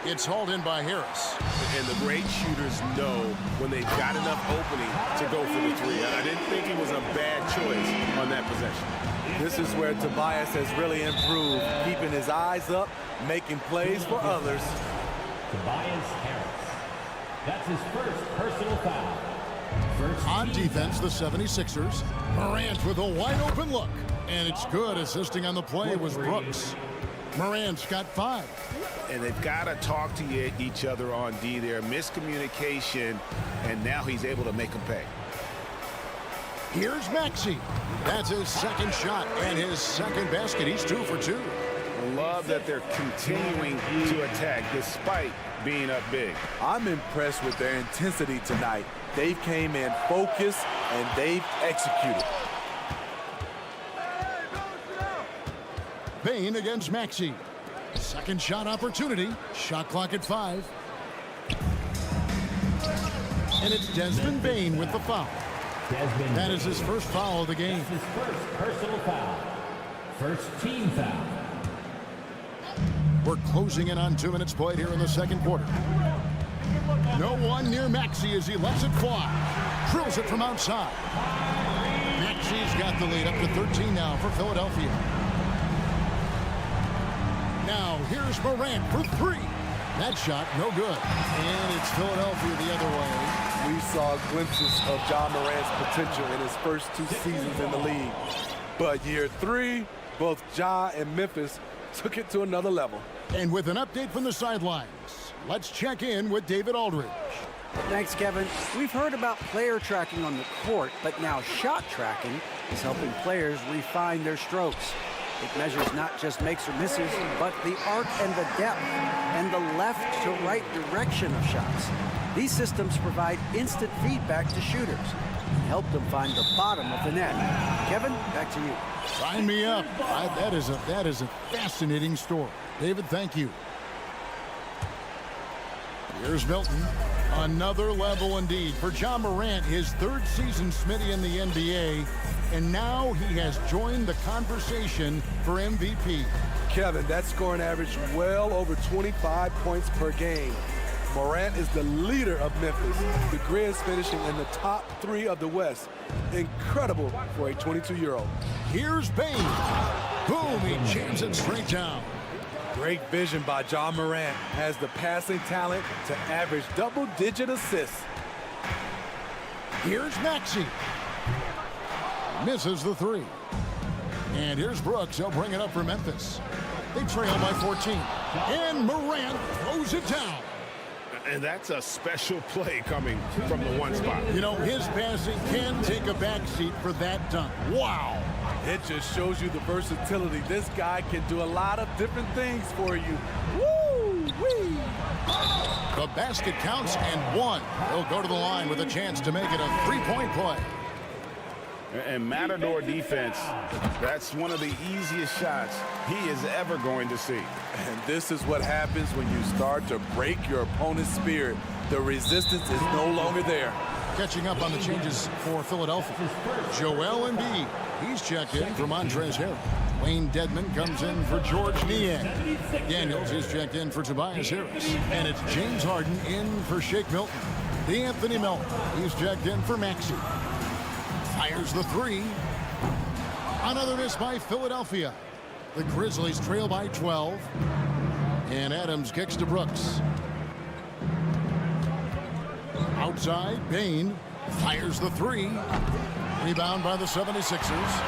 It's hauled in by Harris. And the great shooters know when they've got enough opening to go for the 3. I didn't think it was a bad choice on that possession. This is where Tobias has really improved, keeping his eyes up, making plays for others. Tobias Harris. That's his first personal foul. On defense, the 76ers. Morant with a wide-open look. And it's good. Assisting on the play was Brooks. Morant's got 5. And they've got to talk to each other on D there. Miscommunication, and now he's able to make them pay. Here's Maxey. That's his second shot and his second basket. He's 2 for 2. Love that they're continuing to attack despite being up big. I'm impressed with their intensity tonight. They came in focused and they've executed. Bane against Maxey. Second shot opportunity. Shot clock at 5. And it's Desmond Bane with the foul. That is his first foul of the game. That's his first personal foul. First team foul. We're closing in on 2 minutes played here in the second quarter. No one near Maxey as he lets it fly. Drills it from outside. Maxey's got the lead up to 13 now for Philadelphia. Now here's Morant for 3. That shot no good. And it's Philadelphia the other way. We saw glimpses of John Morant's potential in his first 2 seasons in the league. But year 3, both Ja and Memphis took it to another level. And with an update from the sidelines, let's check in with David Aldridge. Thanks, Kevin. We've heard about player tracking on the court, but now shot tracking is helping players refine their strokes. It measures not just makes or misses, but the arc and the depth and the left to right direction of shots. These systems provide instant feedback to shooters, helped them find the bottom of the net. Kevin, back to you. Sign me up. That is a fascinating story. David, thank you. Here's Milton. Another level indeed for John Morant, his third season Smitty in the NBA, and now he has joined the conversation for MVP. Kevin, that scoring average well over 25 points per game. Morant is the leader of Memphis. The Grizz finishing in the top 3 of the West. Incredible for a 22-year-old. Here's Bane. Boom, he jams it straight down. Great vision by John Morant. Has the passing talent to average double-digit assists. Here's Maxey. Misses the 3. And here's Brooks. He'll bring it up for Memphis. They trail by 14. And Morant throws it down. And that's a special play coming from the one spot. You know, his passing can take a backseat for that dunk. Wow. It just shows you the versatility. This guy can do a lot of different things for you. Woo-wee! The basket counts and 1. He'll go to the line with a chance to make it a 3-point play. And Matador defense, that's one of the easiest shots he is ever going to see. And this is what happens when you start to break your opponent's spirit. The resistance is no longer there. Catching up on the changes for Philadelphia. Joel Embiid, he's checked in for Montrezl Harrell. Wayne Dedmon comes in for George Niang. Daniels is checked in for Tobias Harris. And it's James Harden in for Shake Milton. D'Anthony Melton, he's checked in for Maxey. Fires the 3. Another miss by Philadelphia. The Grizzlies trail by 12. And Adams kicks to Brooks. Outside, Bane fires the 3. Rebound by the 76ers.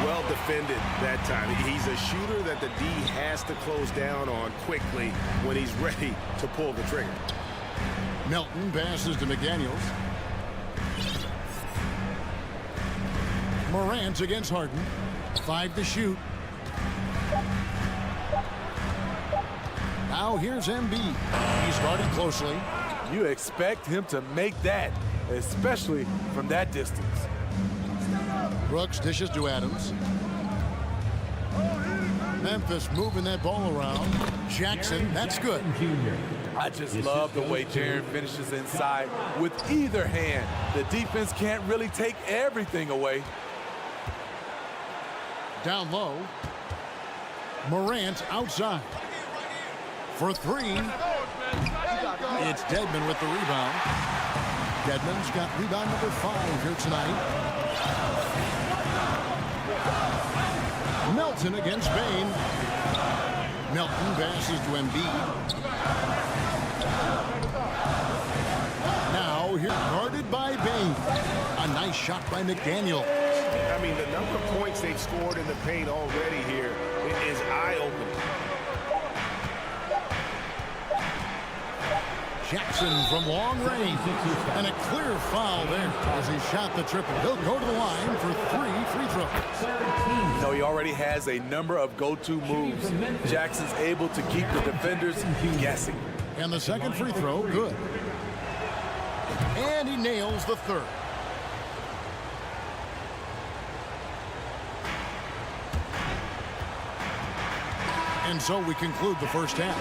Well defended that time. He's a shooter that the D has to close down on quickly when he's ready to pull the trigger. Melton passes to McDaniels. Morant against Harden. 5 to shoot. Now here's Embiid. He's guarded closely. You expect him to make that, especially from that distance. Brooks dishes to Adams. Memphis moving that ball around. Jackson, that's good. I just love the way Jaren finishes inside with either hand. The defense can't really take everything away. Down low. Morant outside. For 3. It's Dedmon with the rebound. Dedmon's got rebound number 5 here tonight. Melton against Bane. Melton passes to Embiid. Now here guarded by Bane. A nice shot by McDaniel. I mean, the number of points they've scored in the paint already here is eye-opening. Jackson from long range. And a clear foul there as he shot the triple. He'll go to the line for 3 free throws. You know, he already has a number of go-to moves. Jackson's able to keep the defenders guessing. And the second free throw, good. And he nails the 3rd. And so we conclude the first half.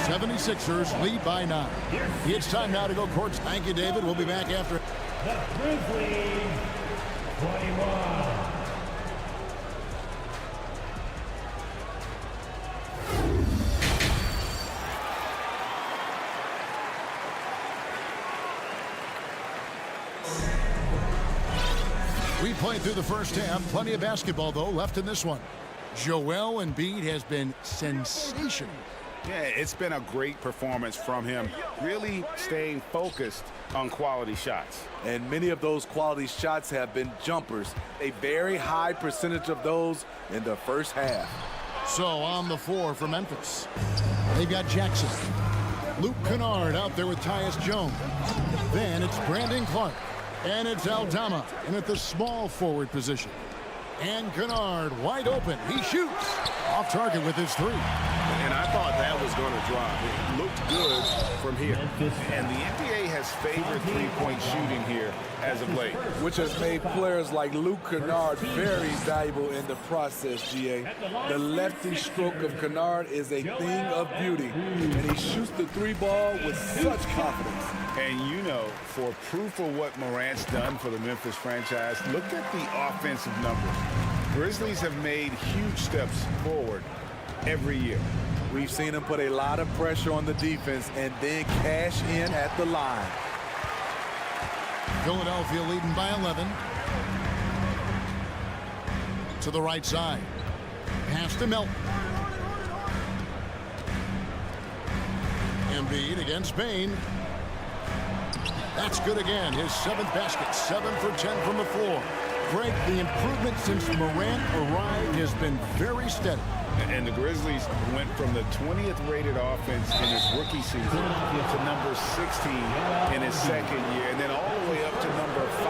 76ers lead by 9. It's time now to go courts. Thank you, David. We'll be back after. The Grizzlies, 21. We played through the first half. Plenty of basketball, though, left in this one. Joel Embiid has been sensational. Yeah, it's been a great performance from him, really staying focused on quality shots. And many of those quality shots have been jumpers. A very high percentage of those in the first half. So on the floor for Memphis, they've got Jackson. Luke Kennard out there with Tyus Jones. Then it's Brandon Clark. And it's Aldama in at the small forward position. And Kennard wide open. He shoots. Off target with his 3. And I thought that was going to drop. It looked good from here. And the NBA has favorite three-point shooting here as of late. Which has made players like Luke Kennard very valuable in the process, GA. The lefty stroke of Kennard is a thing of beauty, and he shoots the three ball with such confidence. And you know, for proof of what Morant's done for the Memphis franchise, look at the offensive numbers. Grizzlies have made huge steps forward every year. We've seen him put a lot of pressure on the defense and then cash in at the line. Philadelphia leading by 11. To the right side. Pass to Melton. Embiid against Bane. That's good again. His 7th basket. 7 for 10 from the floor. Greg, the improvement since Morant arrived has been very steady. And the Grizzlies went from the 20th rated offense in his rookie season to number 16 in his second year, and then all the way up to number 5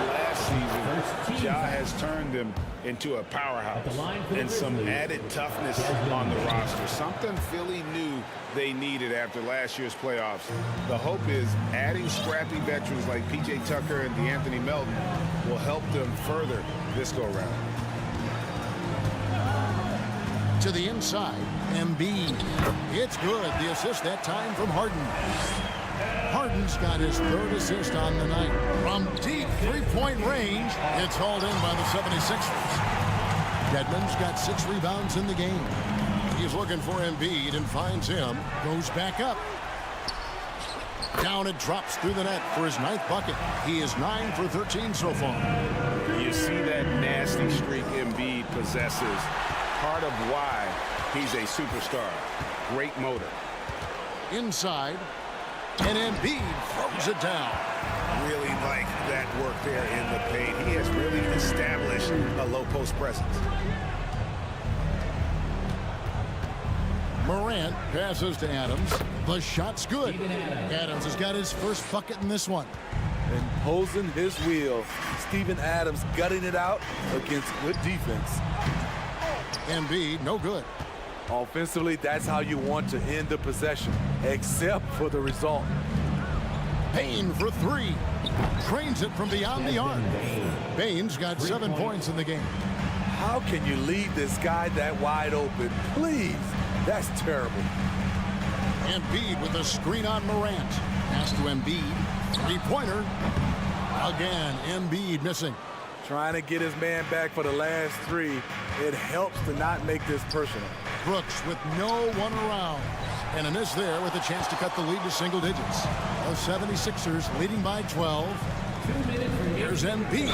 last season. Ja has turned them into a powerhouse and some added toughness on the roster, something Philly knew they needed after last year's playoffs. The hope is adding scrappy veterans like P.J. Tucker and DeAnthony Melton will help them further this go-round. To the inside, Embiid. It's good. The assist that time from Harden. Harden's got his 3rd assist on the night. From deep three-point range, it's hauled in by the 76ers. Dedmon's got 6 rebounds in the game. He's looking for Embiid and finds him. Goes back up. Down and drops through the net for his 9th bucket. He is 9 for 13 so far. You see that nasty streak Embiid possesses. Part of why he's a superstar. Great motor. Inside, and Embiid throws it down. Really like that work there in the paint. He has really established a low post presence. Morant passes to Adams. The shot's good. Adams has got his 1st bucket in this one. Imposing his wheel. Steven Adams gutting it out against good defense. Embiid, no good. Offensively, that's how you want to end the possession, except for the result. Bane for 3. Trains it from beyond the arc. Bane's got 7 points in the game. How can you leave this guy that wide open? Please, that's terrible. Embiid with a screen on Morant. Pass to Embiid. 3-pointer. Again, Embiid missing. Trying to get his man back for the last 3. It helps to not make this personal. Brooks with no one around. And a miss there with a chance to cut the lead to single digits. The 76ers leading by 12. Here's Embiid.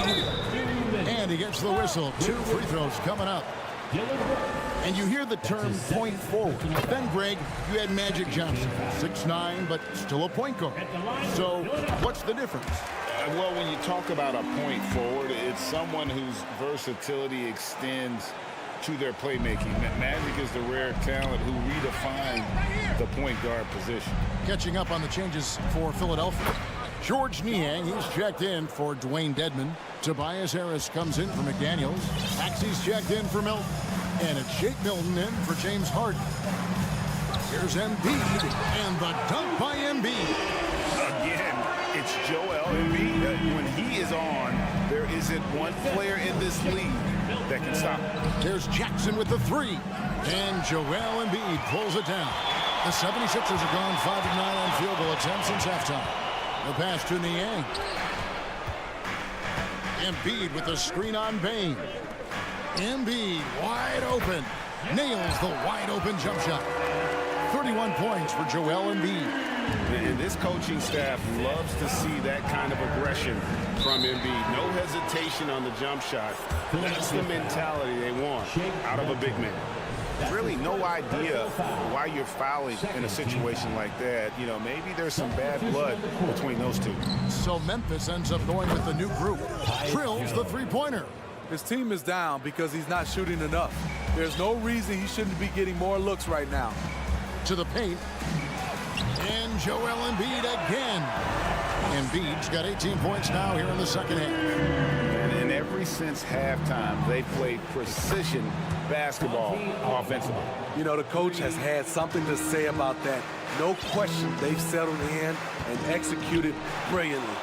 And he gets the whistle. 2 free throws coming up. And you hear the term point forward. Then, Greg, you had Magic Johnson. 6'9", but still a point guard. So what's the difference? Well, when you talk about a point forward, it's someone whose versatility extends to their playmaking. Magic is the rare talent who redefined the point guard position. Catching up on the changes for Philadelphia. George Niang, he's checked in for Dwayne Dedmon. Tobias Harris comes in for McDaniels. Taxi's checked in for Milton. And it's Shake Milton in for James Harden. Here's Embiid, and the dunk by Embiid. Again, it's Joel Embiid. When he is on, there isn't one player in this league that can stop him. There's Jackson with the 3. And Joel Embiid pulls it down. The 76ers have gone 5 of 9 on field goal attempts since halftime. The pass to Niang. Embiid with the screen on Bane. Embiid wide open. Nails the wide open jump shot. 31 points for Joel Embiid. And this coaching staff loves to see that kind of aggression from Embiid. No hesitation on the jump shot. That's the mentality they want out of a big man. Really no idea why you're fouling in a situation like that. You know, maybe there's some bad blood between those two. So Memphis ends up going with the new group. Drills the 3-pointer. His team is down because he's not shooting enough. There's no reason he shouldn't be getting more looks right now. To the paint. And Joel Embiid again. Embiid's got 18 points now here in the second half. And ever since halftime, they played precision basketball offensively. You know, the coach has had something to say about that. No question, they've settled in and executed brilliantly.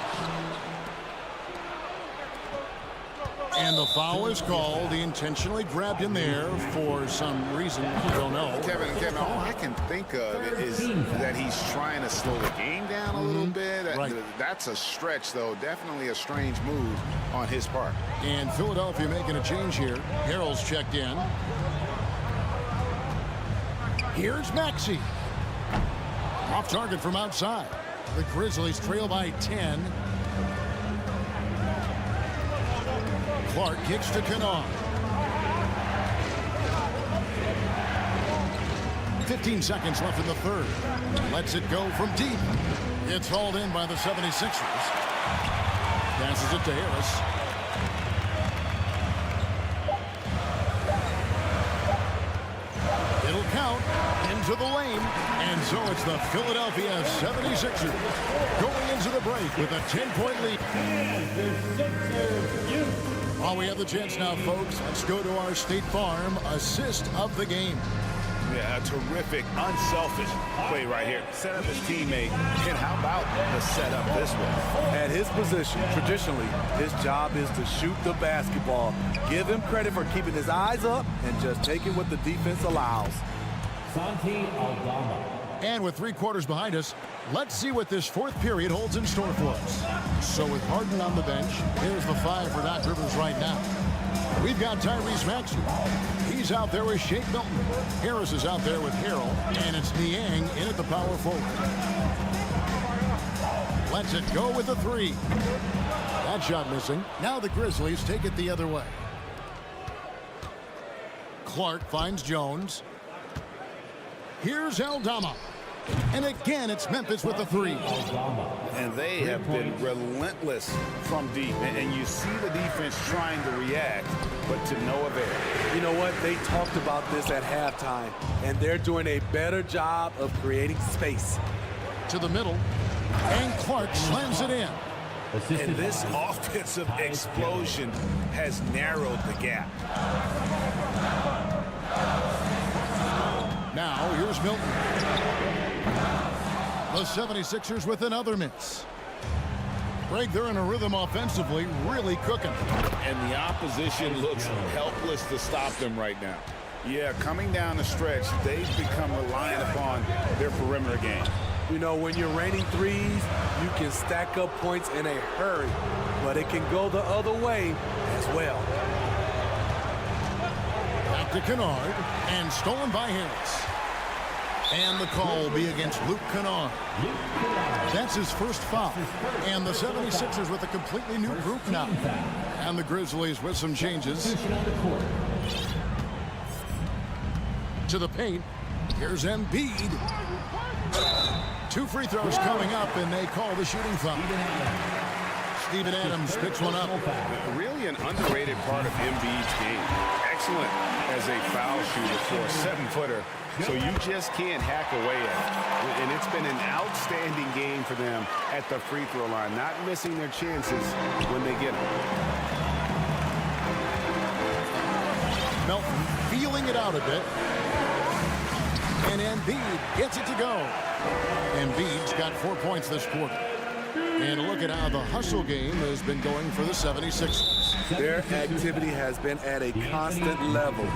And the foul is called. He intentionally grabbed him there for some reason. I don't know. Kevin, all I can think of is that he's trying to slow the game down a little bit. Right. That's a stretch, though. Definitely a strange move on his part. And Philadelphia making a change here. Harrell's checked in. Here's Maxey. Off target from outside. The Grizzlies trail by 10. Clark kicks to Kennard. 15 seconds left in the third. Lets it go from deep. It's hauled in by the 76ers. Passes it to Harris. It'll count into the lane. And so it's the Philadelphia 76ers going into the break with a 10-point lead. While we have the chance now, folks, let's go to our State Farm assist of the game. Yeah, a terrific, unselfish play right here. Set up his teammate, and how about the setup this way? At his position, traditionally, his job is to shoot the basketball. Give him credit for keeping his eyes up and just taking what the defense allows. And with 3 quarters behind us, let's see what this fourth period holds in store for us. So with Harden on the bench, here's the 5 for Doc Rivers right now. We've got Tyrese Maxey. He's out there with Shake Milton. Harris is out there with Harrell. And it's Niang in at the power forward. Lets it go with the 3. That shot missing. Now the Grizzlies take it the other way. Clark finds Jones. Here's Aldama. And again, it's Memphis with the 3. And they have been relentless from deep. And you see the defense trying to react, but to no avail. You know what? They talked about this at halftime, and they're doing a better job of creating space. To the middle, and Clark slams it in. And this offensive explosion has narrowed the gap. Now, here's Milton. The 76ers with another miss. Greg, they're in a rhythm offensively, really cooking. And the opposition looks helpless to stop them right now. Yeah, coming down the stretch, they've become reliant upon their perimeter game. You know, when you're raining threes, you can stack up points in a hurry, but it can go the other way as well. Back to Kennard, and stolen by Harris. And the call will be against Luke Kennard. That's his first foul. And the 76ers with a completely new group now. And the Grizzlies with some changes. To the paint. Here's Embiid. 2 free throws coming up, and they call the shooting foul. Steven Adams picks one up. Really an underrated part of Embiid's game. Excellent as a foul shooter for a 7-footer. So you just can't hack away at it. And it's been an outstanding game for them at the free throw line, not missing their chances when they get them. Melton feeling it out a bit. And Embiid gets it to go. Embiid's got 4 points this quarter. And look at how the hustle game has been going for the 76ers. Their activity has been at a constant level.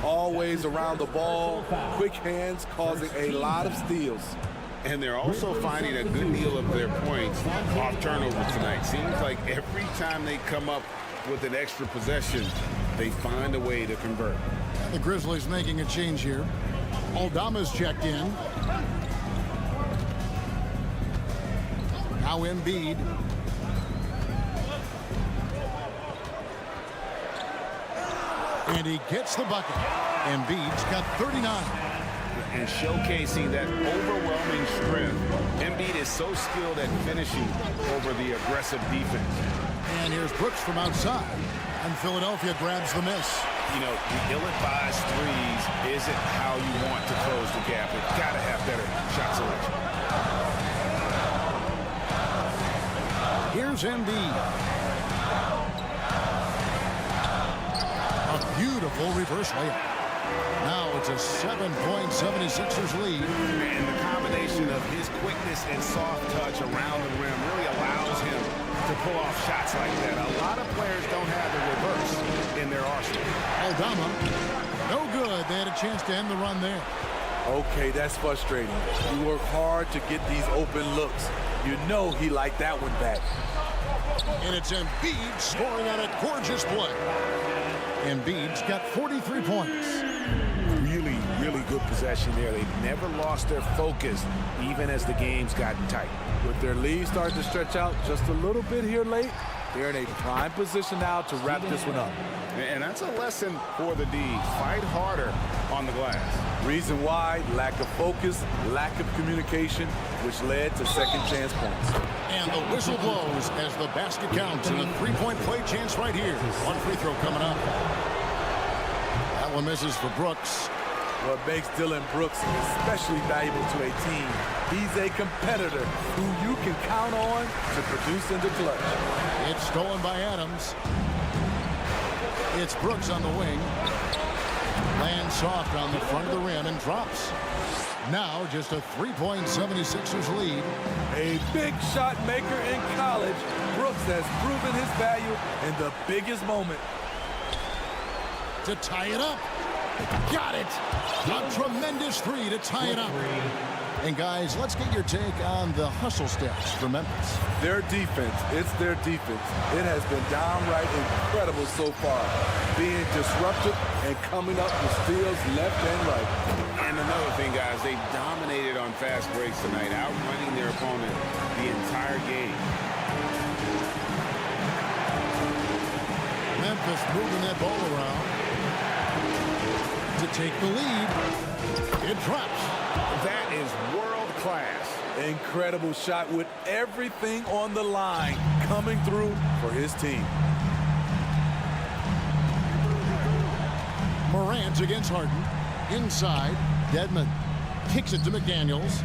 Always around the ball, quick hands causing a lot of steals. And they're also finding a good deal of their points off turnovers tonight. Seems like every time they come up with an extra possession, they find a way to convert. The Grizzlies making a change here. Aldama's checked in. Now Embiid. And he gets the bucket. Embiid's got 39. And showcasing that overwhelming strength. Embiid is so skilled at finishing over the aggressive defense. And here's Brooks from outside. And Philadelphia grabs the miss. You know, the ill-advised threes isn't how you want to close the gap. You've got to have better shot selection. Here's Embiid. A beautiful reverse layup. Now it's a 7-point 76ers lead. And the combination of his quickness and soft touch around the rim really allows him to pull off shots like that. A lot of players don't have the reverse in their arsenal. Aldama, no good. They had a chance to end the run there. Okay, that's frustrating. You work hard to get these open looks. You know he liked that one back. And it's Embiid scoring on a gorgeous play. Embiid's got 43 points. Really, really good possession there. They've never lost their focus, even as the game's gotten tight. With their lead starting to stretch out just a little bit here late, they're in a prime position now to wrap this one up. And that's a lesson for the D. Fight harder on the glass. Reason why, lack of focus, lack of communication, which led to second chance points. And the whistle blows as the basket counts and a three-point play chance right here. One free throw coming up. That one misses for Brooks. What makes Dylan Brooks especially valuable to a team, he's a competitor who you can count on to produce in the clutch. It's stolen by Adams. It's Brooks on the wing. Lands soft on the front of the rim and drops. Now just a 3-point 76ers lead. A big shot maker in college, Brooks has proven his value in the biggest moment. To tie it up. Got it. A tremendous three to tie it up. And guys, let's get your take on the hustle steps for Memphis. Their defense, it's their defense. It has been downright incredible so far. Being disruptive and coming up with steals left and right. And another thing, guys, they dominated on fast breaks tonight, outrunning their opponent the entire game. Memphis moving that ball around to take the lead. It drops. That is world class. Incredible shot with everything on the line coming through for his team. Morant against Harden. Inside, Dedmon kicks it to McDaniels.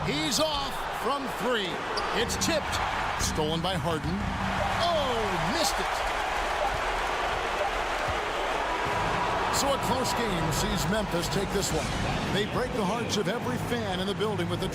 He's off from three. It's tipped. Stolen by Harden. Oh, missed it. So a close game sees Memphis take this one. They break the hearts of every fan in the building with a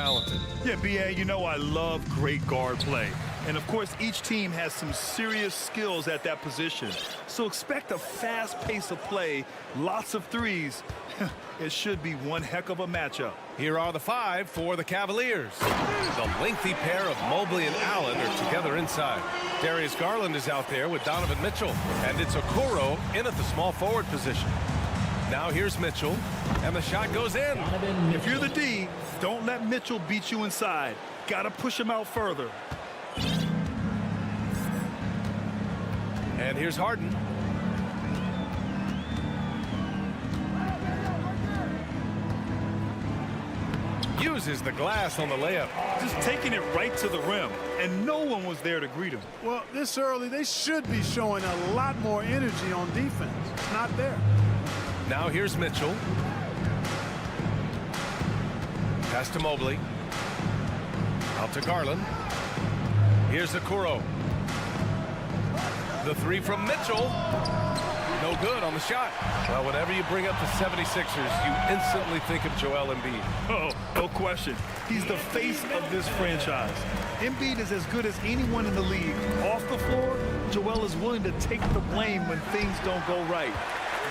talented. Yeah, B.A., you know I love great guard play. And, of course, each team has some serious skills at that position. So expect a fast pace of play, lots of threes. It should be one heck of a matchup. Here are the 5 for the Cavaliers. The lengthy pair of Mobley and Allen are together inside. Darius Garland is out there with Donovan Mitchell. And it's Okoro in at the small forward position. Now here's Mitchell, and the shot goes in. If you're the D, don't let Mitchell beat you inside. Got to push him out further. And here's Harden. Uses the glass on the layup. Just taking it right to the rim, and no one was there to greet him. Well, this early, they should be showing a lot more energy on defense. It's not there. Now here's Mitchell. Pass to Mobley. Out to Garland. Here's Okoro. The 3 from Mitchell. No good on the shot. Well, whenever you bring up the 76ers, you instantly think of Joel Embiid. Oh, no question. He's the face of this franchise. Embiid is as good as anyone in the league. Off the floor, Joel is willing to take the blame when things don't go right.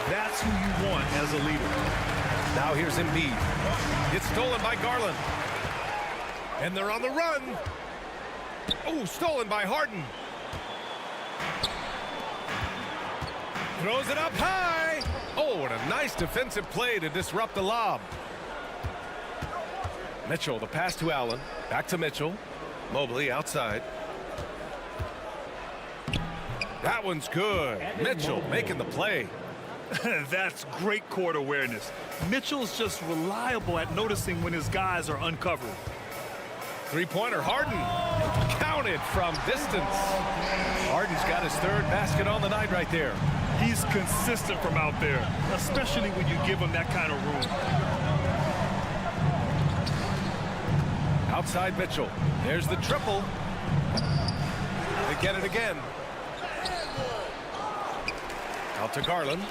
That's who you want as a leader. Now here's Embiid. It's stolen by Garland. And they're on the run. Oh, stolen by Harden. Throws it up high. Oh, what a nice defensive play to disrupt the lob. Mitchell, the pass to Allen. Back to Mitchell. Mobley outside. That one's good. Mitchell making the play. That's great court awareness. Mitchell's just reliable at noticing when his guys are uncovered. Three-pointer, Harden. Counted from distance. Harden's got his 3rd basket on the night right there. He's consistent from out there, especially when you give him that kind of room. Outside Mitchell. There's the triple. They get it again. Out to Garland.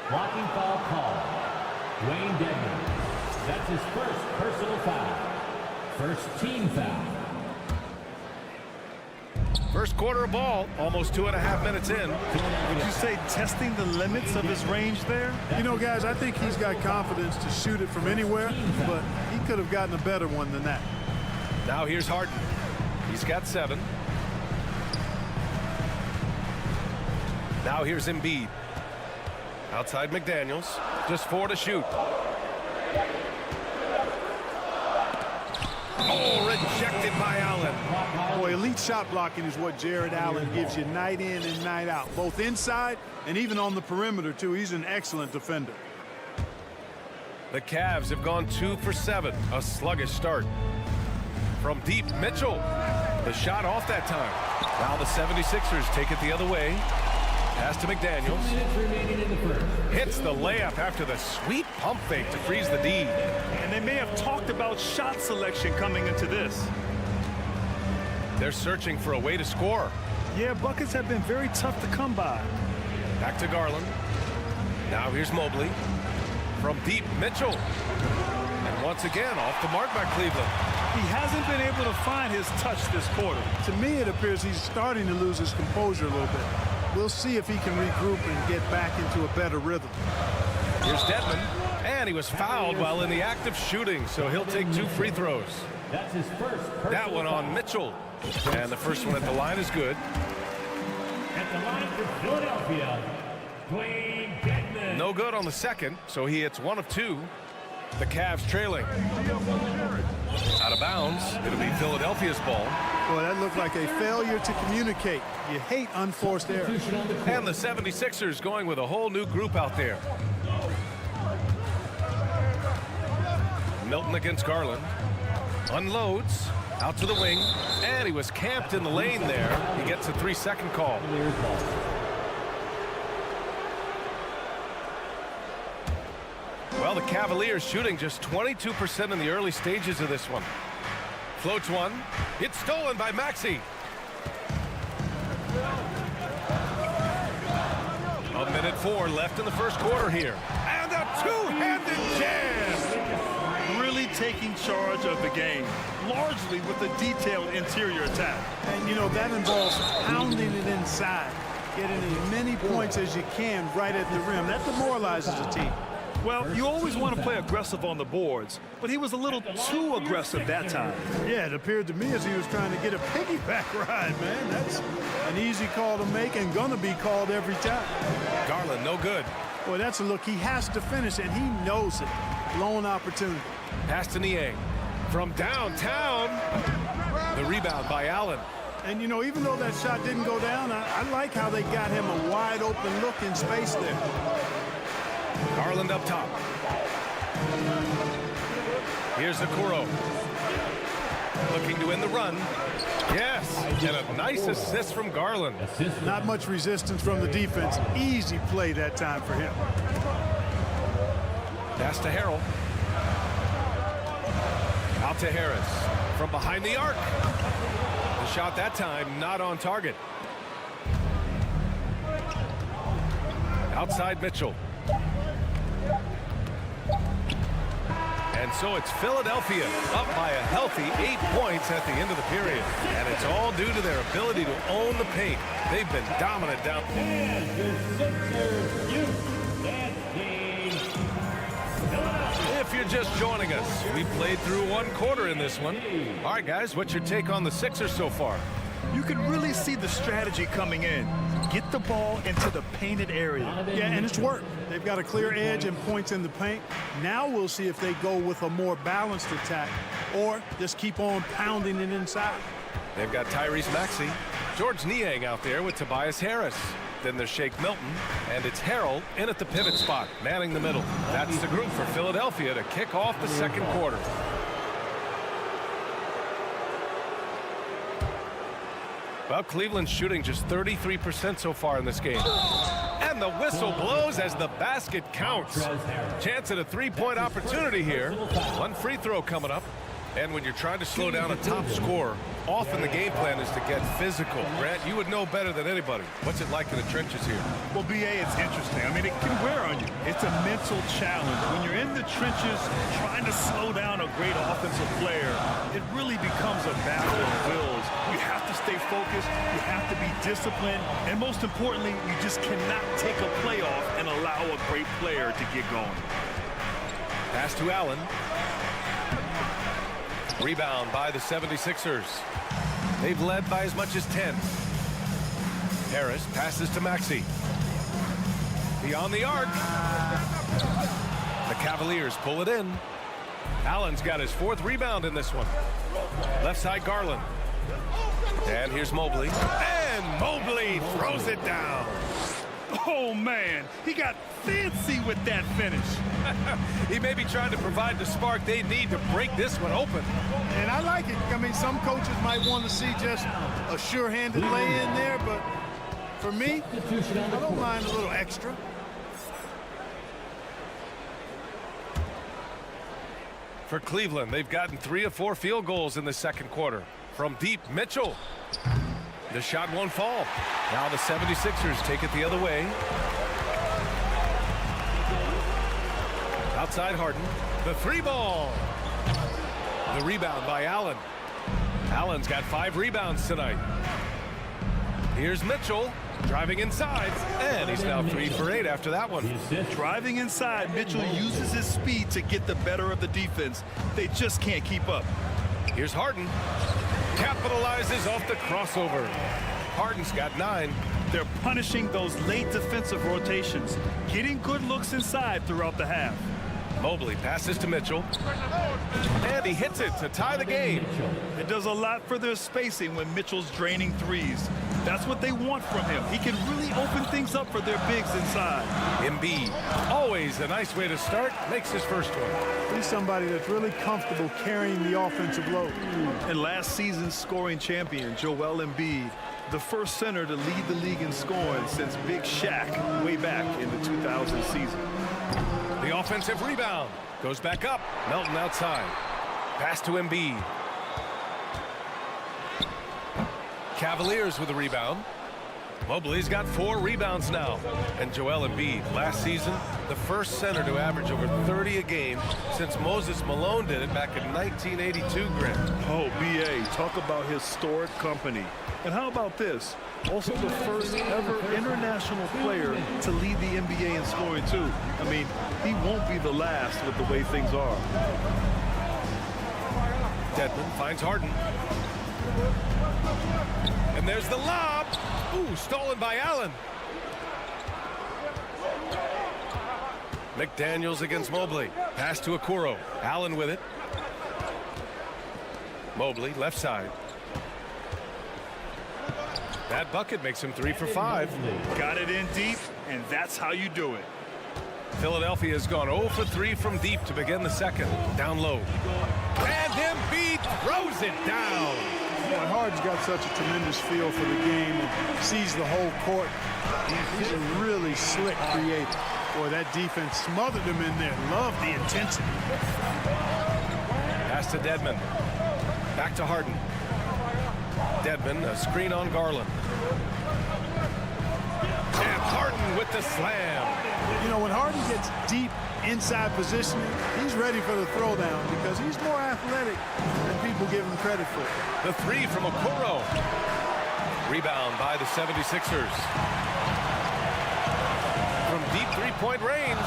Blocking foul call. Wayne Dedmon. That's his first personal foul. First team foul. First quarter of ball, almost 2.5 minutes in. Would you say testing the limits of his range there? You know, guys, I think he's got confidence to shoot it from anywhere, but he could have gotten a better one than that. Now here's Harden. He's got 7. Now here's Embiid. Outside McDaniels. Just 4 to shoot. Oh, rejected by Allen. Boy, elite shot blocking is what Jared Allen gives you night in and night out, both inside and even on the perimeter, too. He's an excellent defender. The Cavs have gone 2 for 7. A sluggish start. From deep, Mitchell. The shot off that time. Now the 76ers take it the other way. Pass to McDaniels. 2 minutes remaining in the first. Hits the layup after the sweet pump fake to freeze the D. And they may have talked about shot selection coming into this. They're searching for a way to score. Yeah, buckets have been very tough to come by. Back to Garland. Now here's Mobley. From deep, Mitchell. And once again, off the mark by Cleveland. He hasn't been able to find his touch this quarter. To me, it appears he's starting to lose his composure a little bit. We'll see if he can regroup and get back into a better rhythm. Here's Dedmon. And he was fouled while in the act of shooting, so he'll take 2 free throws. That's his first. That one on Mitchell. And the first one at the line is good. At the line for Philadelphia, Wayne Dedmon. No good on the second, so he hits 1 of 2. The Cavs trailing. Out of bounds. It'll be Philadelphia's ball. Boy, that looked like a failure to communicate. You hate unforced errors. And the 76ers going with a whole new group out there. Milton against Garland. Unloads. Out to the wing. And he was camped in the lane there. He gets a 3-second call. Well, the Cavaliers shooting just 22% in the early stages of this one. Floats one. It's stolen by Maxey. A minute 4 left in the first quarter here. And a two-handed jam. Really taking charge of the game, largely with a detailed interior attack. And, you know, that involves pounding it inside, getting as many points as you can right at the rim. That demoralizes the team. Well, you always want to play aggressive on the boards, but he was a little too aggressive that time. Yeah, it appeared to me as he was trying to get a piggyback ride, man. That's an easy call to make and gonna be called every time. Garland, no good. Boy, that's a look. He has to finish, and he knows it. Lone opportunity. Pass to Niang. From downtown. The rebound by Allen. And, you know, even though that shot didn't go down, I like how they got him a wide open look in space there. Garland up top. Here's Okoro. Looking to win the run. Yes, and a nice assist from Garland. Not much resistance from the defense. Easy play that time for him. Pass to Harrell. Out to Harris. From behind the arc. The shot that time not on target. Outside Mitchell. And so it's Philadelphia up by a healthy 8 points at the end of the period. And it's all due to their ability to own the paint. They've been dominant down. And the Sixers youth dance team. If you're just joining us, we played through one quarter in this one. All right, guys, what's your take on the Sixers so far? You can really see the strategy coming in. Get the ball into the painted area. Yeah, and it's worked. They've got a clear edge and points in the paint. Now we'll see if they go with a more balanced attack or just keep on pounding it inside. They've got Tyrese Maxey, George Niang out there with Tobias Harris. Then there's Shake Milton, and it's Harrell in at the pivot spot, manning the middle. That's the group for Philadelphia to kick off the second quarter. Well, Cleveland's shooting just 33% so far in this game. And the whistle blows as the basket counts. Chance at a three-point opportunity here. One free throw coming up. And when you're trying to slow down a top scorer, often the game plan is to get physical. Grant, you would know better than anybody. What's it like in the trenches here? Well, BA, it's interesting. I mean, it can wear on you. It's a mental challenge. When you're in the trenches trying to slow down a great offensive player, it really becomes a battle of wills. You have to stay focused. You have to be disciplined. And most importantly, you just cannot take a play off and allow a great player to get going. Pass to Allen. Rebound by the 76ers. They've led by as much as 10. Harris passes to Maxey. Beyond the arc. The Cavaliers pull it in. Allen's got his fourth rebound in this one. Left side Garland. And here's Mobley. And Mobley throws it down. Oh, man, he got fancy with that finish. He may be trying to provide the spark they need to break this one open. And I like it. I mean, some coaches might want to see just a sure-handed lay-in there, but for me, I don't mind a little extra. For Cleveland, they've gotten 3 of 4 field goals in the second quarter. From deep, Mitchell. The shot won't fall. Now the 76ers take it the other way. Outside Harden. The 3 ball. The rebound by Allen. Allen's got 5 rebounds tonight. Here's Mitchell driving inside. And he's now 3 for 8 after that one. Driving inside, Mitchell uses his speed to get the better of the defense. They just can't keep up. Here's Harden. Capitalizes off the crossover. Harden's got 9. They're punishing those late defensive rotations, getting good looks inside throughout the half. Mobley passes to Mitchell. And he hits it to tie the game. It does a lot for their spacing when Mitchell's draining threes. That's what they want from him. He can really open things up for their bigs inside. Embiid, always a nice way to start, makes his first one. He's somebody that's really comfortable carrying the offensive load. And last season's scoring champion, Joel Embiid, the first center to lead the league in scoring since Big Shaq way back in the 2000 season. The offensive rebound goes back up. Melton outside. Pass to Embiid. Cavaliers with a rebound. Mobley's got 4 rebounds now. And Joel Embiid, last season, the first center to average over 30 a game since Moses Malone did it back in 1982, Grant. Oh, B.A., talk about historic company. And how about this? Also the first ever international player to lead the NBA in scoring, too. I mean, he won't be the last with the way things are. Dedmon finds Harden. And there's the lob. Ooh, stolen by Allen. McDaniels against Mobley. Pass to Okoro. Allen with it. Mobley, left side. That bucket makes him 3 for 5. Got it in deep, and that's how you do it. Philadelphia has gone 0 for 3 from deep to begin the second. Down low. And Embiid throws it down. Boy, Harden's got such a tremendous feel for the game and sees the whole court. He's a really slick creator. Boy, that defense smothered him in there. Love the intensity. Pass to Dedmon. Back to Harden. Dedmon, a screen on Garland. And Harden with the slam. You know, when Harden gets deep inside positioning, he's ready for the throwdown because he's more athletic than people give him credit for. The 3 from Okoro. Rebound by the 76ers. From deep three-point range.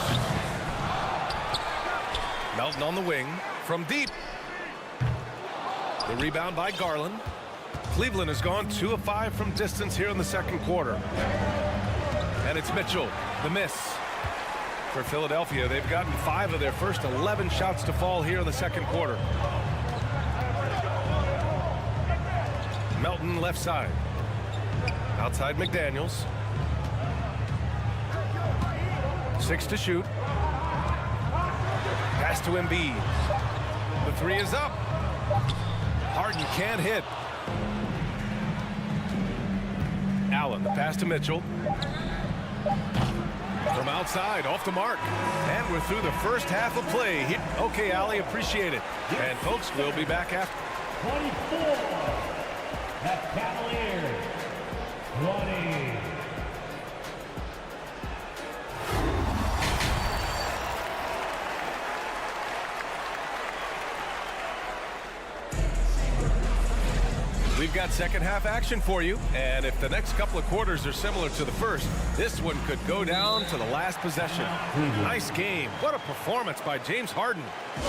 Melton on the wing. From deep. The rebound by Garland. Cleveland has gone 2 of 5 from distance here in the second quarter. And it's Mitchell. The miss. For Philadelphia, they've gotten 5 of their first 11 shots to fall here in the second quarter. Melton left side. Outside McDaniels. 6 to shoot. Pass to Embiid. The 3 is up. Harden can't hit. Allen, the pass to Mitchell. From outside, off the mark. And we're through the first half of play. Okay, Ali, appreciate it. And folks, we'll be back after. 24. The Cavaliers. 20. We've got second half action for you, and if the next couple of quarters are similar to the first, this one could go down to the last possession. Nice game. What a performance by James Harden.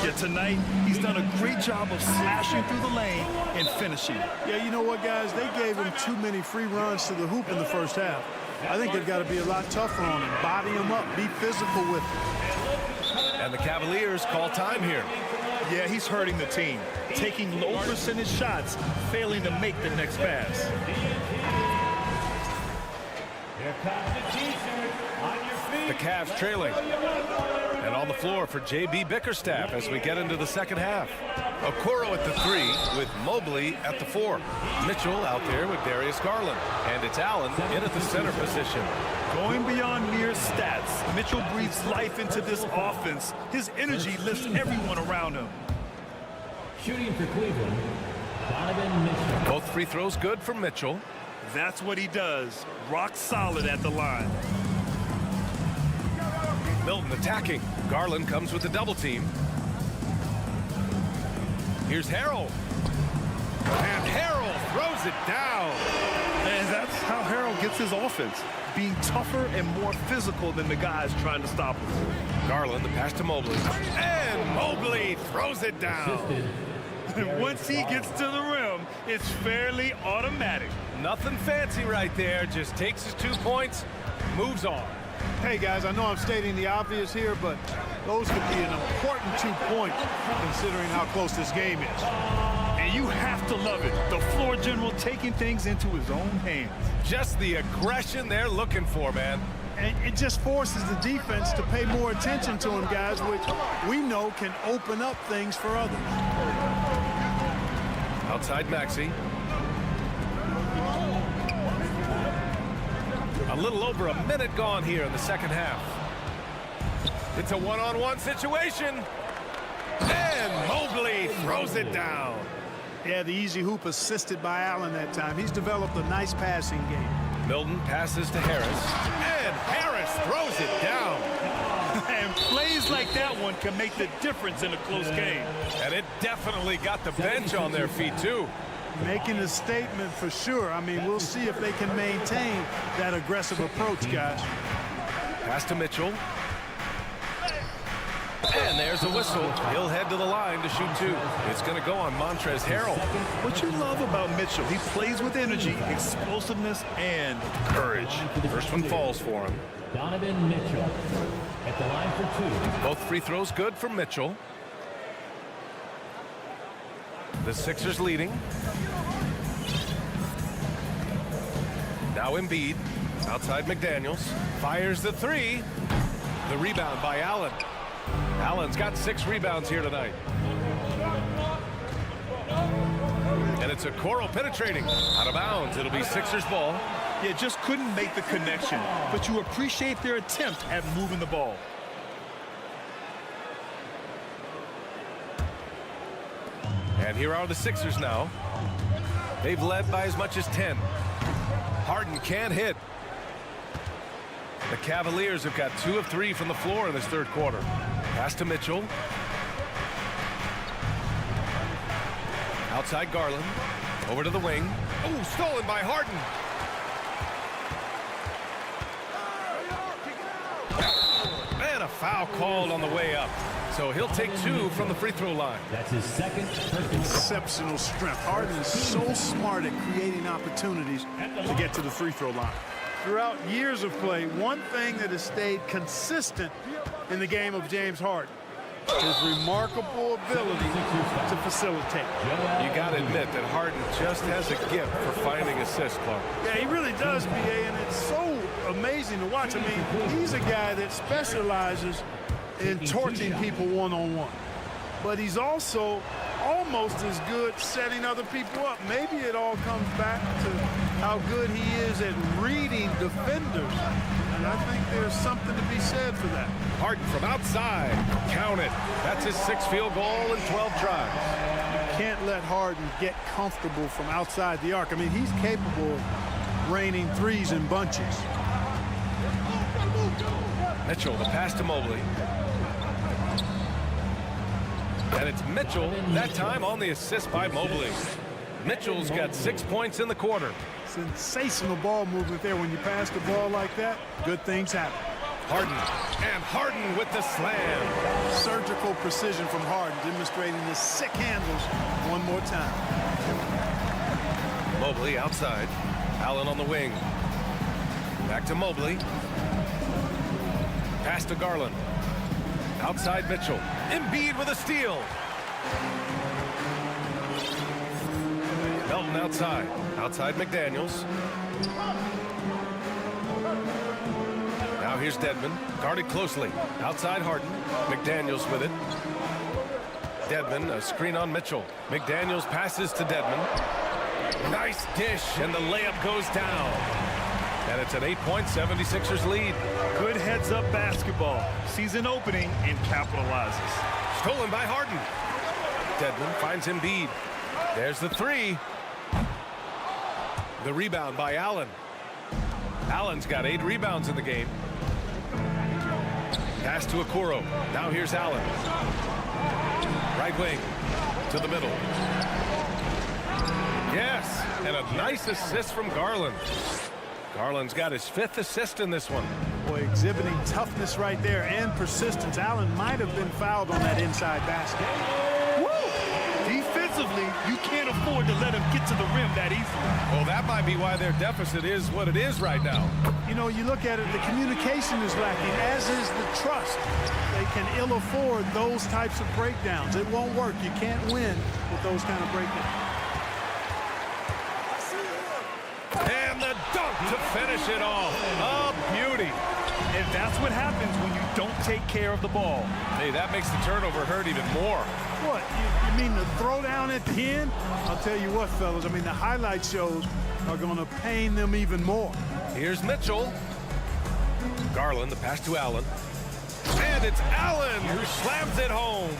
Yet tonight, he's done a great job of slashing through the lane and finishing. Yeah, you know what, guys? They gave him too many free runs to the hoop in the first half. I think they've got to be a lot tougher on him, body him up, be physical with him. And the Cavaliers call time here. Yeah, he's hurting the team, taking low percentage shots, failing to make the next pass. Here comes the T-shirt on your feet. The Cavs trailing. And on the floor for J.B. Bickerstaff as we get into the second half. Okoro at the 3 with Mobley at the 4. Mitchell out there with Darius Garland. And it's Allen in at the center position. Going beyond mere stats, Mitchell breathes life into this offense. His energy lifts everyone around him. Shooting for Cleveland, Donovan Mitchell. Both free throws good for Mitchell. That's what he does. Rock solid at the line. Milton attacking. Garland comes with the double team. Here's Harrell. And Harrell throws it down. And that's how Harrell gets his offense, being tougher and more physical than the guys trying to stop him. Garland, the pass to Mobley. And Mobley throws it down. And once he gets to the rim, it's fairly automatic. Nothing fancy right there. Just takes his 2 points, moves on. Hey, guys, I know I'm stating the obvious here, but those could be an important 2 points considering how close this game is. And you have to love it. The floor general taking things into his own hands. Just the aggression they're looking for, man. And it just forces the defense to pay more attention to him, guys, which we know can open up things for others. Outside Maxey. A little over a minute gone here in the second half. It's a one-on-one situation. And Mobley throws it down. Yeah, the easy hoop assisted by Allen that time. He's developed a nice passing game. Milton passes to Harris, and Harris throws it down. And plays like that one can make the difference in a close game. And it definitely got the bench on their feet, too. Making a statement for sure. I mean, we'll see if they can maintain that aggressive approach, guys. Pass to Mitchell. And there's a whistle. He'll head to the line to shoot 2. It's going to go on Montrezl Harrell. What you love about Mitchell, he plays with energy, explosiveness, and courage. First one falls for him. Donovan Mitchell at the line for 2. Both free throws good for Mitchell. The Sixers leading. Now Embiid. Outside McDaniels. Fires the 3. The rebound by Allen. Allen's got 6 rebounds here tonight. And it's Okoro penetrating. Out of bounds. It'll be Sixers ball. Yeah, just couldn't make the connection. But you appreciate their attempt at moving the ball. And here are the Sixers now. They've led by as much as 10. Harden can't hit. The Cavaliers have got 2 of 3 from the floor in this third quarter. Pass to Mitchell. Outside Garland. Over to the wing. Oh, stolen by Harden. And a foul called on the way up. So he'll take 2 from the free throw line. That's his second. Exceptional strength. Harden is so smart at creating opportunities to get to the free throw line. Throughout years of play, one thing that has stayed consistent in the game of James Harden is remarkable ability to facilitate. You got to admit that Harden just has a gift for finding assists, Clark. Yeah, he really does, BA, and it's so amazing to watch. I mean, he's a guy that specializes in torching people one-on-one. But he's also almost as good setting other people up. Maybe it all comes back to how good he is at reading defenders. And I think there's something to be said for that. Harden from outside. Count it. That's his 6th field goal in 12 tries. You can't let Harden get comfortable from outside the arc. I mean, he's capable of raining threes in bunches. Mitchell, the pass to Mobley. And it's Mitchell, that time on the assist by Mobley. Mitchell's got 6 points in the quarter. Sensational ball movement there. When you pass the ball like that, good things happen. Harden, and Harden with the slam. Surgical precision from Harden, demonstrating his sick handles one more time. Mobley outside. Allen on the wing. Back to Mobley. Pass to Garland. Outside Mitchell. Embiid with a steal. Melton outside. Outside McDaniels. Now here's Dedmon. Guarded closely. Outside Harden. McDaniels with it. Dedmon, a screen on Mitchell. McDaniels passes to Dedmon. Nice dish, and the layup goes down. And it's an 8-point 76ers lead. Good heads-up basketball. Season opening and capitalizes. Stolen by Harden. Dedmon finds Embiid. There's the 3. The rebound by Allen. Allen's got 8 rebounds in the game. Pass to Okoro. Now here's Allen. Right wing to the middle. Yes, and a nice assist from Garland. Garland's got his 5th assist in this one. Boy, exhibiting toughness right there and persistence. Allen might have been fouled on that inside basket. Woo! Defensively, you can't afford to let him get to the rim that easily. Well, that might be why their deficit is what it is right now. You know, you look at it, the communication is lacking, as is the trust. They can ill afford those types of breakdowns. It won't work. You can't win with those kind of breakdowns. And the dunk to finish it off. A beauty. And that's what happens when you don't take care of the ball. Hey, that makes the turnover hurt even more. What, you mean the throwdown at the end? I'll tell you what, fellas, I mean, the highlight shows are going to pain them even more. Here's Mitchell. Garland, the pass to Allen. And it's Allen who slams it home.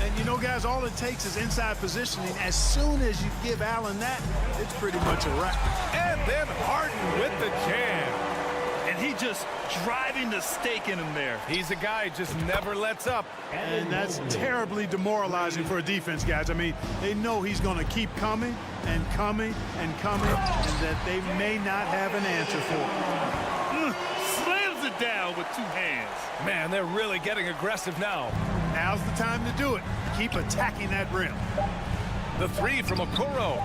And, you know, guys, all it takes is inside positioning. As soon as you give Allen that, it's pretty much a wrap. And then Harden with the jam. And he just driving the stake in him there. He's a guy who just never lets up. And that's terribly demoralizing for a defense, guys. I mean, they know he's going to keep coming and coming and coming, and that they may not have an answer for it. Slams it down with 2 hands. Man, they're really getting aggressive now. Now's the time to do it. Keep attacking that rim. The 3 from Okoro.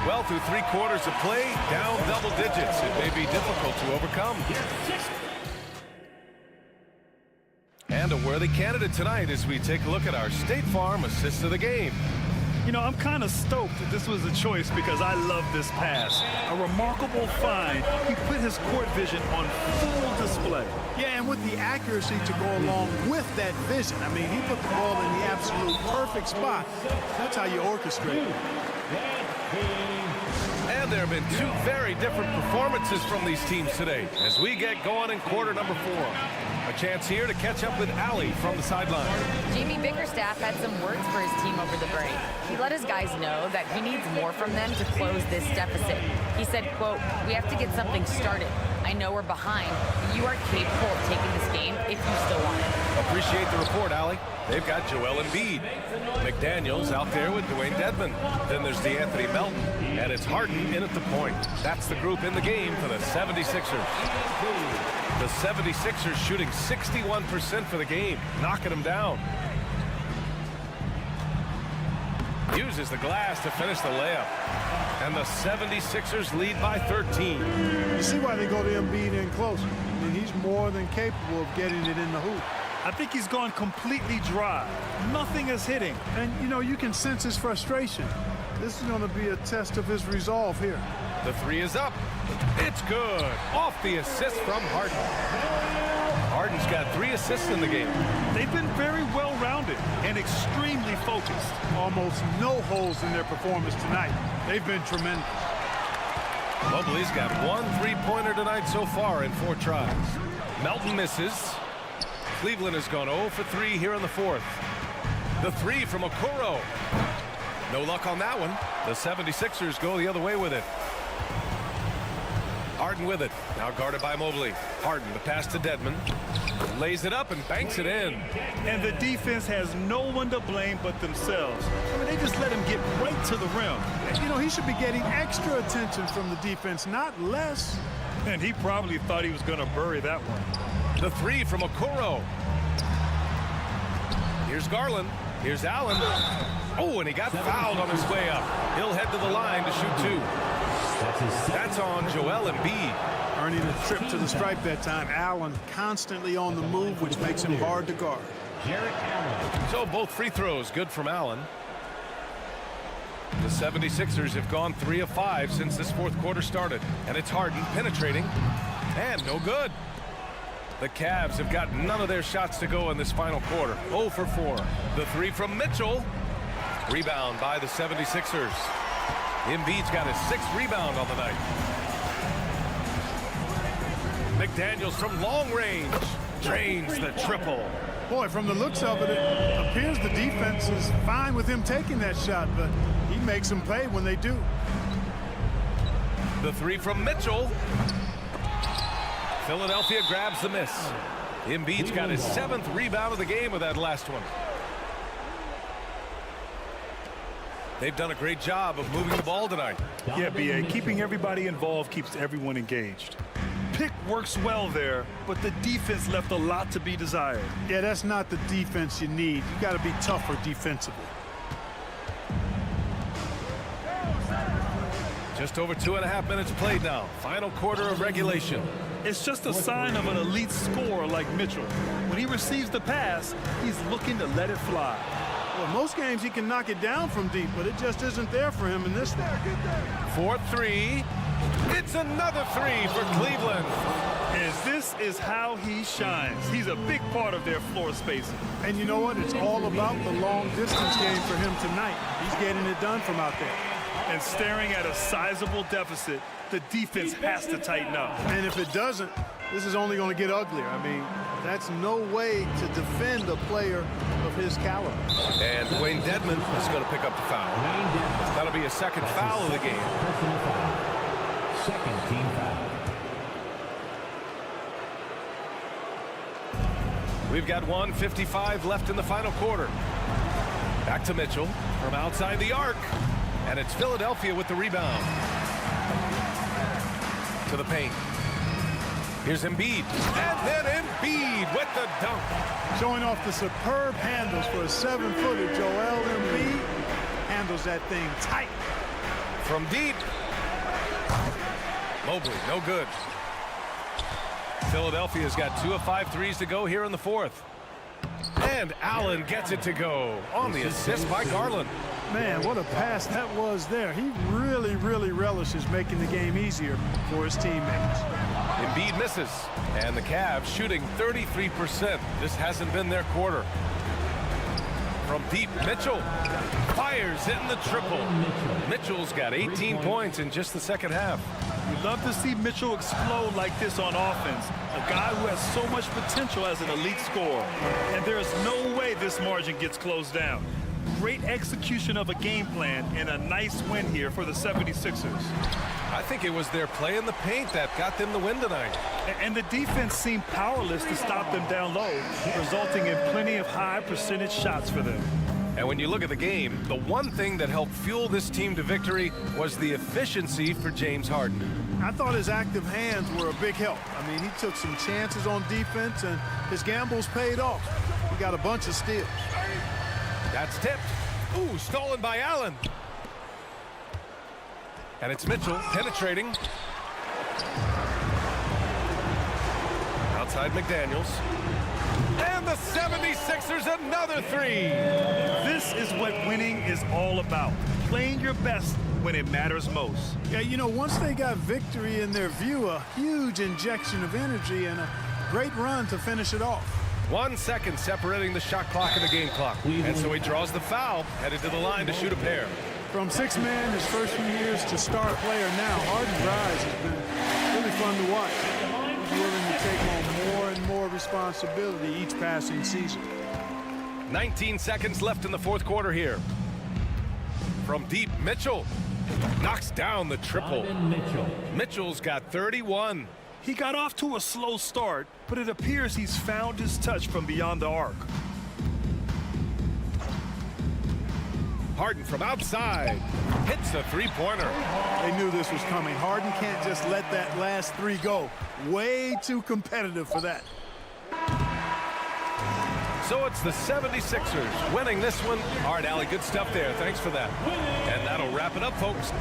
Well, through 3 quarters of play, down double digits. It may be difficult to overcome. And a worthy candidate tonight as we take a look at our State Farm assist of the game. You know, I'm kind of stoked that this was a choice because I love this pass. A remarkable find. He put his court vision on full display. Yeah, and with the accuracy to go along with that vision. I mean, he put the ball in the absolute perfect spot. That's how you orchestrate it. And there have been 2 very different performances from these teams today as we get going in quarter number 4. A chance here to catch up with Allie from the sideline. JB Bickerstaff had some words for his team over the break. He let his guys know that he needs more from them to close this deficit. He said, quote, "We have to get something started. I know we're behind, but you are capable of taking this game if you still want it." Appreciate the report, Allie. They've got Joel Embiid. McDaniels out there with Dwayne Dedmon. Then there's DeAnthony Melton. And it's Harden in at the point. That's the group in the game for the 76ers. The 76ers shooting 61% for the game, knocking them down. Uses the glass to finish the layup. And the 76ers lead by 13. You see why they go to Embiid in closer. I mean, he's more than capable of getting it in the hoop. I think he's gone completely dry. Nothing is hitting. And, you know, you can sense his frustration. This is going to be a test of his resolve here. The 3 is up. It's good. Off the assist from Harden. Harden's got 3 assists in the game. They've been very well-rounded and extremely focused. Almost no holes in their performance tonight. They've been tremendous. Mobley's got 1 3-pointer tonight so far in 4 tries. Melton misses. Cleveland has gone 0 for 3 here in the 4th. The 3 from Okoro. No luck on that one. The 76ers go the other way with it. Harden with it. Now guarded by Mobley. Harden, the pass to Dedmon. Lays it up and banks it in. And the defense has no one to blame but themselves. I mean, they just let him get right to the rim. You know, he should be getting extra attention from the defense, not less. And he probably thought he was going to bury that one. The 3 from Okoro. Here's Garland. Here's Allen. Oh, and he got fouled on his way up. He'll head to the line to shoot 2. That's on Joel Embiid. Earning a trip to the stripe that time. Allen constantly on the move, which makes him hard to guard. So both free throws good from Allen. The 76ers have gone 3 of 5 since this 4th quarter started. And it's Harden penetrating. And no good. The Cavs have got none of their shots to go in this final quarter. 0 for 4. The 3 from Mitchell. Rebound by the 76ers. Embiid's got his 6th rebound on the night. McDaniels from long range drains the triple. Boy, from the looks of it, it appears the defense is fine with him taking that shot, but he makes them pay when they do. The 3 from Mitchell. Philadelphia grabs the miss. Embiid's got his 7th rebound of the game with that last one. They've done a great job of moving the ball tonight. Yeah, B.A., keeping everybody involved keeps everyone engaged. Pick works well there, but the defense left a lot to be desired. Yeah, that's not the defense you need. You got to be tougher defensively. Just over 2.5 minutes played now. Final quarter of regulation. It's just a sign of an elite scorer like Mitchell. When he receives the pass, he's looking to let it fly. Well, most games he can knock it down from deep, but it just isn't there for him in this one. 4-3. It's another 3 for Cleveland. And this is how he shines. He's a big part of their floor spacing. And you know what? It's all about the long distance game for him tonight. He's getting it done from out there. And staring at a sizable deficit, the defense has to tighten up. And if it doesn't, this is only going to get uglier. I mean, that's no way to defend a player of his caliber. And Dwayne Dedmon is going to pick up the foul. That'll be a second foul of the game. Personal foul. Second team foul. We've got 1:55 left in the final quarter. Back to Mitchell from outside the arc. And it's Philadelphia with the rebound. To the paint. Here's Embiid. And then Embiid with the dunk. Showing off the superb handles for a 7-footer. Joel Embiid handles that thing tight. From deep. Mobley, no good. Philadelphia's got 2 of 5 threes to go here in the fourth. And Allen gets it to go on the assist by Garland. Man, what a pass that was there. He really, really relishes making the game easier for his teammates. Embiid misses, and the Cavs shooting 33%. This hasn't been their quarter. From deep, Mitchell fires in the triple. Mitchell's got 18 points in just the second half. We love to see Mitchell explode like this on offense. A guy who has so much potential as an elite scorer. And there is no way this margin gets closed down. Great execution of a game plan and a nice win here for the 76ers. I think it was their play in the paint that got them the win tonight. And the defense seemed powerless to stop them down low, resulting in plenty of high percentage shots for them. And when you look at the game, the one thing that helped fuel this team to victory was the efficiency for James Harden. I thought his active hands were a big help. I mean, he took some chances on defense, and his gambles paid off. He got a bunch of steals. That's tipped. Ooh, stolen by Allen. And it's Mitchell penetrating. Outside McDaniels. And the 76ers another three. This is what winning is all about. Playing your best when it matters most. Yeah, you know, once they got victory in their view, a huge injection of energy and a great run to finish it off. 1 second separating the shot clock and the game clock. And so he draws the foul, headed to the line to shoot a pair. From 6-man his first few years to star player now, Harden's rise has been really fun to watch. He's willing to take on more and more responsibility each passing season. 19 seconds left in the fourth quarter here. From deep, Mitchell knocks down the triple. Mitchell's got 31. He got off to a slow start, but it appears he's found his touch from beyond the arc. Harden from outside hits a three-pointer. They knew this was coming. Harden can't just let that last three go. Way too competitive for that. So it's the 76ers winning this one. All right, Allie, good stuff there. Thanks for that. And that'll wrap it up, folks.